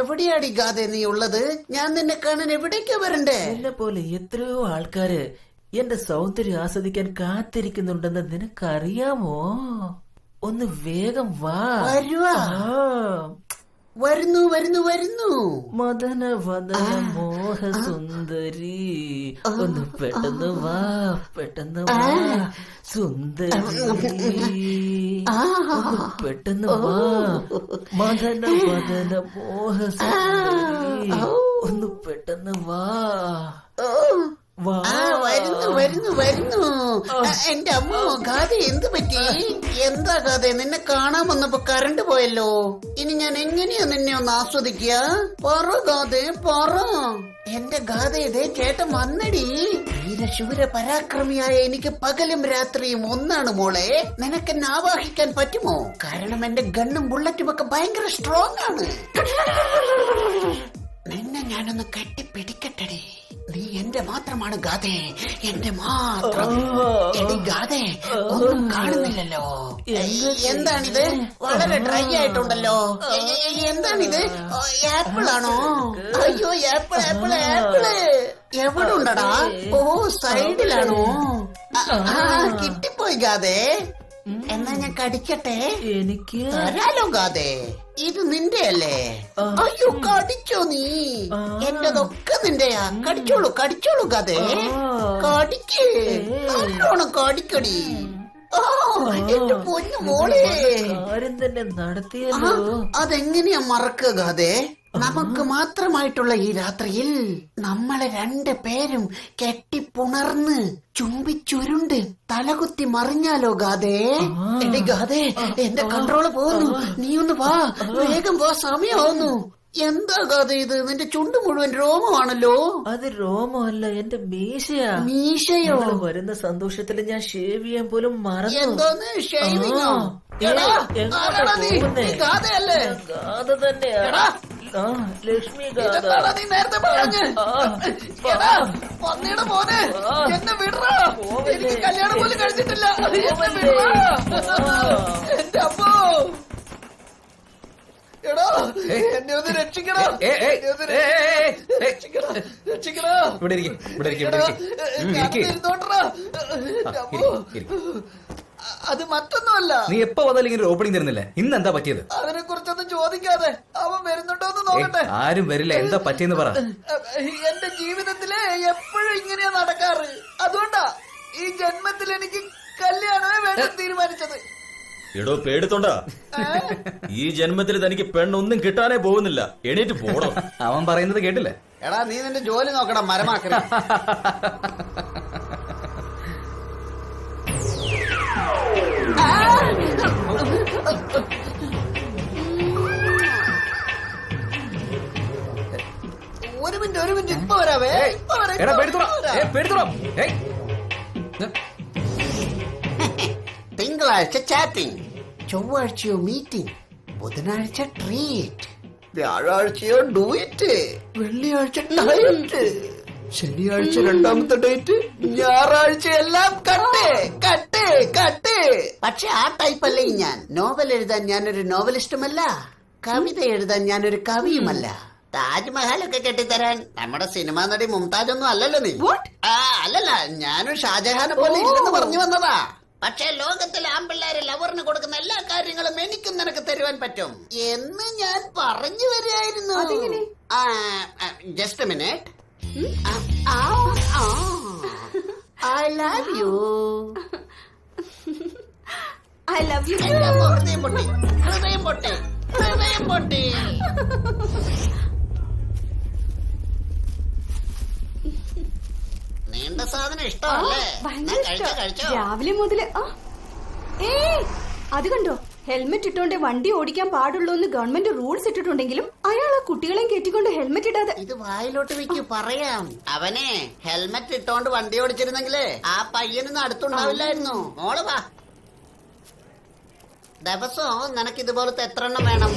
എവിടെയാടി ഗാഥേ നീ ഉള്ളത്? ഞാൻ നിന്നെ കാണാൻ എവിടേക്കാ വരണ്ടേ? എന്നെ പോലെ എത്രയോ ആൾക്കാര് എന്റെ സൗന്ദര്യം ആസ്വദിക്കാൻ കാത്തിരിക്കുന്നുണ്ടെന്ന് നിനക്കറിയാമോ? ഒന്ന് വേഗം വാ. വരുന്നു വരുന്നു വരുന്നു. മദന വദന മോഹ സുന്ദരി, ഒന്ന് പെട്ടെന്ന് വാ, പെട്ടെന്ന് വാ സുന്ദരി, ഒന്ന് പെട്ടെന്ന് വാ. മദന വദന മോഹ സുന്ദരി, ഒന്ന് പെട്ടെന്ന് വാ. വരുന്നു വരുന്നു വരുന്നു. എന്റെ അമ്മ ഗാഥ എന്ത് പറ്റി? എന്താ ഗാഥ, നിന്നെ കാണാൻ വന്നപ്പോ കറണ്ട് പോയല്ലോ. ഇനി ഞാൻ എങ്ങനെയാ നിന്നെ ഒന്ന് ആസ്വദിക്കുക? പറ ഗാഥ പറ. എന്റെ ഗാഥ ഇതേ ചേട്ടൻ വന്നടി. വീരശൂര പരാക്രമിയായ എനിക്ക് പകലും രാത്രിയും ഒന്നാണ് മോളെ. നിനക്കെന്നെ ആവാഹിക്കാൻ പറ്റുമോ? കാരണം എന്റെ ഗണ്ണും ബുള്ളറ്റും ഒക്കെ ഭയങ്കര സ്ട്രോങ് ആണ്. നിന്നെ ഞാനൊന്ന് കെട്ടിപ്പിടിക്കട്ടെടി. നീ എന്റെ മാത്രമാണ് ഗാഥേ, എന്റെ മാത്രം. എടി ഗാഥേ, ഒന്നും കാണുന്നില്ലല്ലോ. എന്താണിത്? വളരെ ഡ്രൈ ആയിട്ടുണ്ടല്ലോ. എന്താണിത്? ആപ്പിൾ ആണോ? അയ്യോ, ആപ്പിൾ ആപ്പിൾ ആപ്പിള്. എവിടെ ഉണ്ടടാ? ഓ, സൈഡിലാണോ? കിട്ടിപ്പോയി ഗാഥേ. എന്നാ ഞാൻ കടിക്കട്ടെ? എനിക്ക് തരാലോ ഗാഥേ. ഇത് നിന്റെ അല്ലേ? അയ്യോ, കടിച്ചോ നീ? എന്റെതൊക്കെ നിന്റെയാ. കടിച്ചോളൂ കടിച്ചോളൂ ഗാഥേ. കടിക്ക്, നല്ലോണം കടിക്കടി. എന്റെ പൊന്നു മോളെ, കാര്യം തന്നെ നടത്തിയല്ലോ. അതെങ്ങനെയാ മറക്കുക ഗാഥേ? നമുക്ക് മാത്രമായിട്ടുള്ള ഈ രാത്രിയിൽ നമ്മളെ 2 പേരും കെട്ടിപ്പുണർന്ന് ചുംബിച്ചുരുണ്ട് തലകുത്തി മറിഞ്ഞാലോ ഗാഥേ? എടി ഗാഥേ, എന്റെ കൺട്രോള് പോകുന്നു. നീ ഒന്ന് വാ, വേഗം വാ, സമയമാവുന്നു. എന്താ ഗാഥ ഇത്? നിന്റെ ചുണ്ട് മുഴുവൻ രോമമാണല്ലോ. അത് രോമമല്ല, എന്റെ മീശയാ. മീശയോ? വരുന്ന സന്തോഷത്തിൽ ഞാൻ ഷേവ് ചെയ്യാൻ പോലും മറന്നു. എന്തോന്ന് ഷേവിങ്ങോ? ഗാഥയല്ലേ? ഗാഥ തന്നെയാ. ലക്ഷ്മി ഗാഥ. നീ നേരത്തെ പറഞ്ഞ് പന്നിയുടെ മോനെ, എന്നെ വിടറാ. എനിക്ക് കല്യാണം പോലും കഴിച്ചിട്ടില്ല. എന്റെ അമ്മോ, എടോ എന്നെ ഒന്ന് രക്ഷിക്കണോ, രക്ഷിക്കണോ. അത് മറ്റൊന്നുമല്ല. നീ എപ്പോ വന്നാലും ഇങ്ങനെ ഓപ്പണിംഗ് തരുന്നില്ലേ? ഇന്ന് എന്താ പറ്റിയത്? അതിനെ കുറിച്ചൊന്നും ചോദിക്കാതെ അവൻ വരുന്നുണ്ടോ എന്ന് നോക്കട്ടെ. ആരും വരില്ല. എന്താ പറ്റിയെന്ന് പറ. എന്റെ ജീവിതത്തില് എപ്പോഴും ഇങ്ങനെയാ നടക്കാറ്. അതുകൊണ്ടാ ഈ ജന്മത്തിൽ എനിക്ക് കല്യാണമേ വേണ്ട തീരുമാനിച്ചത്. എടോ പേടിത്തോണ്ടാ, ഈ ജന്മത്തിൽ തനിക്ക് പെണ്ണൊന്നും കിട്ടാനേ പോകുന്നില്ല. എണീറ്റ് പോടോ. അവൻ പറയുന്നത് കേട്ടില്ലേ? എടാ, നീ നിന്റെ ജോലി നോക്കണം, മരമാക്കണ. ഒരു മിനിറ്റ് ഇപ്പൊ വരാവേ. തിങ്കളാഴ്ച ചാറ്റിംഗ്, ചൊവ്വാഴ്ചയോ മീറ്റിംഗ്, ബുധനാഴ്ച ട്രീറ്റ്, വ്യാഴാഴ്ചയോ ഡൂയിറ്റ്, വെള്ളിയാഴ്ച ഡയറ്റ്, ശനിയാഴ്ച 2ാമത്തെ ഡേറ്റ്, ഞായറാഴ്ച എല്ലാം കട്ട് കട്ട് കട്ട്. പക്ഷെ ആ ടൈപ്പ് അല്ലേ ഞാൻ. നോവൽ എഴുതാൻ ഞാനൊരു നോവലിസ്റ്റുമല്ല, കവിത എഴുതാൻ ഞാനൊരു കവിയുമല്ല. താജ്മഹലൊക്കെ കെട്ടിത്തരാൻ നമ്മുടെ സിനിമാ നടി മുംതാജ് ഒന്നും അല്ലല്ലോ നീ. അല്ലല്ല, ഞാനും ഷാജഹാനെ പോലെ ഇല്ലെന്ന് പറഞ്ഞു വന്നതാ. പക്ഷെ ലോകത്തിലെ ആൺപിള്ളേരെ ലവറിന് കൊടുക്കുന്ന എല്ലാ കാര്യങ്ങളും എനിക്കും നിനക്ക് തരുവാൻ പറ്റും എന്ന് ഞാൻ പറഞ്ഞു വരികയായിരുന്നു. Just minute. I love you. I love U. ഹൃദയം പൊട്ടി, ഹൃദയം പൊട്ടി, ഹൃദയം പൊട്ടി. നീണ്ട സാധനം ഇഷ്ടമല്ലേ? ഭയങ്കര ഇഷ്ടാ. കഴിച്ചോ? രാവിലെ മുതല് അത് കണ്ടോ, ഹെൽമെറ്റ് ഇട്ടോണ്ട് വണ്ടി ഓടിക്കാൻ പാടുള്ളൂ എന്ന് ഗവൺമെന്റ് റൂൾസ് ഇട്ടിട്ടുണ്ടെങ്കിലും അയാൾ ആ കുട്ടികളെയും കയറ്റിക്കൊണ്ട് ഹെൽമെറ്റ് ഇടാതെ. ഇത് വായിലോട്ട് വെക്കൂ, പറയാം. അവനെ ഹെൽമെറ്റ് ഇട്ടോണ്ട് വണ്ടി ഓടിച്ചിരുന്നെങ്കിലേ ആ പയ്യനൊന്നും അടുത്തുണ്ടാവില്ലായിരുന്നു. മോള് വാ, ദിവസവും നിനക്ക് ഇതുപോലത്തെ എത്ര എണ്ണം വേണം?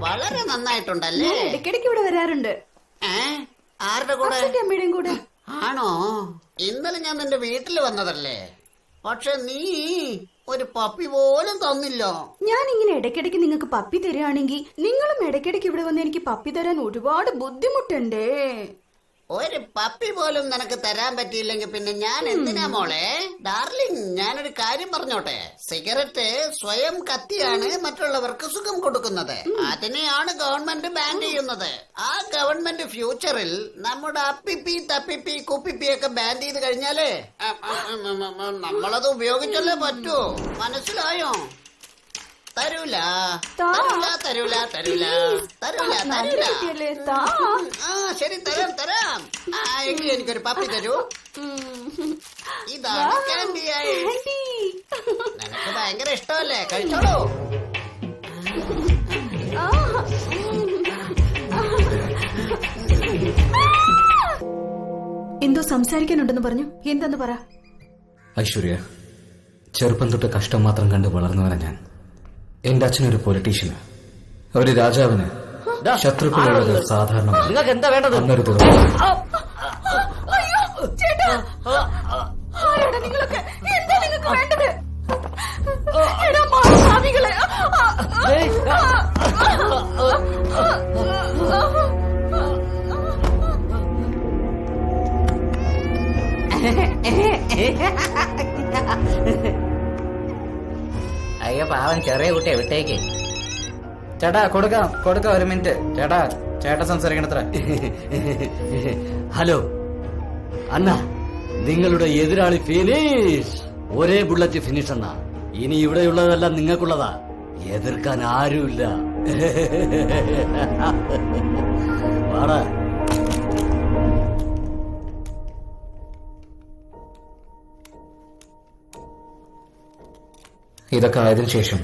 വളരെ നന്നായിട്ടുണ്ടല്ലേ. ഇടയ്ക്കിടയ്ക്ക് ഇവിടെ വരാറുണ്ട്. ആരുടെ കൂടെ? അമ്മയുടെയും കൂടെ. ആണോ? ഇന്നലെ ഞാൻ നിന്റെ വീട്ടിൽ വന്നതല്ലേ, പക്ഷെ നീ ഒരു പപ്പി പോലും തന്നില്ല. ഞാൻ ഇങ്ങനെ ഇടയ്ക്കിടയ്ക്ക് നിങ്ങൾക്ക് പപ്പി തരികയാണെങ്കിൽ നിങ്ങളും ഇടയ്ക്കിടയ്ക്ക് ഇവിടെ വന്ന് എനിക്ക് പപ്പി തരാൻ ഒരുപാട് ബുദ്ധിമുട്ടുണ്ടേ. ഒരു പപ്പി പോലും നിനക്ക് തരാൻ പറ്റിയില്ലെങ്കിൽ പിന്നെ ഞാൻ എന്തിനാ മോളെ? ഡാർലിംഗ്, ഞാനൊരു കാര്യം പറഞ്ഞോട്ടെ. സിഗരറ്റ് സ്വയം കത്തിയാണ് മറ്റുള്ളവർക്ക് സുഖം കൊടുക്കുന്നത്. അതിനെയാണ് ഗവൺമെന്റ് ബാൻ ചെയ്യുന്നത്. ആ ഗവൺമെന്റ് ഫ്യൂച്ചറിൽ നമ്മുടെ അപ്പിപ്പി തപ്പിപ്പി കുപ്പിപ്പിയൊക്കെ ബാൻ ചെയ്ത് കഴിഞ്ഞാലേ നമ്മളത് ഉപയോഗിച്ചല്ലേ പറ്റൂ. മനസ്സിലായോ? തരൂല തരൂല തരൂല തരൂല തരൂല തരൂല. ആ ശരി, തരാം തരാം. എങ്കിൽ എനിക്കൊരു പപ്പി തരൂ. ഇതാണ് കാൻഡിയായി. നിനക്ക് ഭയങ്കര ഇഷ്ടമല്ലേ? കഴിച്ചോളൂ. എന്തോ സംസാരിക്കാനുണ്ടെന്ന് പറഞ്ഞു. എന്താന്ന് പറ. ഐശ്വര്യ, ചെറുപ്പം തൊട്ട് കഷ്ടം മാത്രം കണ്ട് വളർന്നവനാ ഞാൻ. എന്റെ അച്ഛനൊരു പൊളിറ്റീഷ്യന്, ഒരു രാജാവിന് ശത്രുക്കളുള്ളത് സാധാരണ. നിങ്ങൾക്ക് എന്താ വേണ്ടത്? അന്നൊരു നിങ്ങളൊക്കെ എന്താ നിങ്ങൾക്ക് വേണ്ടത്? എടാ മഹാഭാവികളെ. അയ്യോ പാവൻ ചെറിയ കുട്ടിയെ വിട്ടേക്ക്. ചേട്ടാ കൊടുക്കാം ഒരു മിനിറ്റ്. ചേട്ടാ സംസാരിക്കണത്ര. ഹലോ അണ്ണ, നിങ്ങളുടെ എതിരാളി ഫിനിഷ്. ഒരേ ബുള്ളറ്റ് ഫിനിഷ് അണ്ണ. ഇനി ഇവിടെയുള്ളതെല്ലാം നിങ്ങൾക്കുള്ളതാ. എതിർക്കാൻ ആരുമില്ല. വാടാ. ഇതൊക്കെ ആയതിനു ശേഷം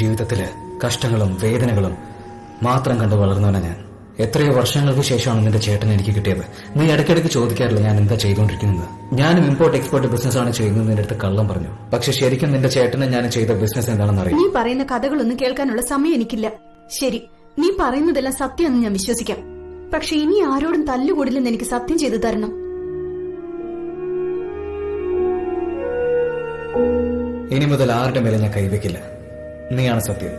ജീവിതത്തില് കഷ്ടങ്ങളും വേദനകളും മാത്രം കണ്ടു വളർന്നവനാ ഞാൻ. എത്രയോ വർഷങ്ങൾക്ക് ശേഷമാണ് നിന്റെ ചേട്ടൻ എനിക്ക് കിട്ടിയത്. നീ ഇടയ്ക്കിടയ്ക്ക് ചോദിക്കാറില്ല ഞാൻ എന്താ ചെയ്തുകൊണ്ടിരിക്കുന്നത്. ഞാനും ഇമ്പോർട്ട് എക്സ്പോർട്ട് ബിസിനസ് ആണ് ചെയ്യുന്നത് നിന്റെ അടുത്ത് കള്ളം പറഞ്ഞു. പക്ഷെ ശരിക്കും നിന്റെ ചേട്ടന് ഞാൻ ചെയ്ത ബിസിനസ് എന്താണെന്ന് അറിയാം. നീ പറയുന്ന കഥകളൊന്നും കേൾക്കാനുള്ള സമയം എനിക്കില്ല. ശരി, നീ പറയുന്നതെല്ലാം സത്യമെന്ന് ഞാൻ വിശ്വസിക്കാം. പക്ഷെ ഇനി ആരോടും തല്ലുകൂടില്ലെന്ന് എനിക്ക് സത്യം ചെയ്തു തരണം. ഇനി മുതൽ ആരുടെ മേലെ ഞാൻ കൈവയ്ക്കില്ല. നീയാണ് സത്യം.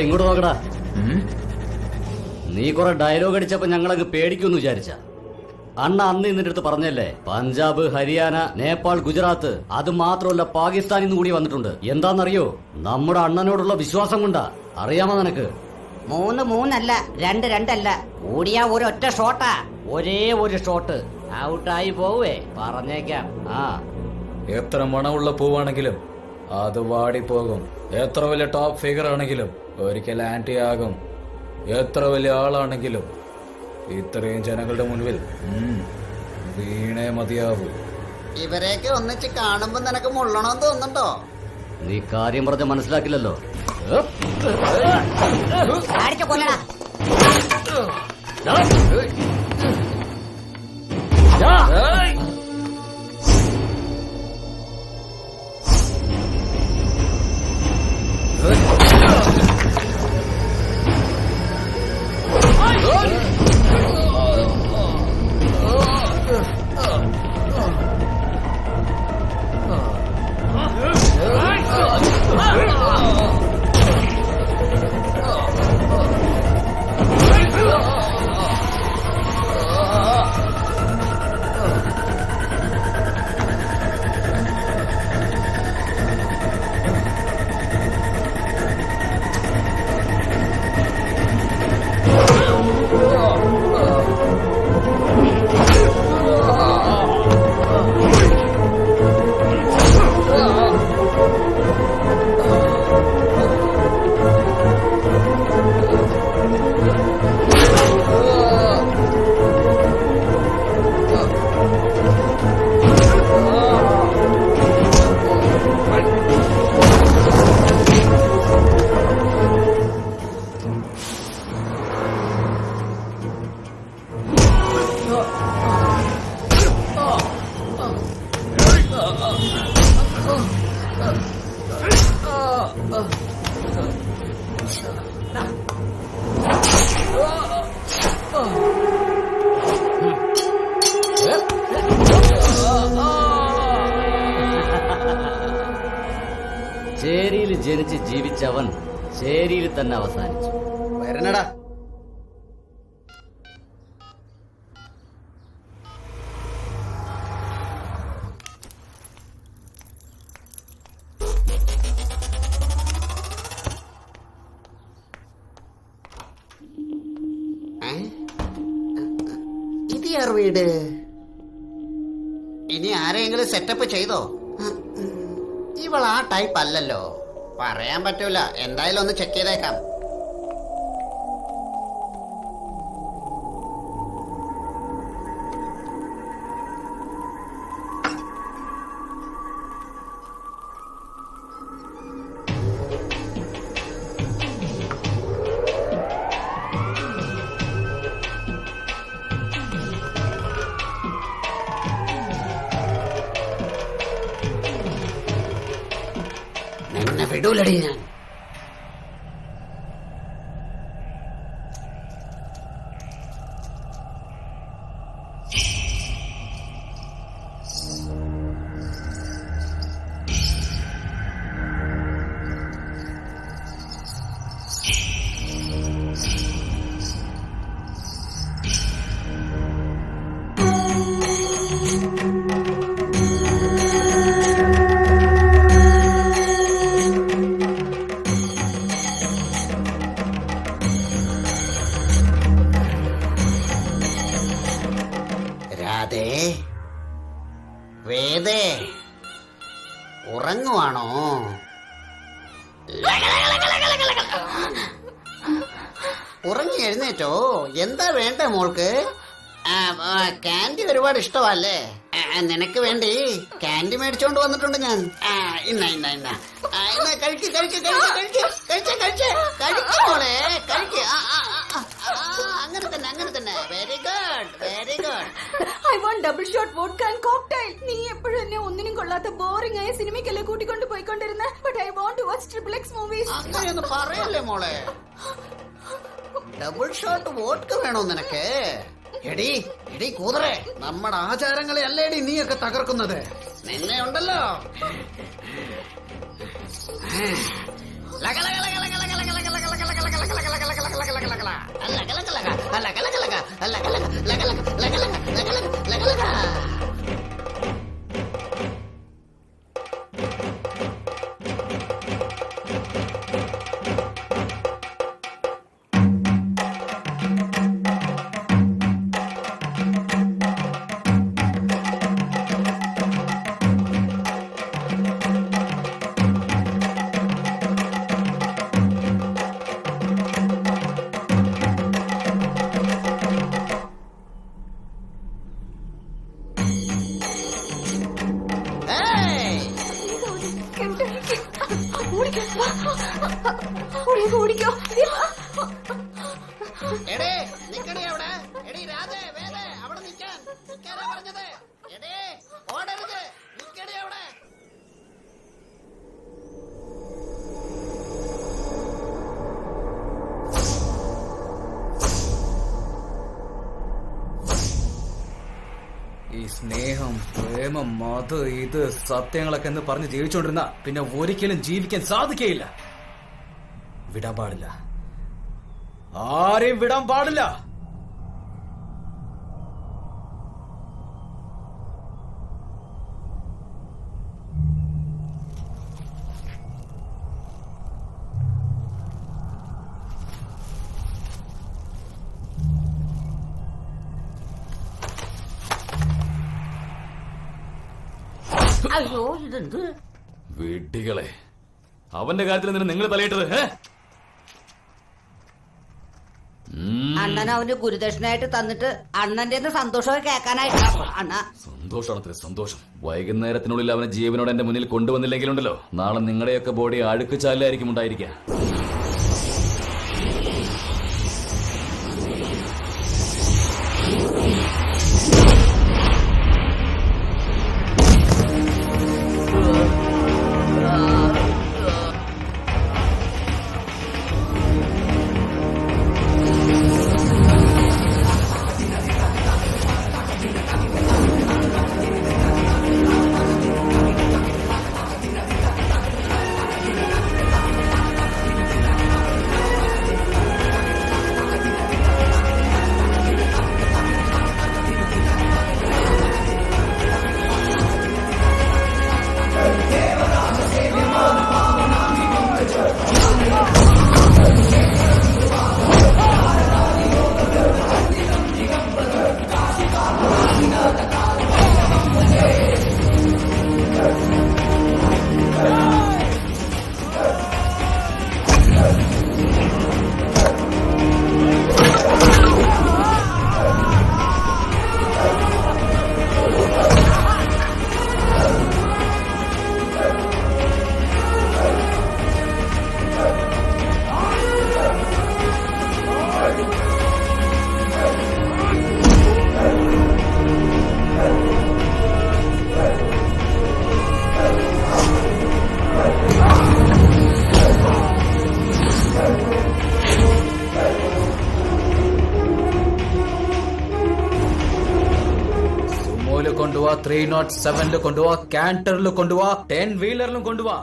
ഇങ്ങോട്ട് നോക്കടാ. നീ കുറെ ഡയലോഗ് അടിച്ചപ്പോ ഞങ്ങളങ്ങ് പേടിക്കുമെന്ന് വിചാരിച്ച. അണ്ണ അന്ന് ഇന്നിന്റെ അടുത്ത് പറഞ്ഞല്ലേ, പഞ്ചാബ്, ഹരിയാന, നേപ്പാൾ, ഗുജറാത്ത്, അത് മാത്രമല്ല പാകിസ്ഥാനിൽ നിന്ന് കൂടി വന്നിട്ടുണ്ട്. എന്താണെന്നറിയോ? നമ്മുടെ അണ്ണനോടുള്ള വിശ്വാസം കൊണ്ടാ. അറിയാമോ നിനക്ക്? 3 അല്ല 2 കൂടിയാ ഒരൊറ്റ ഷോട്ടാ. ഒരേ ഒരു ഷോട്ട് ഔട്ടായി പോവേ, പറഞ്ഞേക്കാം. എത്ര മണമുള്ള പൂവാണെങ്കിലും അത് വാടിപ്പോകും. എത്ര വലിയ ടോപ്പ് ഫിഗർ ആണെങ്കിലും ഒരിക്കൽ ആന്റി ആകും. എത്ര വലിയ ആളാണെങ്കിലും ഇത്രയും ജനങ്ങളുടെ മുൻപിൽ വീണേ മതിയാവൂ. ഇവരെയൊക്കെ ഒന്നിച്ച് കാണുമ്പോ നിനക്ക് മുള്ളണമെന്ന് തോന്നുന്നുണ്ടോ? നീ കാര്യം പറഞ്ഞ മനസ്സിലാക്കില്ലല്ലോ. ചേരിയിൽ ജനിച്ച് ജീവിച്ചവൻ ചേരിയിൽ തന്നെ അവസാനിച്ചു. വരണടാ. ഇത് ആർ വീട്? ഇനി ആരെങ്കിലും സെറ്റപ്പ് ചെയ്തോ? ഇവൾ ആ ടൈപ്പ് അല്ലല്ലോ. പറയാൻ പറ്റൂല. എന്തായാലും ഒന്ന് ചെക്ക് ചെയ്തേക്കാം. നിന്നെ വിടൂലടി ഞാൻ. രാധേ, വേദേ, ഉറങ്ങുവാണോ? ഉറങ്ങി എഴുന്നേറ്റോ? എന്താ വേണ്ട മോൾക്ക്? കാൻഡി ഒരുപാട് ഇഷ്ടമല്ലേ? നിനക്ക് വേണ്ടി കാൻഡി മേടിച്ചോണ്ട് വന്നിട്ടുണ്ട് ഞാൻ. ഇന്ന ഇന്ന ഇന്ന ഇന്ന കഴിക്ക് കഴിക്ക് കഴിക്ക് കഴിക്ക് കഴിച്ച് കഴിച്ച് കഴിക്ക് മോളെ കഴിക്ക്. അങ്ങനെ തന്നെ അങ്ങനെ തന്നെ. Very good very good. I want double shot vodka and cocktail. നീ എപ്പോഴും എന്നെ ഒന്നിനും കൊള്ളാത്ത ബോറിംഗ് ആയ സിനിമയ്ക്കല്ലേ കൂട്ടിക്കൊണ്ട് പോയിക്കൊണ്ടിരുന്ന. But I want to watch triple X movies. അങ്ങനെയൊന്നും പറയല്ലേ മോളെ. ഡബിൾ ഷോട്ട് വോഡ്ക വേണോ നിനക്ക്? എടി എടി കൂതറേ, നമ്മുടെ ആചാരങ്ങളെ അല്ലേടി നീയൊക്കെ തകർക്കുന്നത്. നിന്നെ ഉണ്ടല്ലോ. എടേ നിക്കണേ അവിടെ. എടീ രാധേ വേദേ അവിടെ നിൽക്കാനാ പറഞ്ഞത്. എടേ ഓടരുത്, നിക്കണേ അവിടെ. ഈ സ്നേഹം, പ്രേമം, അത് ഇത് സത്യങ്ങളൊക്കെ എന്ന് പറഞ്ഞ് ജീവിച്ചുകൊണ്ടിരുന്ന പിന്നെ ഒരിക്കലും ജീവിക്കാൻ സാധിക്കയില്ല. വിടാൻ പാടില്ല, ആരെയും വിടാൻ പാടില്ല. അയ്യോ ഇതെന്ത് വിഡ്ഢികളെ, അവന്റെ കാര്യത്തിൽ എന്തിനാ നിങ്ങൾ തലയിട്ടത്? അണ്ണൻ അവന് ഗുരുദക്ഷിണയായിട്ട് തന്നിട്ട് അണ്ണന്റെ സന്തോഷമൊക്കെ കേൾക്കാനായിട്ടാ അണ്ണ. സന്തോഷാണത്രേ സന്തോഷം. വൈകുന്നേരത്തിനുള്ളിൽ അവനെ ജീവനോടെ എന്റെ മുന്നിൽ കൊണ്ടുവന്നില്ലെങ്കിലുണ്ടല്ലോ, നാളെ നിങ്ങളുടെയൊക്കെ ബോഡി അഴുക്ക് ചാലായിരിക്കും ഉണ്ടായിരിക്കുക. കൊണ്ടുപോവാ, 307 കൊണ്ടുപോവാ, കാന്ററിൽ കൊണ്ടുപോവാ, 10 വീലറിലും കൊണ്ടുപോവാ.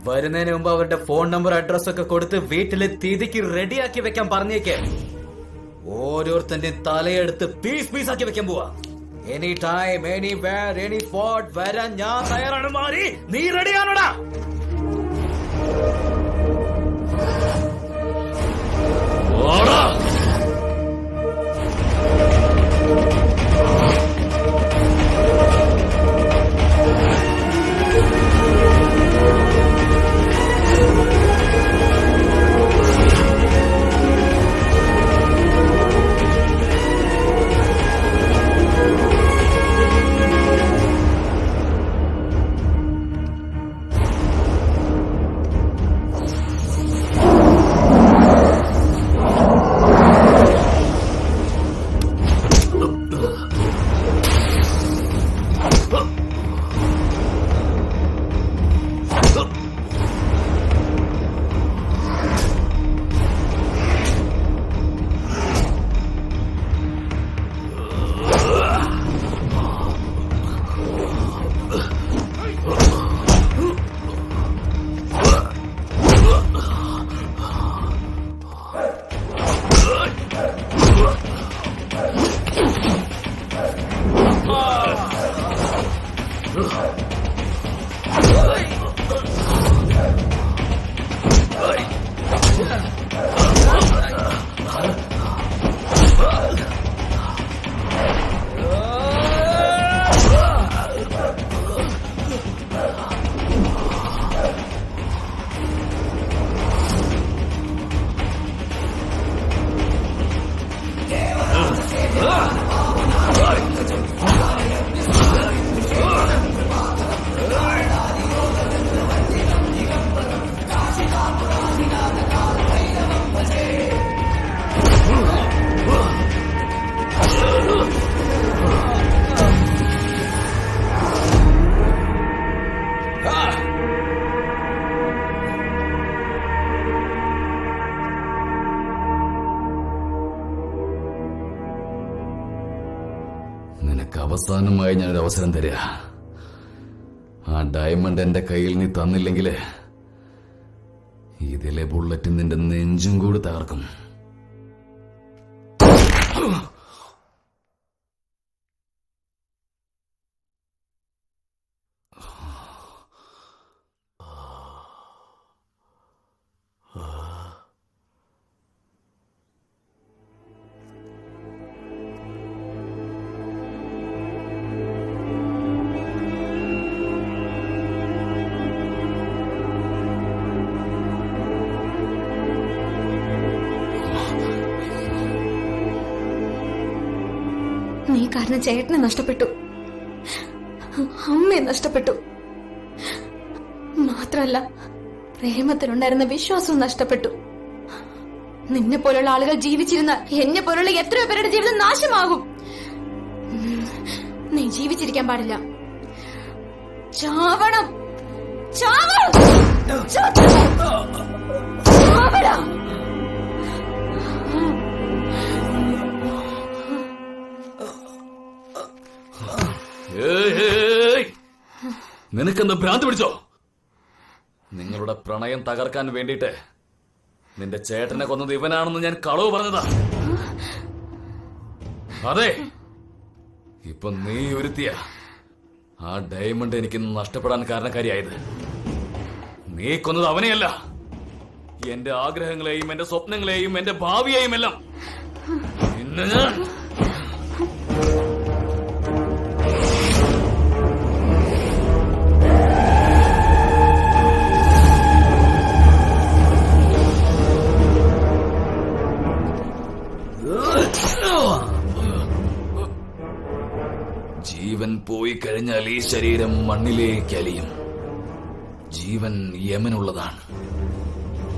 വരുന്നതിന് മുമ്പ് അവരുടെ ഫോൺ നമ്പർ അഡ്രസ് ഒക്കെ കൊടുത്ത് വീട്ടില് തീതിക്ക് റെഡിയാക്കി വെക്കാൻ പറഞ്ഞേക്ക്. ഓരോരുത്തന്റെ തലയെടുത്ത് പീസ് ആക്കി വെക്കാൻ പോവാ. Any time, anywhere, any spot വരാൻ ഞാൻ തയ്യാറാണ്. മാറി, നീ റെഡിയാണോടാ? നിനക്ക് അവസാനമായി ഞാനൊരു അവസരം തരിക. ആ ഡയമണ്ട് എന്റെ കയ്യിൽ നീ തന്നില്ലെങ്കിൽ ഇതിലെ ബുള്ളറ്റ് നിന്റെ നെഞ്ചും കൂടി തകർക്കും. നീ കാരണം ചേട്ടനെ നഷ്ടപ്പെട്ടു, അമ്മയെ നഷ്ടപ്പെട്ടു. മാത്രല്ല പ്രേമത്തിലുണ്ടായിരുന്ന വിശ്വാസവും നഷ്ടപ്പെട്ടു. നിന്നെ പോലുള്ള ആളുകൾ ജീവിച്ചിരുന്ന എന്നെ പോലുള്ള എത്രയോ പേരുടെ ജീവിതം നാശമാകും. നീ ജീവിച്ചിരിക്കാൻ പാടില്ല. ചാവണം, ചാവണം, ചാവണം. നിനക്കെന്ത് ഭ്രാന്ത് പിടിച്ചോ? നിങ്ങളുടെ പ്രണയം തകർക്കാൻ വേണ്ടിയിട്ട് നിന്റെ ചേട്ടനെ കൊന്നത് ഇവനാണെന്ന് ഞാൻ കളവ് പറഞ്ഞതാ. അതെ, ഇപ്പൊ നീ ഒരുത്തിയ ആ ഡയമണ്ട് എനിക്ക് നഷ്ടപ്പെടാൻ കാരണക്കാരിയായത്. നീ കൊന്നത് അവനെയല്ല, എന്റെ ആഗ്രഹങ്ങളെയും എന്റെ സ്വപ്നങ്ങളെയും എന്റെ ഭാവിയെയും എല്ലാം. ഇന്ന് ഞാൻ ജീവൻ പോയി കഴിഞ്ഞാൽ ഈ ശരീരം മണ്ണിലേക്ക് അലിയും. ജീവൻ യമനുള്ളതാണ്,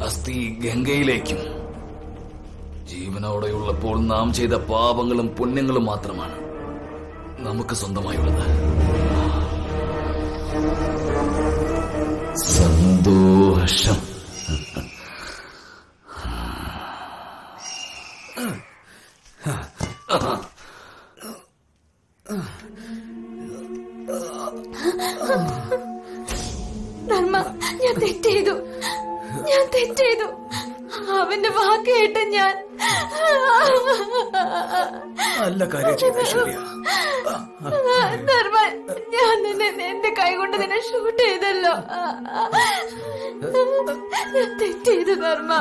അസ്ഥി ഗംഗയിലേക്കും. ജീവനോടെയുള്ളപ്പോൾ നാം ചെയ്ത പാപങ്ങളും പുണ്യങ്ങളും മാത്രമാണ് നമുക്ക് സ്വന്തമായുള്ളത്. സന്തോഷം. ധർമ്മ, ഞാൻ തെറ്റെയ്തു, ഞാൻ തെറ്റെയ്തു. അവന്റെ വാക്ക് കേട്ട് ഞാൻ നല്ല കാര്യം ചെയ്തു ഐശ്വര്യ. ധർമ്മ, ഞാൻ നിന്നെ എന്റെ കൈ കൊണ്ട് നിന്നെ ഷൂട്ട് ചെയ്തല്ലോ. ഞാൻ തെറ്റെയ്തു ധർമ്മ.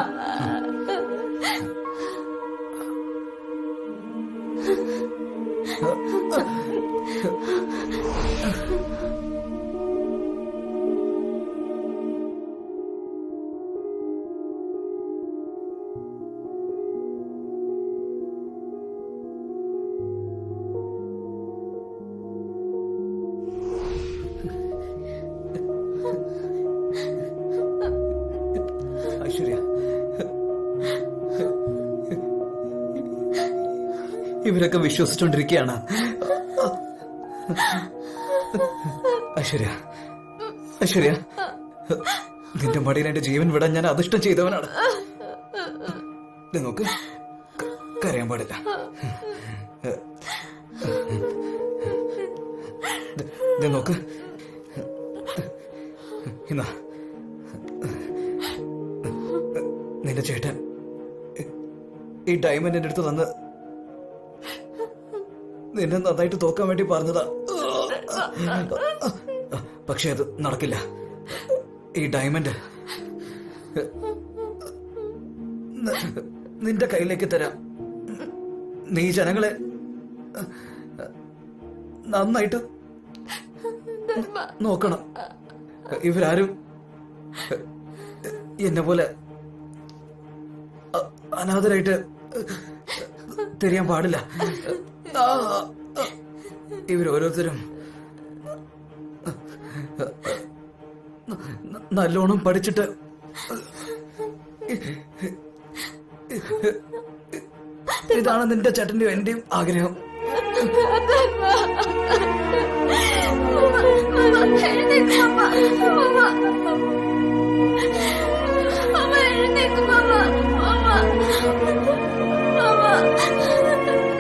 ഐശ്വര്യ, ഇവരൊക്കെ വിശ്വസിച്ചോണ്ടിരിക്കുകയാണ്. ഐശ്വര്യ, ഐശ്വര്യ, നിന്റെ മടിയിൽ എന്റെ ജീവൻ വിടാൻ ഞാൻ അധിഷ്ടം ചെയ്തവനാണ്. നോക്ക്, കരയാൻ പാടില്ല. നോക്ക്, എന്നാ നിന്റെ ചേട്ടൻ ഈ ഡയമണ്ട് എന്റെ അടുത്ത് തന്ന് നിന്നെ നന്നായിട്ട് തോക്കാൻ വേണ്ടി പറഞ്ഞതാ. പക്ഷെ അത് നടക്കില്ല. ഈ ഡയമണ്ട് നിന്റെ കയ്യിലേക്ക് തരാം. നീ ജനങ്ങളെ നന്നായിട്ട് നോക്കണം. ഇവരാരും എന്നെ പോലെ അനാഥരായിട്ട് തിരിയാൻ പാടില്ല. ഇവരോരോരുത്തരും നല്ലോണം പഠിച്ചിട്ട് ഇതാണ് നിന്റെ ചേട്ടന്റെയും എന്റെയും ആഗ്രഹം.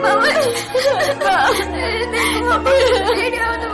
Mama, പേടിയാവുന്നു